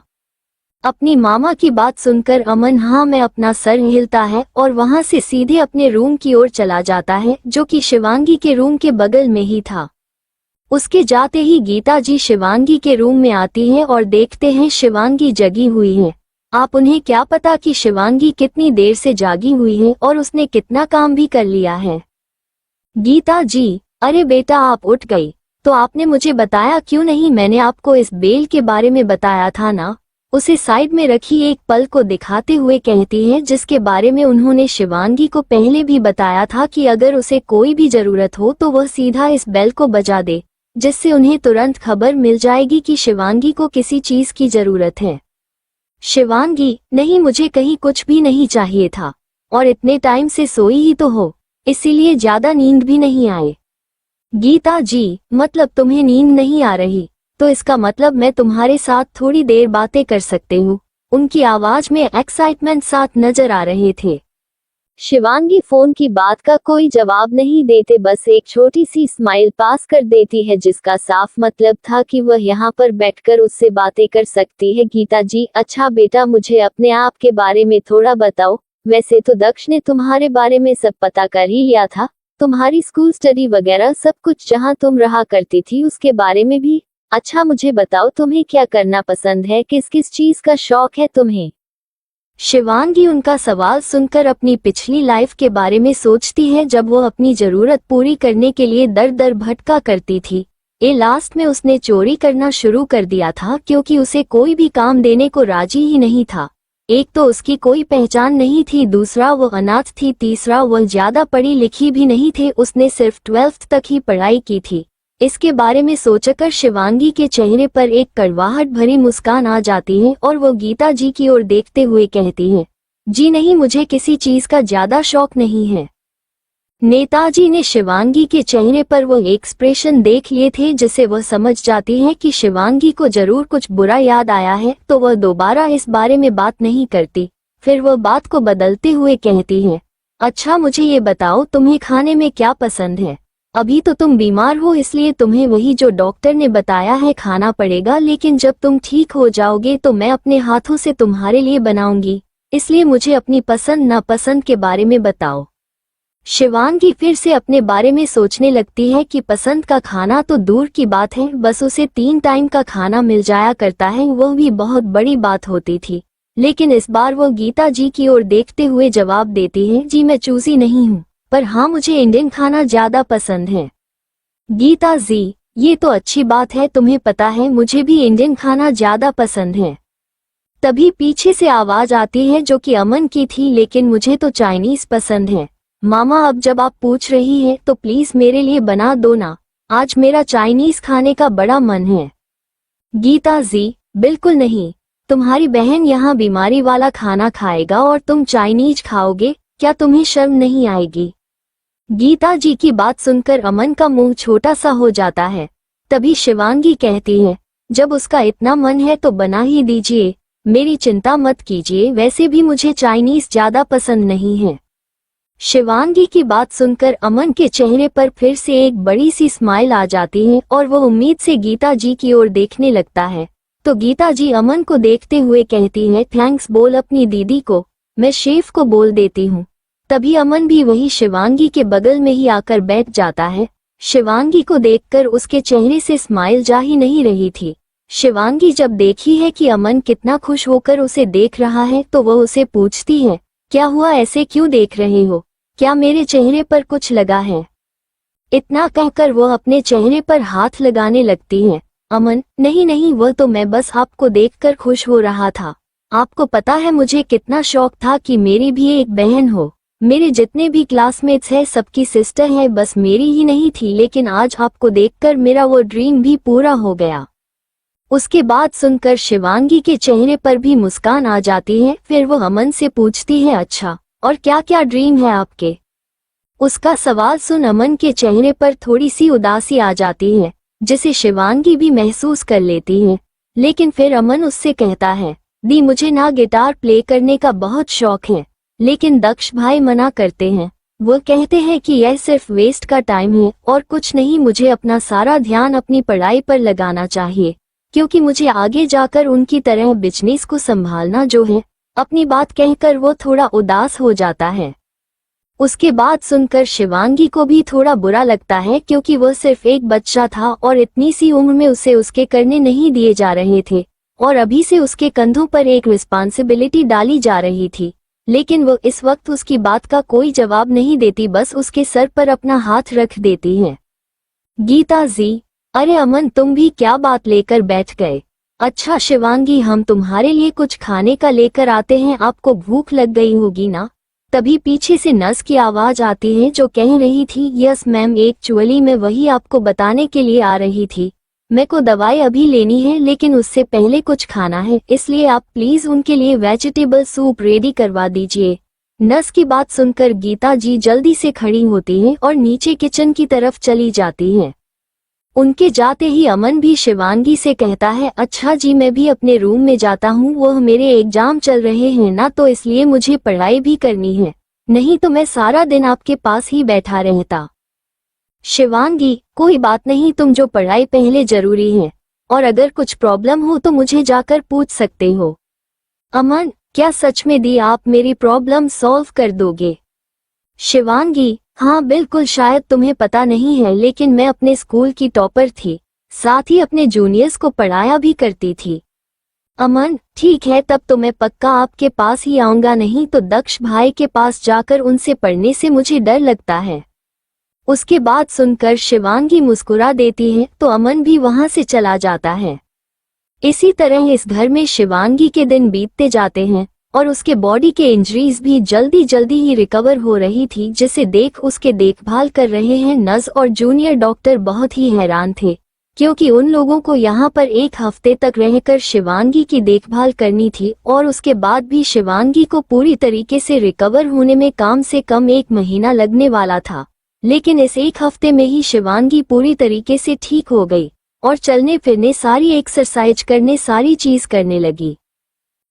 अपनी मामा की बात सुनकर अमन हाँ मैं अपना सर हिलता है और वहां से सीधे अपने रूम की ओर चला जाता है, जो कि शिवांगी के रूम के बगल में ही था। उसके जाते ही गीता जी शिवांगी के रूम में आती है और देखते हैं शिवांगी जगी हुई है। आप उन्हें क्या पता कि शिवांगी कितनी देर से जागी हुई है और उसने कितना काम भी कर लिया है। गीता जी, अरे बेटा आप उठ गई, तो आपने मुझे बताया क्यों नहीं? मैंने आपको इस बेल के बारे में बताया था ना। उसे साइड में रखी एक पल को दिखाते हुए कहती है, जिसके बारे में उन्होंने शिवांगी को पहले भी बताया था कि अगर उसे कोई भी जरूरत हो तो वह सीधा इस बेल को बजा दे। जिससे उन्हें तुरंत खबर मिल जाएगी कि शिवांगी को किसी चीज की जरूरत है। शिवांगी, नहीं, मुझे कहीं कुछ भी नहीं चाहिए था, और इतने टाइम से सोई ही तो हो, इसीलिए ज्यादा नींद भी नहीं आए। गीता जी, मतलब तुम्हें नींद नहीं आ रही, तो इसका मतलब मैं तुम्हारे साथ थोड़ी देर बातें कर सकती हूँ। उनकी आवाज में एक्साइटमेंट साथ नजर आ रहे थे। शिवांगी फोन की बात का कोई जवाब नहीं देते, बस एक छोटी सी स्माइल पास कर देती है, जिसका साफ मतलब था कि वह यहाँ पर बैठकर उससे बातें कर सकती है। गीता जी, अच्छा बेटा, मुझे अपने आप के बारे में थोड़ा बताओ। वैसे तो दक्ष ने तुम्हारे बारे में सब पता कर ही लिया था, तुम्हारी स्कूल स्टडी वगैरह सब कुछ, जहाँ तुम रहा करती थी उसके बारे में भी। अच्छा मुझे बताओ, तुम्हें क्या करना पसंद है, किस किस चीज का शौक है तुम्हें? शिवांगी उनका सवाल सुनकर अपनी पिछली लाइफ के बारे में सोचती है, जब वो अपनी जरूरत पूरी करने के लिए दर दर भटका करती थी। लास्ट में उसने चोरी करना शुरू कर दिया था, क्योंकि उसे कोई भी काम देने को राजी ही नहीं था। एक तो उसकी कोई पहचान नहीं थी, दूसरा वो अनाथ थी, तीसरा वो ज्यादा पढ़ी लिखी भी नहीं थे, उसने सिर्फ 12th तक ही पढ़ाई की थी। इसके बारे में सोचकर शिवांगी के चेहरे पर एक कड़वाहट भरी मुस्कान आ जाती है और वो गीता जी की ओर देखते हुए कहती है, जी नहीं, मुझे किसी चीज का ज्यादा शौक नहीं है। नेताजी ने शिवांगी के चेहरे पर वो एक्सप्रेशन देख लिए थे, जिसे वह समझ जाती है कि शिवांगी को जरूर कुछ बुरा याद आया है, तो वह दोबारा इस बारे में बात नहीं करती। फिर वह बात को बदलते हुए कहती है, अच्छा मुझे ये बताओ, तुम्हें खाने में क्या पसंद है? अभी तो तुम बीमार हो, इसलिए तुम्हें वही जो डॉक्टर ने बताया है खाना पड़ेगा, लेकिन जब तुम ठीक हो जाओगे तो मैं अपने हाथों से तुम्हारे लिए बनाऊंगी, इसलिए मुझे अपनी पसंद नापसंद के बारे में बताओ। शिवांगी फिर से अपने बारे में सोचने लगती है कि पसंद का खाना तो दूर की बात है, बस उसे 3 टाइम का खाना मिल जाया करता है, वह भी बहुत बड़ी बात होती थी। लेकिन इस बार वो गीता जी की ओर देखते हुए जवाब देती है, जी मैं चूजी नहीं हूँ, पर हाँ मुझे इंडियन खाना ज्यादा पसंद है। गीता जी, ये तो अच्छी बात है, तुम्हें पता है मुझे भी इंडियन खाना ज्यादा पसंद है। तभी पीछे से आवाज आती है जो कि अमन की थी, लेकिन मुझे तो चाइनीज पसंद है। मामा, अब जब आप पूछ रही हैं तो प्लीज मेरे लिए बना दो ना, आज मेरा चाइनीज खाने का बड़ा मन है। गीता जी, बिल्कुल नहीं, तुम्हारी बहन यहाँ बीमारी वाला खाना खाएगा और तुम चाइनीज खाओगे, क्या तुम्हें शर्म नहीं आएगी? गीता जी की बात सुनकर अमन का मुंह छोटा सा हो जाता है। तभी शिवांगी कहती है, जब उसका इतना मन है तो बना ही दीजिए, मेरी चिंता मत कीजिए, वैसे भी मुझे चाइनीज ज्यादा पसंद नहीं है। शिवांगी की बात सुनकर अमन के चेहरे पर फिर से एक बड़ी सी स्माइल आ जाती है और वो उम्मीद से गीता जी की ओर देखने लगता है। तो गीता जी अमन को देखते हुए कहती है, थैंक्स बोल अपनी दीदी को, मैं शेफ को बोल देती हूँ। तभी अमन भी वही शिवांगी के बगल में ही आकर बैठ जाता है। शिवांगी को देखकर उसके चेहरे से स्माइल जा ही नहीं रही थी। शिवांगी जब देखी है कि अमन कितना खुश होकर उसे देख रहा है तो वह उसे पूछती है, क्या हुआ, ऐसे क्यों देख रहे हो, क्या मेरे चेहरे पर कुछ लगा है? इतना कहकर वह अपने चेहरे पर हाथ लगाने लगती है। अमन, नहीं नहीं, वह तो मैं बस आपको देखकर खुश हो रहा था। आपको पता है मुझे कितना शौक था कि मेरी भी एक बहन हो। मेरे जितने भी क्लासमेट्स हैं सबकी सिस्टर है, बस मेरी ही नहीं थी, लेकिन आज आपको देखकर मेरा वो ड्रीम भी पूरा हो गया। उसके बाद सुनकर शिवांगी के चेहरे पर भी मुस्कान आ जाती है। फिर वो अमन से पूछती है, अच्छा और क्या क्या ड्रीम है आपके? उसका सवाल सुन अमन के चेहरे पर थोड़ी सी उदासी आ जाती है, जिसे शिवांगी भी महसूस कर लेती है। लेकिन फिर अमन उससे कहता है, दी मुझे ना गिटार प्ले करने का बहुत शौक है, लेकिन दक्ष भाई मना करते हैं। वो कहते हैं कि यह सिर्फ वेस्ट का टाइम है और कुछ नहीं, मुझे अपना सारा ध्यान अपनी पढ़ाई पर लगाना चाहिए, क्योंकि मुझे आगे जाकर उनकी तरह बिजनेस को संभालना जो है। अपनी बात कहकर वो थोड़ा उदास हो जाता है। उसके बाद सुनकर शिवांगी को भी थोड़ा बुरा लगता है, क्योंकि वो सिर्फ एक बच्चा था और इतनी सी उम्र में उसे उसके करने नहीं दिए जा रहे थे और अभी से उसके कंधों पर एक रिस्पॉन्सिबिलिटी डाली जा रही थी। लेकिन वो इस वक्त उसकी बात का कोई जवाब नहीं देती, बस उसके सर पर अपना हाथ रख देती है। गीता जी, अरे अमन, तुम भी क्या बात लेकर बैठ गए? अच्छा शिवांगी, हम तुम्हारे लिए कुछ खाने का लेकर आते हैं, आपको भूख लग गई होगी ना? तभी पीछे से नर्स की आवाज आती है जो कह रही थी, यस मैम, एक्चुअली मैं वही आपको बताने के लिए आ रही थी। मेरे को दवाई अभी लेनी है लेकिन उससे पहले कुछ खाना है, इसलिए आप प्लीज उनके लिए वेजिटेबल सूप रेडी करवा दीजिए। नर्स की बात सुनकर गीता जी जल्दी से खड़ी होती हैं और नीचे किचन की तरफ चली जाती हैं। उनके जाते ही अमन भी शिवांगी से कहता है, अच्छा जी मैं भी अपने रूम में जाता हूँ, वह मेरे एग्जाम चल रहे हैं ना, तो इसलिए मुझे पढ़ाई भी करनी है, नहीं तो मैं सारा दिन आपके पास ही बैठा रहता। शिवांगी, कोई बात नहीं, तुम जो पढ़ाई पहले जरूरी है, और अगर कुछ प्रॉब्लम हो तो मुझे जाकर पूछ सकते हो। अमन, क्या सच में दी आप मेरी प्रॉब्लम सॉल्व कर दोगे? शिवांगी, हाँ बिल्कुल, शायद तुम्हें पता नहीं है लेकिन मैं अपने स्कूल की टॉपर थी, साथ ही अपने जूनियर्स को पढ़ाया भी करती थी। अमन, ठीक है, तब तो मैं पक्का आपके पास ही आऊंगा, नहीं तो दक्ष भाई के पास जाकर उनसे पढ़ने से मुझे डर लगता है। उसके बाद सुनकर शिवांगी मुस्कुरा देती है तो अमन भी वहां से चला जाता है। इसी तरह इस घर में शिवांगी के दिन बीतते जाते हैं और उसके बॉडी के इंजरीज भी जल्दी जल्दी ही रिकवर हो रही थी, जिसे देख उसके देखभाल कर रहे हैं नर्स और जूनियर डॉक्टर बहुत ही हैरान थे, क्योंकि उन लोगों को यहाँ पर एक हफ्ते तक रहकर शिवांगी की देखभाल करनी थी और उसके बाद भी शिवांगी को पूरी तरीके से रिकवर होने में कम से कम 1 महीना लगने वाला था। लेकिन इस 1 हफ्ते में ही शिवांगी पूरी तरीके से ठीक हो गई और चलने फिरने, सारी एक्सरसाइज करने, सारी चीज करने लगी।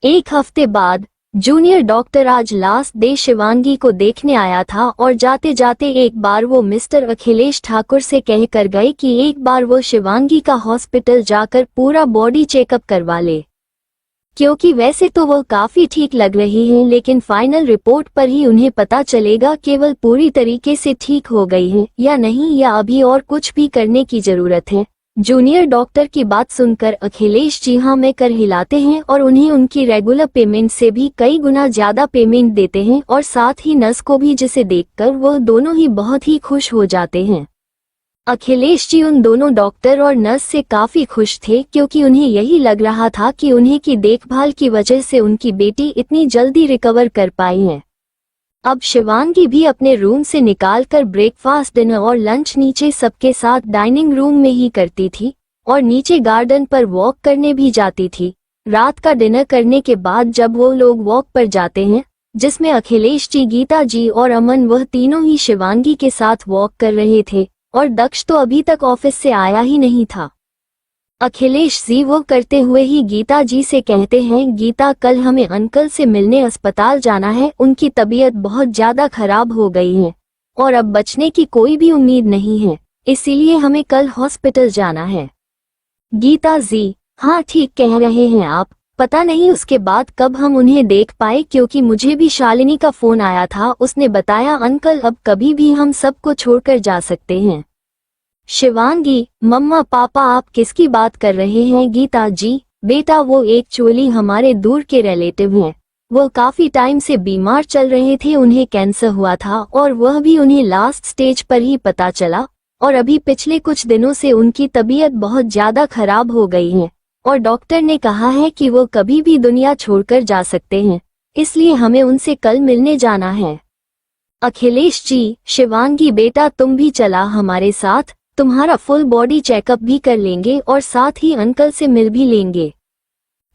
1 हफ्ते बाद जूनियर डॉक्टर आज लास्ट डे शिवांगी को देखने आया था और जाते जाते एक बार वो मिस्टर अखिलेश ठाकुर से कह कर गए कि एक बार वो शिवांगी का हॉस्पिटल जाकर पूरा बॉडी चेकअप करवा ले, क्योंकि वैसे तो वो काफी ठीक लग रही है लेकिन फाइनल रिपोर्ट पर ही उन्हें पता चलेगा केवल पूरी तरीके से ठीक हो गई है या नहीं, या अभी और कुछ भी करने की जरूरत है। जूनियर डॉक्टर की बात सुनकर अखिलेश जी हाँ में कर हिलाते हैं और उन्हें उनकी रेगुलर पेमेंट से भी कई गुना ज्यादा पेमेंट देते हैं और साथ ही नर्स को भी, जिसे देखकर वह दोनों ही बहुत ही खुश हो जाते हैं। अखिलेश जी उन दोनों डॉक्टर और नर्स से काफी खुश थे, क्योंकि उन्हें यही लग रहा था कि उन्हें की देखभाल की वजह से उनकी बेटी इतनी जल्दी रिकवर कर पाई है। अब शिवांगी भी अपने रूम से निकालकर ब्रेकफास्ट, डिनर और लंच नीचे सबके साथ डाइनिंग रूम में ही करती थी और नीचे गार्डन पर वॉक करने भी जाती थी। रात का डिनर करने के बाद जब वो लोग वॉक पर जाते हैं, जिसमें अखिलेश जी, गीता जी और अमन, वह तीनों ही शिवांगी के साथ वॉक कर रहे थे और दक्ष तो अभी तक ऑफिस से आया ही नहीं था। अखिलेश जी वो करते हुए ही गीता जी से कहते हैं, गीता कल हमें अंकल से मिलने अस्पताल जाना है, उनकी तबीयत बहुत ज्यादा खराब हो गई है और अब बचने की कोई भी उम्मीद नहीं है, इसीलिए हमें कल हॉस्पिटल जाना है। गीता जी, हाँ ठीक कह रहे हैं आप, पता नहीं उसके बाद कब हम उन्हें देख पाए, क्योंकि मुझे भी शालिनी का फोन आया था, उसने बताया अंकल अब कभी भी हम सबको छोड़कर जा सकते हैं। शिवांगी, मम्मा पापा आप किसकी बात कर रहे हैं? गीता जी, बेटा वो एक्चुअली हमारे दूर के रिलेटिव हैं, वो काफी टाइम से बीमार चल रहे थे, उन्हें कैंसर हुआ था और वह भी उन्हें लास्ट स्टेज पर ही पता चला और अभी पिछले कुछ दिनों से उनकी तबीयत बहुत ज्यादा खराब हो गई है और डॉक्टर ने कहा है कि वो कभी भी दुनिया छोड़कर जा सकते हैं, इसलिए हमें उनसे कल मिलने जाना है। अखिलेश जी, शिवांगी बेटा तुम भी चला हमारे साथ, तुम्हारा फुल बॉडी चेकअप भी कर लेंगे और साथ ही अंकल से मिल भी लेंगे।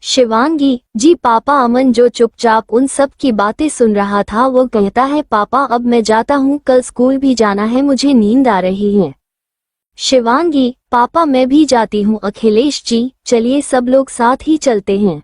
शिवांगी, जी पापा। अमन जो चुपचाप उन सब की बातें सुन रहा था वो कहता है, पापा अब मैं जाता हूँ, कल स्कूल भी जाना है, मुझे नींद आ रही है। शिवांगी, पापा मैं भी जाती हूँ। अखिलेश जी, चलिए सब लोग साथ ही चलते हैं।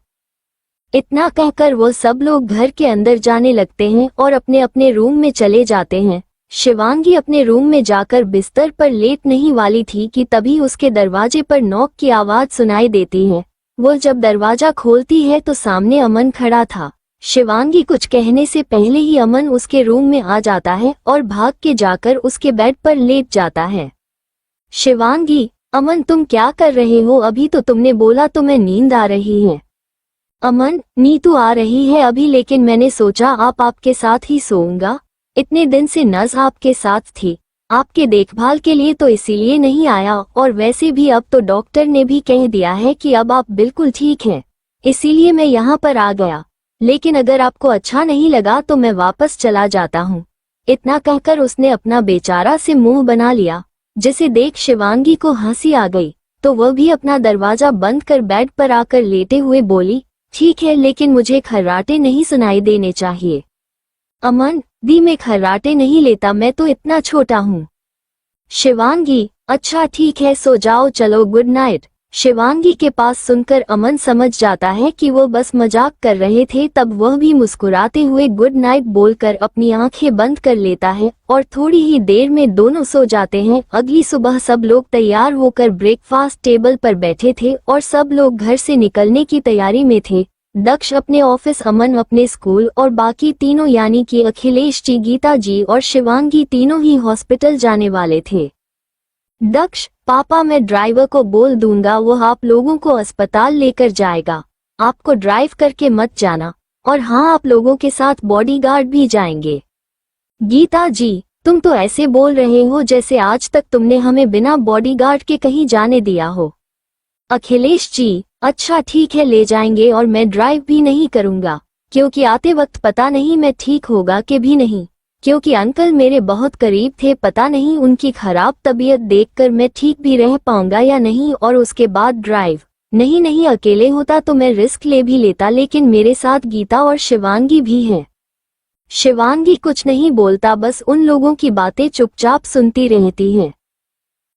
इतना कहकर वो सब लोग घर के अंदर जाने लगते हैं और अपने अपने रूम में चले जाते हैं। शिवांगी अपने रूम में जाकर बिस्तर पर लेट नहीं वाली थी कि तभी उसके दरवाजे पर नॉक की आवाज सुनाई देती है। वो जब दरवाजा खोलती है तो सामने अमन खड़ा था। शिवांगी कुछ कहने से पहले ही अमन उसके रूम में आ जाता है और भाग के जाकर उसके बेड पर लेट जाता है। शिवांगी, अमन तुम क्या कर रहे हो? अभी तो तुमने बोला तो मैं नींद आ रही है। अमन, नींद तो आ रही है अभी, लेकिन मैंने सोचा आपके साथ ही सोऊंगा। इतने दिन से नर्स आपके साथ थी, आपके देखभाल के लिए, तो इसीलिए नहीं आया, और वैसे भी अब तो डॉक्टर ने भी कह दिया है कि अब आप बिल्कुल ठीक हैं, इसीलिए मैं यहाँ पर आ गया। लेकिन अगर आपको अच्छा नहीं लगा तो मैं वापस चला जाता हूँ। इतना कहकर उसने अपना बेचारा से मुंह बना लिया, जिसे देख शिवांगी को हंसी आ गई, तो वह भी अपना दरवाजा बंद कर बेड पर आकर लेटे हुए बोली, ठीक है, लेकिन मुझे खर्राटे नहीं सुनाई देने चाहिए। अमन दी, मैं खर्राटे नहीं लेता, मैं तो इतना छोटा हूँ। शिवांगी, अच्छा ठीक है, सो जाओ, चलो, गुड नाइट। शिवांगी के पास सुनकर अमन समझ जाता है कि वो बस मजाक कर रहे थे। तब वह भी मुस्कुराते हुए गुड नाइट बोलकर अपनी आंखें बंद कर लेता है और थोड़ी ही देर में दोनों सो जाते हैं। अगली सुबह सब लोग तैयार होकर ब्रेकफास्ट टेबल पर बैठे थे और सब लोग घर से निकलने की तैयारी में थे। दक्ष अपने ऑफिस, अमन अपने स्कूल और बाकी तीनों यानी कि अखिलेश जी, गीता जी और शिवांगी तीनों ही हॉस्पिटल जाने वाले थे। दक्ष, पापा मैं ड्राइवर को बोल दूंगा, वो आप लोगों को अस्पताल लेकर जाएगा। आपको ड्राइव करके मत जाना, और हाँ, आप लोगों के साथ बॉडीगार्ड भी जाएंगे। गीता जी, तुम तो ऐसे बोल रहे हो जैसे आज तक तुमने हमें बिना बॉडीगार्ड के कहीं जाने दिया हो। अखिलेश जी, अच्छा ठीक है, ले जाएंगे, और मैं ड्राइव भी नहीं करूंगा, क्योंकि आते वक्त पता नहीं मैं ठीक होगा कि भी नहीं, क्योंकि अंकल मेरे बहुत करीब थे, पता नहीं उनकी खराब तबीयत देखकर मैं ठीक भी रह पाऊंगा या नहीं। और उसके बाद ड्राइव नहीं, अकेले होता तो मैं रिस्क ले भी लेता, लेकिन मेरे साथ गीता और शिवांगी भी हैं। शिवांगी कुछ नहीं बोलता, बस उन लोगों की बातें चुपचाप सुनती रहती है।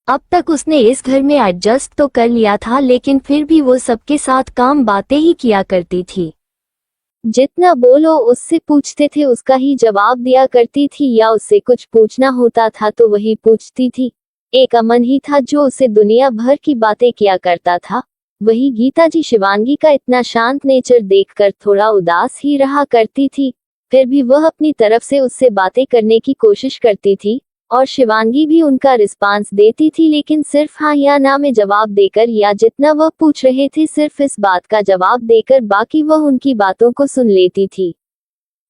अब तक उसने इस घर में एडजस्ट तो कर लिया था, लेकिन फिर भी वो सबके साथ काम बातें ही किया करती थी। जितना बोलो उससे पूछते थे उसका ही जवाब दिया करती थी, या उससे कुछ पूछना होता था तो वही पूछती थी। एक अमन ही था जो उसे दुनिया भर की बातें किया करता था। वही गीता जी शिवांगी का इतना शांत नेचर देखकर थोड़ा उदास ही रहा करती थी, फिर भी वह अपनी तरफ से उससे बातें करने की कोशिश करती थी, और शिवांगी भी उनका रिस्पांस देती थी, लेकिन सिर्फ हाँ या ना में जवाब देकर, या जितना वह पूछ रहे थे सिर्फ इस बात का जवाब देकर, बाकी वह उनकी बातों को सुन लेती थी।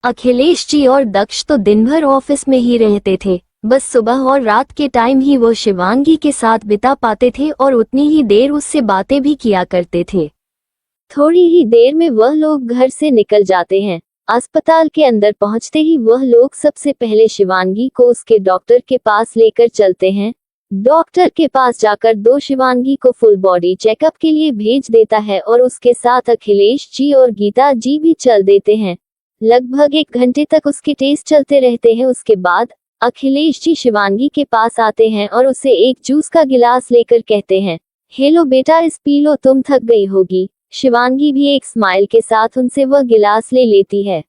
अखिलेश जी और दक्ष तो दिन भर ऑफिस में ही रहते थे, बस सुबह और रात के टाइम ही वो शिवांगी के साथ बिता पाते थे और उतनी ही देर उससे बातें भी किया करते थे। थोड़ी ही देर में वह लोग घर से निकल जाते हैं। अस्पताल के अंदर पहुंचते ही वह लोग सबसे पहले शिवांगी को उसके डॉक्टर के पास लेकर चलते हैं। डॉक्टर के पास जाकर दो शिवांगी को फुल बॉडी चेकअप के लिए भेज देता है और उसके साथ अखिलेश जी और गीता जी भी चल देते हैं। लगभग 1 घंटे तक उसके टेस्ट चलते रहते हैं। उसके बाद अखिलेश जी शिवांगी के पास आते हैं और उसे एक जूस का गिलास लेकर कहते हैं, हेलो बेटा, इस पी लो, तुम थक गई होगी। शिवांगी भी एक स्माइल के साथ उनसे वह गिलास ले लेती है।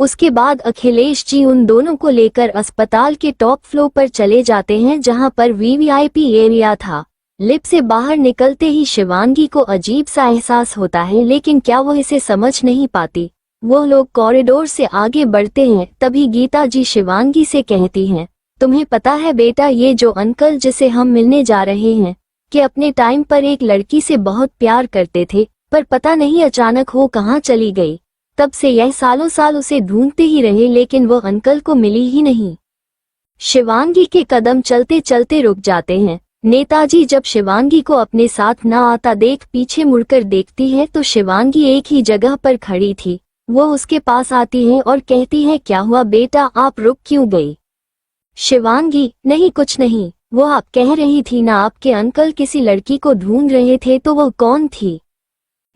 उसके बाद अखिलेश जी उन दोनों को लेकर अस्पताल के टॉप फ्लोर पर चले जाते हैं, जहां पर वीवीआईपी एरिया था। लिफ्ट से बाहर निकलते ही शिवांगी को अजीब सा एहसास होता है, लेकिन क्या वो इसे समझ नहीं पाती। वो लोग कॉरिडोर से आगे बढ़ते हैं, तभी गीता जी शिवांगी से कहती हैं, तुम्हें पता है बेटा, ये जो अंकल जिसे हम मिलने जा रहे हैं, कि अपने टाइम पर एक लड़की से बहुत प्यार करते थे, पर पता नहीं अचानक वो कहाँ चली गई। तब से यह सालों साल उसे ढूंढते ही रहे, लेकिन वो अंकल को मिली ही नहीं। शिवांगी के कदम चलते चलते रुक जाते हैं। नेताजी जब शिवांगी को अपने साथ न आता देख पीछे मुड़कर देखती है तो शिवांगी एक ही जगह पर खड़ी थी। वो उसके पास आती है और कहती है, क्या हुआ बेटा, आप रुक क्यों गई? शिवांगी, नहीं कुछ नहीं, वो आप कह रही थी ना आपके अंकल किसी लड़की को ढूंढ रहे थे, तो वो कौन थी?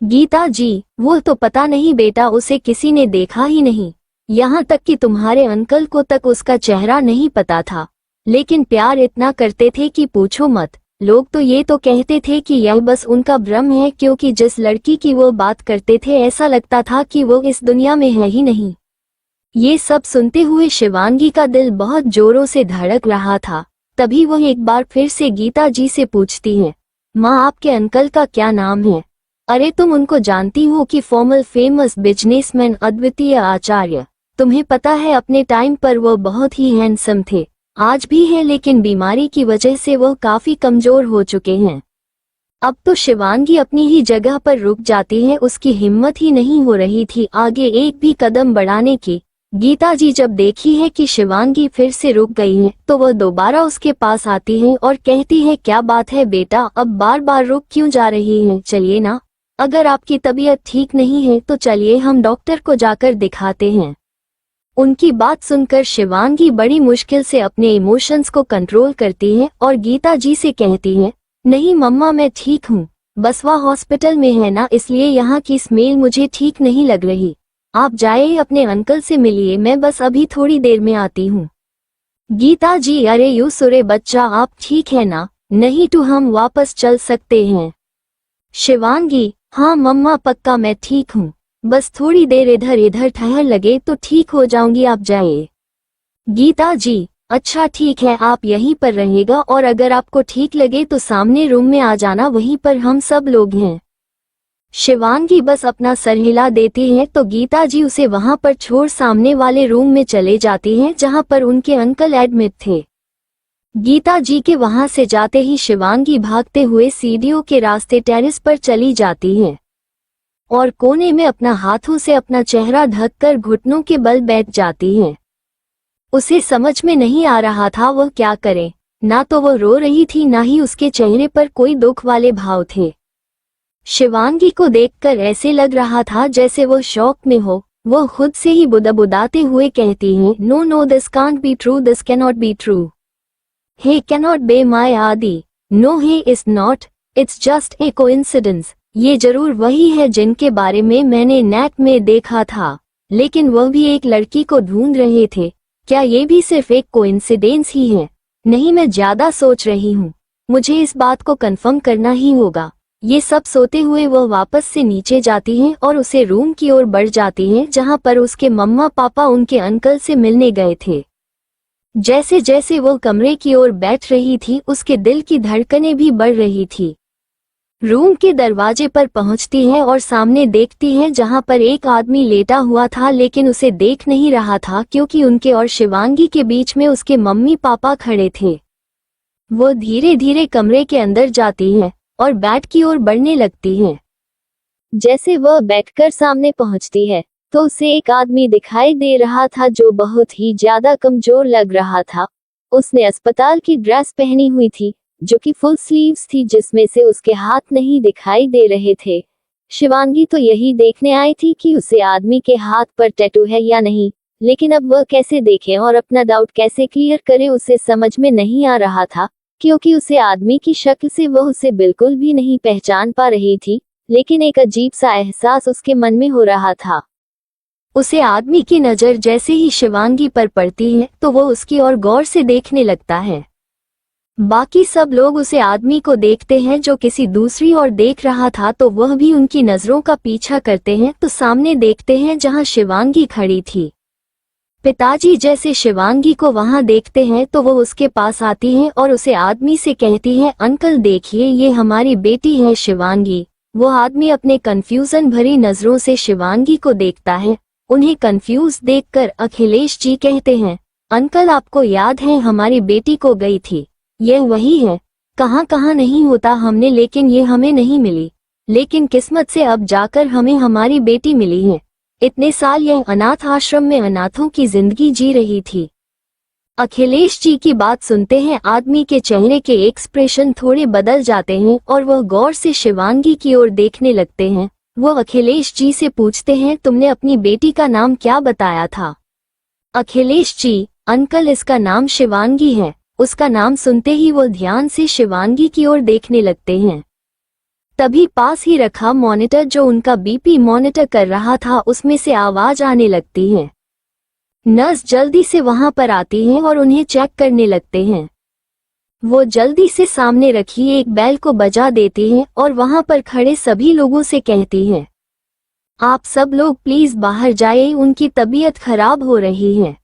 गीता जी, वो तो पता नहीं बेटा, उसे किसी ने देखा ही नहीं, यहाँ तक कि तुम्हारे अंकल को तक उसका चेहरा नहीं पता था, लेकिन प्यार इतना करते थे कि पूछो मत। लोग तो ये तो कहते थे कि यह बस उनका भ्रम है, क्योंकि जिस लड़की की वो बात करते थे ऐसा लगता था कि वो इस दुनिया में है ही नहीं। ये सब सुनते हुए शिवांगी का दिल बहुत जोरों से धड़क रहा था। तभी वो एक बार फिर से गीता जी से पूछती है, माँ आपके अंकल का क्या नाम है? अरे तुम उनको जानती हो कि फॉर्मल फेमस बिजनेसमैन अद्वितीय आचार्य। तुम्हें पता है अपने टाइम पर वो बहुत ही हैंडसम थे, आज भी है, लेकिन बीमारी की वजह से वो काफी कमजोर हो चुके हैं। अब तो शिवांगी अपनी ही जगह पर रुक जाती है, उसकी हिम्मत ही नहीं हो रही थी आगे एक भी कदम बढ़ाने की। गीता जी जब देखी है कि शिवांगी फिर से रुक गई है तो वह दोबारा उसके पास आती है और कहती है, क्या बात है बेटा, अब बार बार रुक क्यों जा रही है, चलिए ना। अगर आपकी तबीयत ठीक नहीं है तो चलिए हम डॉक्टर को जाकर दिखाते हैं। उनकी बात सुनकर शिवांगी बड़ी मुश्किल से अपने इमोशंस को कंट्रोल करती है और गीता जी से कहती है, नहीं मम्मा मैं ठीक हूँ, बस वह हॉस्पिटल में है ना, इसलिए यहाँ की स्मेल मुझे ठीक नहीं लग रही। आप जाइए अपने अंकल से मिलिए, मैं बस अभी थोड़ी देर में आती हूँ। गीता जी, अरे यू सुरे बच्चा आप ठीक है ना, नहीं तो हम वापस चल सकते हैं। शिवांगी, हाँ मम्मा पक्का मैं ठीक हूँ, बस थोड़ी देर इधर इधर ठहर लगे तो ठीक हो जाऊंगी, आप जाइए। गीता जी, अच्छा ठीक है, आप यहीं पर रहेगा और अगर आपको ठीक लगे तो सामने रूम में आ जाना, वहीं पर हम सब लोग हैं। शिवांगी बस अपना सर हिला देती है तो गीता जी उसे वहां पर छोड़ सामने वाले रूम में चले जाती हैं जहां पर उनके अंकल एडमिट थे। गीता जी के वहां से जाते ही शिवांगी भागते हुए सीढ़ियों के रास्ते टेरेस पर चली जाती है और कोने में अपना हाथों से अपना चेहरा ढककर घुटनों के बल बैठ जाती है। उसे समझ में नहीं आ रहा था वह क्या करे, ना तो वह रो रही थी ना ही उसके चेहरे पर कोई दुख वाले भाव थे। शिवांगी को देखकर ऐसे लग रहा था जैसे वह शौक में हो। वह खुद से ही बुदबुदाते हुए कहती है, no no this can't be true, this cannot be true, he cannot be my Adi, no he is not, it's just a coincidence. ये जरूर वही है जिनके बारे में मैंने नेट में देखा था, लेकिन वह भी एक लड़की को ढूंढ रहे थे, क्या ये भी सिर्फ एक कोइंसिडेंस ही है? नहीं, मैं ज्यादा सोच रही हूँ, मुझे इस बात को कंफर्म करना ही होगा। ये सब सोते हुए वह वापस से नीचे जाती हैं और उसे रूम की ओर बढ़ जाती हैं जहां पर उसके मम्मा पापा उनके अंकल से मिलने गए थे। जैसे जैसे वो कमरे की ओर बैठ रही थी उसके दिल की धड़कनें भी बढ़ रही थी। रूम के दरवाजे पर पहुंचती है और सामने देखती है जहां पर एक आदमी लेटा हुआ था, लेकिन उसे देख नहीं रहा था क्योंकि उनके और शिवांगी के बीच में उसके मम्मी पापा खड़े थे। वो धीरे धीरे कमरे के अंदर जाती है और बेड की ओर बढ़ने लगती है। जैसे वह बैठकर सामने पहुंचती है तो उसे एक आदमी दिखाई दे रहा था जो बहुत ही ज्यादा कमजोर लग रहा था। उसने अस्पताल की ड्रेस पहनी हुई थी जो कि फुल स्लीव्स थी, जिसमें से उसके हाथ नहीं दिखाई दे रहे थे। शिवांगी तो यही देखने आई थी कि उसे आदमी के हाथ पर टैटू है या नहीं, लेकिन अब वह कैसे देखे और अपना डाउट कैसे क्लियर करे उसे समझ में नहीं आ रहा था, क्योंकि उसे आदमी की शक्ल से वह उसे बिल्कुल भी नहीं पहचान पा रही थी। लेकिन एक अजीब सा एहसास उसके मन में हो रहा था। उसे आदमी की नजर जैसे ही शिवांगी पर पड़ती है तो वो उसकी ओर गौर से देखने लगता है। बाकी सब लोग उसे आदमी को देखते हैं जो किसी दूसरी ओर देख रहा था, तो वह भी उनकी नजरों का पीछा करते हैं तो सामने देखते हैं जहां शिवांगी खड़ी थी। पिताजी जैसे शिवांगी को वहां देखते हैं तो वो उसके पास आती हैं और उसे आदमी से कहती हैं, अंकल देखिए ये हमारी बेटी है शिवांगी। वो आदमी अपने कंफ्यूजन भरी नजरों से शिवांगी को देखता है। उन्हें कंफ्यूज देखकर अखिलेश जी कहते हैं, अंकल आपको याद है हमारी बेटी को गई थी, ये वही है। कहाँ कहाँ नहीं होता हमने, लेकिन ये हमें नहीं मिली, लेकिन किस्मत से अब जाकर हमें हमारी बेटी मिली है। इतने साल यह अनाथ आश्रम में अनाथों की जिंदगी जी रही थी। अखिलेश जी की बात सुनते हैं आदमी के चेहरे के एक्सप्रेशन थोड़े बदल जाते हैं और वह गौर से शिवांगी की ओर देखने लगते हैं। वो अखिलेश जी से पूछते हैं, तुमने अपनी बेटी का नाम क्या बताया था? अखिलेश जी, अंकल इसका नाम शिवांगी है। उसका नाम सुनते ही वो ध्यान से शिवांगी की ओर देखने लगते हैं। तभी पास ही रखा मॉनिटर जो उनका बीपी मॉनिटर कर रहा था उसमें से आवाज आने लगती है। नर्स जल्दी से वहां पर आती हैं और उन्हें चेक करने लगते हैं। वो जल्दी से सामने रखी एक बेल को बजा देती हैं और वहां पर खड़े सभी लोगों से कहती हैं, आप सब लोग प्लीज बाहर जाइए, उनकी तबीयत खराब हो रही है।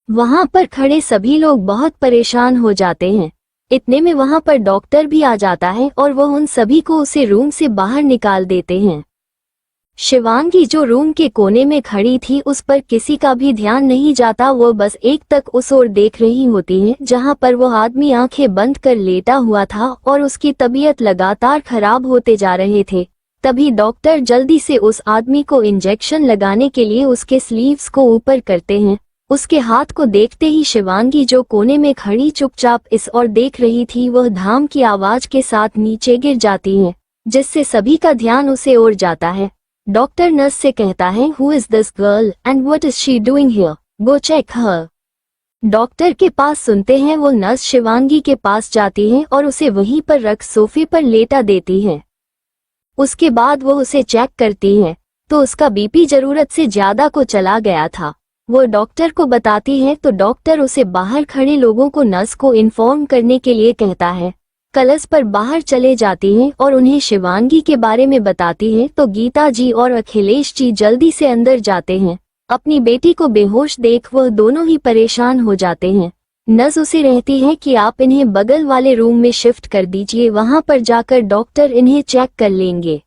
वहां पर खड़े सभी लोग बहुत परेशान हो जाते हैं। इतने में वहां पर डॉक्टर भी आ जाता है और वह उन सभी को उसे रूम से बाहर निकाल देते हैं। शिवांगी जो रूम के कोने में खड़ी थी उस पर किसी का भी ध्यान नहीं जाता, वो बस एक तक उस ओर देख रही होती है जहां पर वो आदमी आंखें बंद कर लेटा हुआ था और उसकी तबीयत लगातार खराब होते जा रहे थे। तभी डॉक्टर जल्दी से उस आदमी को इंजेक्शन लगाने के लिए उसके स्लीव्स को ऊपर करते हैं। उसके हाथ को देखते ही शिवांगी जो कोने में खड़ी चुपचाप इस ओर देख रही थी वह धाम की आवाज के साथ नीचे गिर जाती है जिससे सभी का ध्यान उसे ओर जाता है। डॉक्टर नर्स से कहता है, who is this girl and what is she doing here, go check her. Doctor के पास सुनते हैं वो नर्स शिवांगी के पास जाती है और उसे वहीं पर रख सोफे पर लेटा देती है। उसके बाद वो उसे चेक करती है तो उसका बीपी जरूरत से ज्यादा को चला गया था। वो डॉक्टर को बताती है तो डॉक्टर उसे बाहर खड़े लोगों को नर्स को इन्फॉर्म करने के लिए कहता है। कलश पर बाहर चले जाती हैं और उन्हें शिवांगी के बारे में बताती है तो गीता जी और अखिलेश जी जल्दी से अंदर जाते हैं। अपनी बेटी को बेहोश देख वह दोनों ही परेशान हो जाते हैं। नर्स उसे रहती है कि आप इन्हें बगल वाले रूम में शिफ्ट कर दीजिए, वहां पर जाकर डॉक्टर इन्हें चेक कर लेंगे।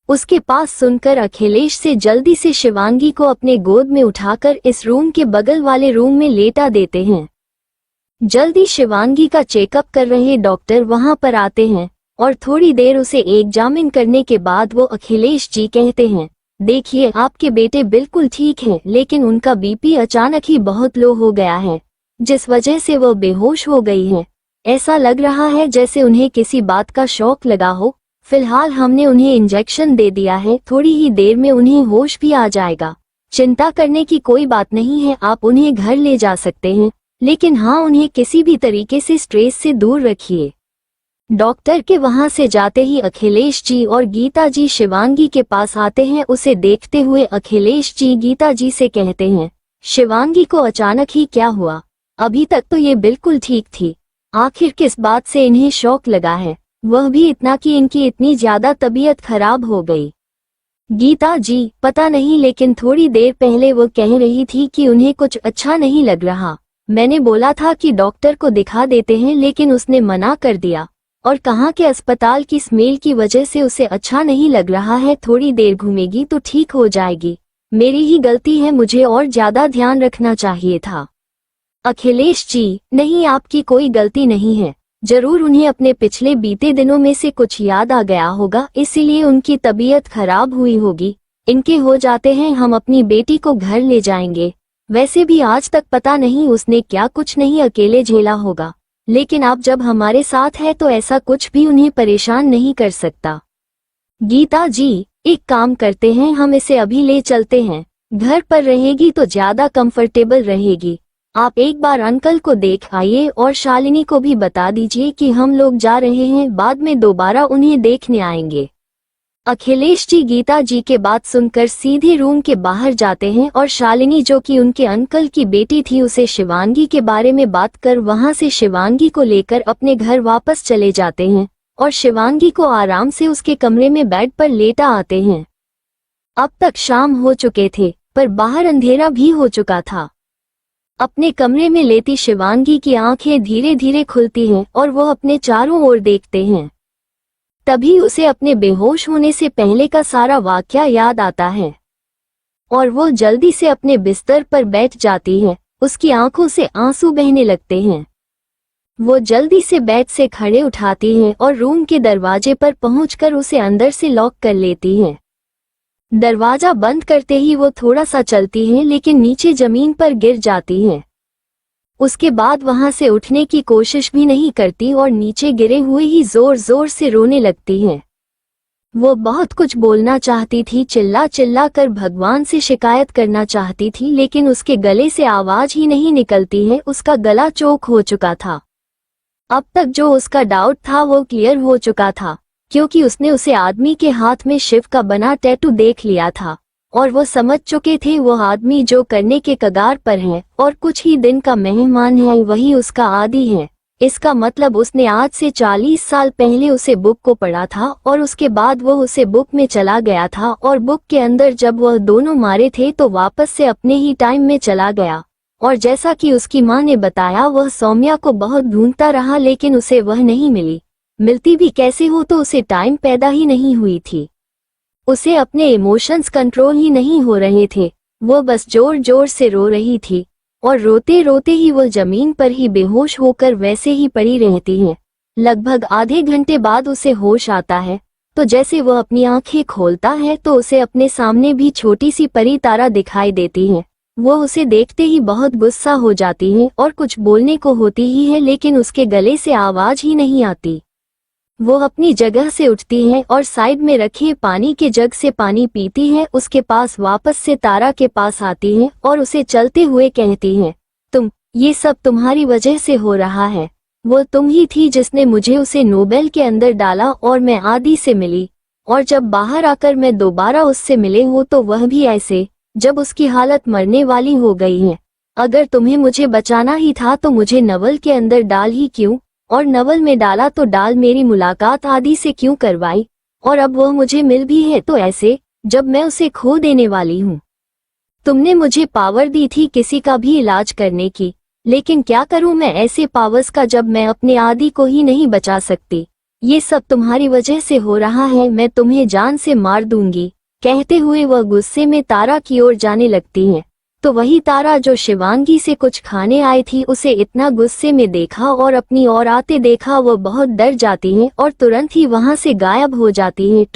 उसके पास सुनकर अखिलेश से जल्दी से शिवांगी को अपने गोद में उठाकर इस रूम के बगल वाले रूम में लेटा देते हैं। जल्दी शिवांगी का चेकअप कर रहे डॉक्टर वहां पर आते हैं और थोड़ी देर उसे एग्जामिन करने के बाद वो अखिलेश जी कहते हैं, देखिए आपके बेटे बिल्कुल ठीक हैं, लेकिन उनका बीपी अचानक ही बहुत लो हो गया है, जिस वजह से वो बेहोश हो गई हैं। ऐसा लग रहा है जैसे उन्हें किसी बात का शौक लगा हो। फिलहाल हमने उन्हें इंजेक्शन दे दिया है, थोड़ी ही देर में उन्हें होश भी आ जाएगा। चिंता करने की कोई बात नहीं है, आप उन्हें घर ले जा सकते हैं, लेकिन हाँ उन्हें किसी भी तरीके से स्ट्रेस से दूर रखिए। डॉक्टर के वहां से जाते ही अखिलेश जी और गीता जी शिवांगी के पास आते हैं। उसे देखते हुए अखिलेश जी गीता जी से कहते हैं, शिवांगी को अचानक ही क्या हुआ? अभी तक तो ये बिल्कुल ठीक थी, आखिर किस बात से इन्हें शौक लगा है, वह भी इतना कि इनकी इतनी ज्यादा तबीयत खराब हो गई। गीता जी, पता नहीं, लेकिन थोड़ी देर पहले वो कह रही थी कि उन्हें कुछ अच्छा नहीं लग रहा। मैंने बोला था कि डॉक्टर को दिखा देते हैं, लेकिन उसने मना कर दिया और कहा कि अस्पताल की स्मेल की वजह से उसे अच्छा नहीं लग रहा है, थोड़ी देर घूमेगी तो ठीक हो जाएगी। मेरी ही गलती है, मुझे और ज्यादा ध्यान रखना चाहिए था। अखिलेश जी, नहीं, आपकी कोई गलती नहीं है। जरूर उन्हें अपने पिछले बीते दिनों में से कुछ याद आ गया होगा, इसीलिए उनकी तबीयत खराब हुई होगी। इनके हो जाते हैं, हम अपनी बेटी को घर ले जाएंगे। वैसे भी आज तक पता नहीं उसने क्या कुछ नहीं अकेले झेला होगा, लेकिन आप जब हमारे साथ है तो ऐसा कुछ भी उन्हें परेशान नहीं कर सकता। गीता जी, एक काम करते हैं, हम इसे अभी ले चलते हैं, घर पर रहेगी तो ज्यादा कंफर्टेबल रहेगी। आप एक बार अंकल को देख आइए और शालिनी को भी बता दीजिए कि हम लोग जा रहे हैं, बाद में दोबारा उन्हें देखने आएंगे। अखिलेश जी गीता जी के बात सुनकर सीधे रूम के बाहर जाते हैं और शालिनी, जो कि उनके अंकल की बेटी थी, उसे शिवांगी के बारे में बात कर वहां से शिवांगी को लेकर अपने घर वापस चले जाते हैं और शिवांगी को आराम से उसके कमरे में बेड पर लेटा आते हैं। अब तक शाम हो चुके थे पर बाहर अंधेरा भी हो चुका था। अपने कमरे में लेटी शिवांगी की आंखें धीरे धीरे खुलती हैं और वो अपने चारों ओर देखते हैं। तभी उसे अपने बेहोश होने से पहले का सारा वाकया याद आता है और वो जल्दी से अपने बिस्तर पर बैठ जाती है। उसकी आंखों से आंसू बहने लगते हैं। वो जल्दी से बेड से खड़े उठाती है और रूम के दरवाजे पर पहुंचकर उसे अंदर से लॉक कर लेती है। दरवाजा बंद करते ही वो थोड़ा सा चलती है, लेकिन नीचे जमीन पर गिर जाती है। उसके बाद वहां से उठने की कोशिश भी नहीं करती और नीचे गिरे हुए ही जोर जोर से रोने लगती है। वो बहुत कुछ बोलना चाहती थी, चिल्ला चिल्ला कर भगवान से शिकायत करना चाहती थी, लेकिन उसके गले से आवाज ही नहीं निकलती है। उसका गला चोक हो चुका था। अब तक जो उसका डाउट था वो क्लियर हो चुका था, क्योंकि उसने उसे आदमी के हाथ में शिव का बना टैटू देख लिया था और वो समझ चुके थे वो आदमी जो करने के कगार पर है और कुछ ही दिन का मेहमान है, वही उसका आदी है। इसका मतलब उसने आज से 40 साल पहले उसे बुक को पढ़ा था और उसके बाद वो उसे बुक में चला गया था और बुक के अंदर जब वह दोनों मारे थे तो वापस से अपने ही टाइम में चला गया। और जैसा कि उसकी माँ ने बताया, वह सौम्या को बहुत ढूंढता रहा, लेकिन उसे वह नहीं मिली। मिलती भी कैसे हो, तो उसे टाइम पैदा ही नहीं हुई थी। उसे अपने इमोशंस कंट्रोल ही नहीं हो रहे थे। वो बस जोर जोर से रो रही थी और रोते रोते ही वो जमीन पर ही बेहोश होकर वैसे ही पड़ी रहती है। लगभग आधे घंटे बाद उसे होश आता है, तो जैसे वो अपनी आंखें खोलता है तो उसे अपने सामने भी छोटी सी परी तारा दिखाई देती है। वो उसे देखते ही बहुत गुस्सा हो जाती है और कुछ बोलने को होती ही है, लेकिन उसके गले से आवाज ही नहीं आती। वो अपनी जगह से उठती है और साइड में रखे पानी के जग से पानी पीती है। उसके पास वापस से तारा के पास आती है और उसे चलते हुए कहती है, ये सब तुम्हारी वजह से हो रहा है। वो तुम ही थी जिसने मुझे उसे नोबेल के अंदर डाला और मैं आदि से मिली, और जब बाहर आकर मैं दोबारा उससे मिले हो तो वह भी ऐसे, जब उसकी हालत मरने वाली हो गई है। अगर तुम्हें मुझे बचाना ही था तो मुझे नवल के अंदर डाल ही क्यों, और नवल में डाला तो डाल मेरी मुलाकात आदि से क्यों करवाई, और अब वह मुझे मिल भी है तो ऐसे, जब मैं उसे खो देने वाली हूँ। तुमने मुझे पावर दी थी किसी का भी इलाज करने की, लेकिन क्या करूं मैं ऐसे पावर्स का जब मैं अपने आदि को ही नहीं बचा सकती। ये सब तुम्हारी वजह से हो रहा है, मैं तुम्हें जान से मार दूंगी। कहते हुए वह गुस्से में तारा की ओर जाने लगती है। तो वही तारा जो शिवांगी से कुछ खाने आई थी, उसे इतना गुस्से में देखा और अपनी ओर आते देखा, वह बहुत डर जाती है और तुरंत ही वहां से गायब हो जाती है।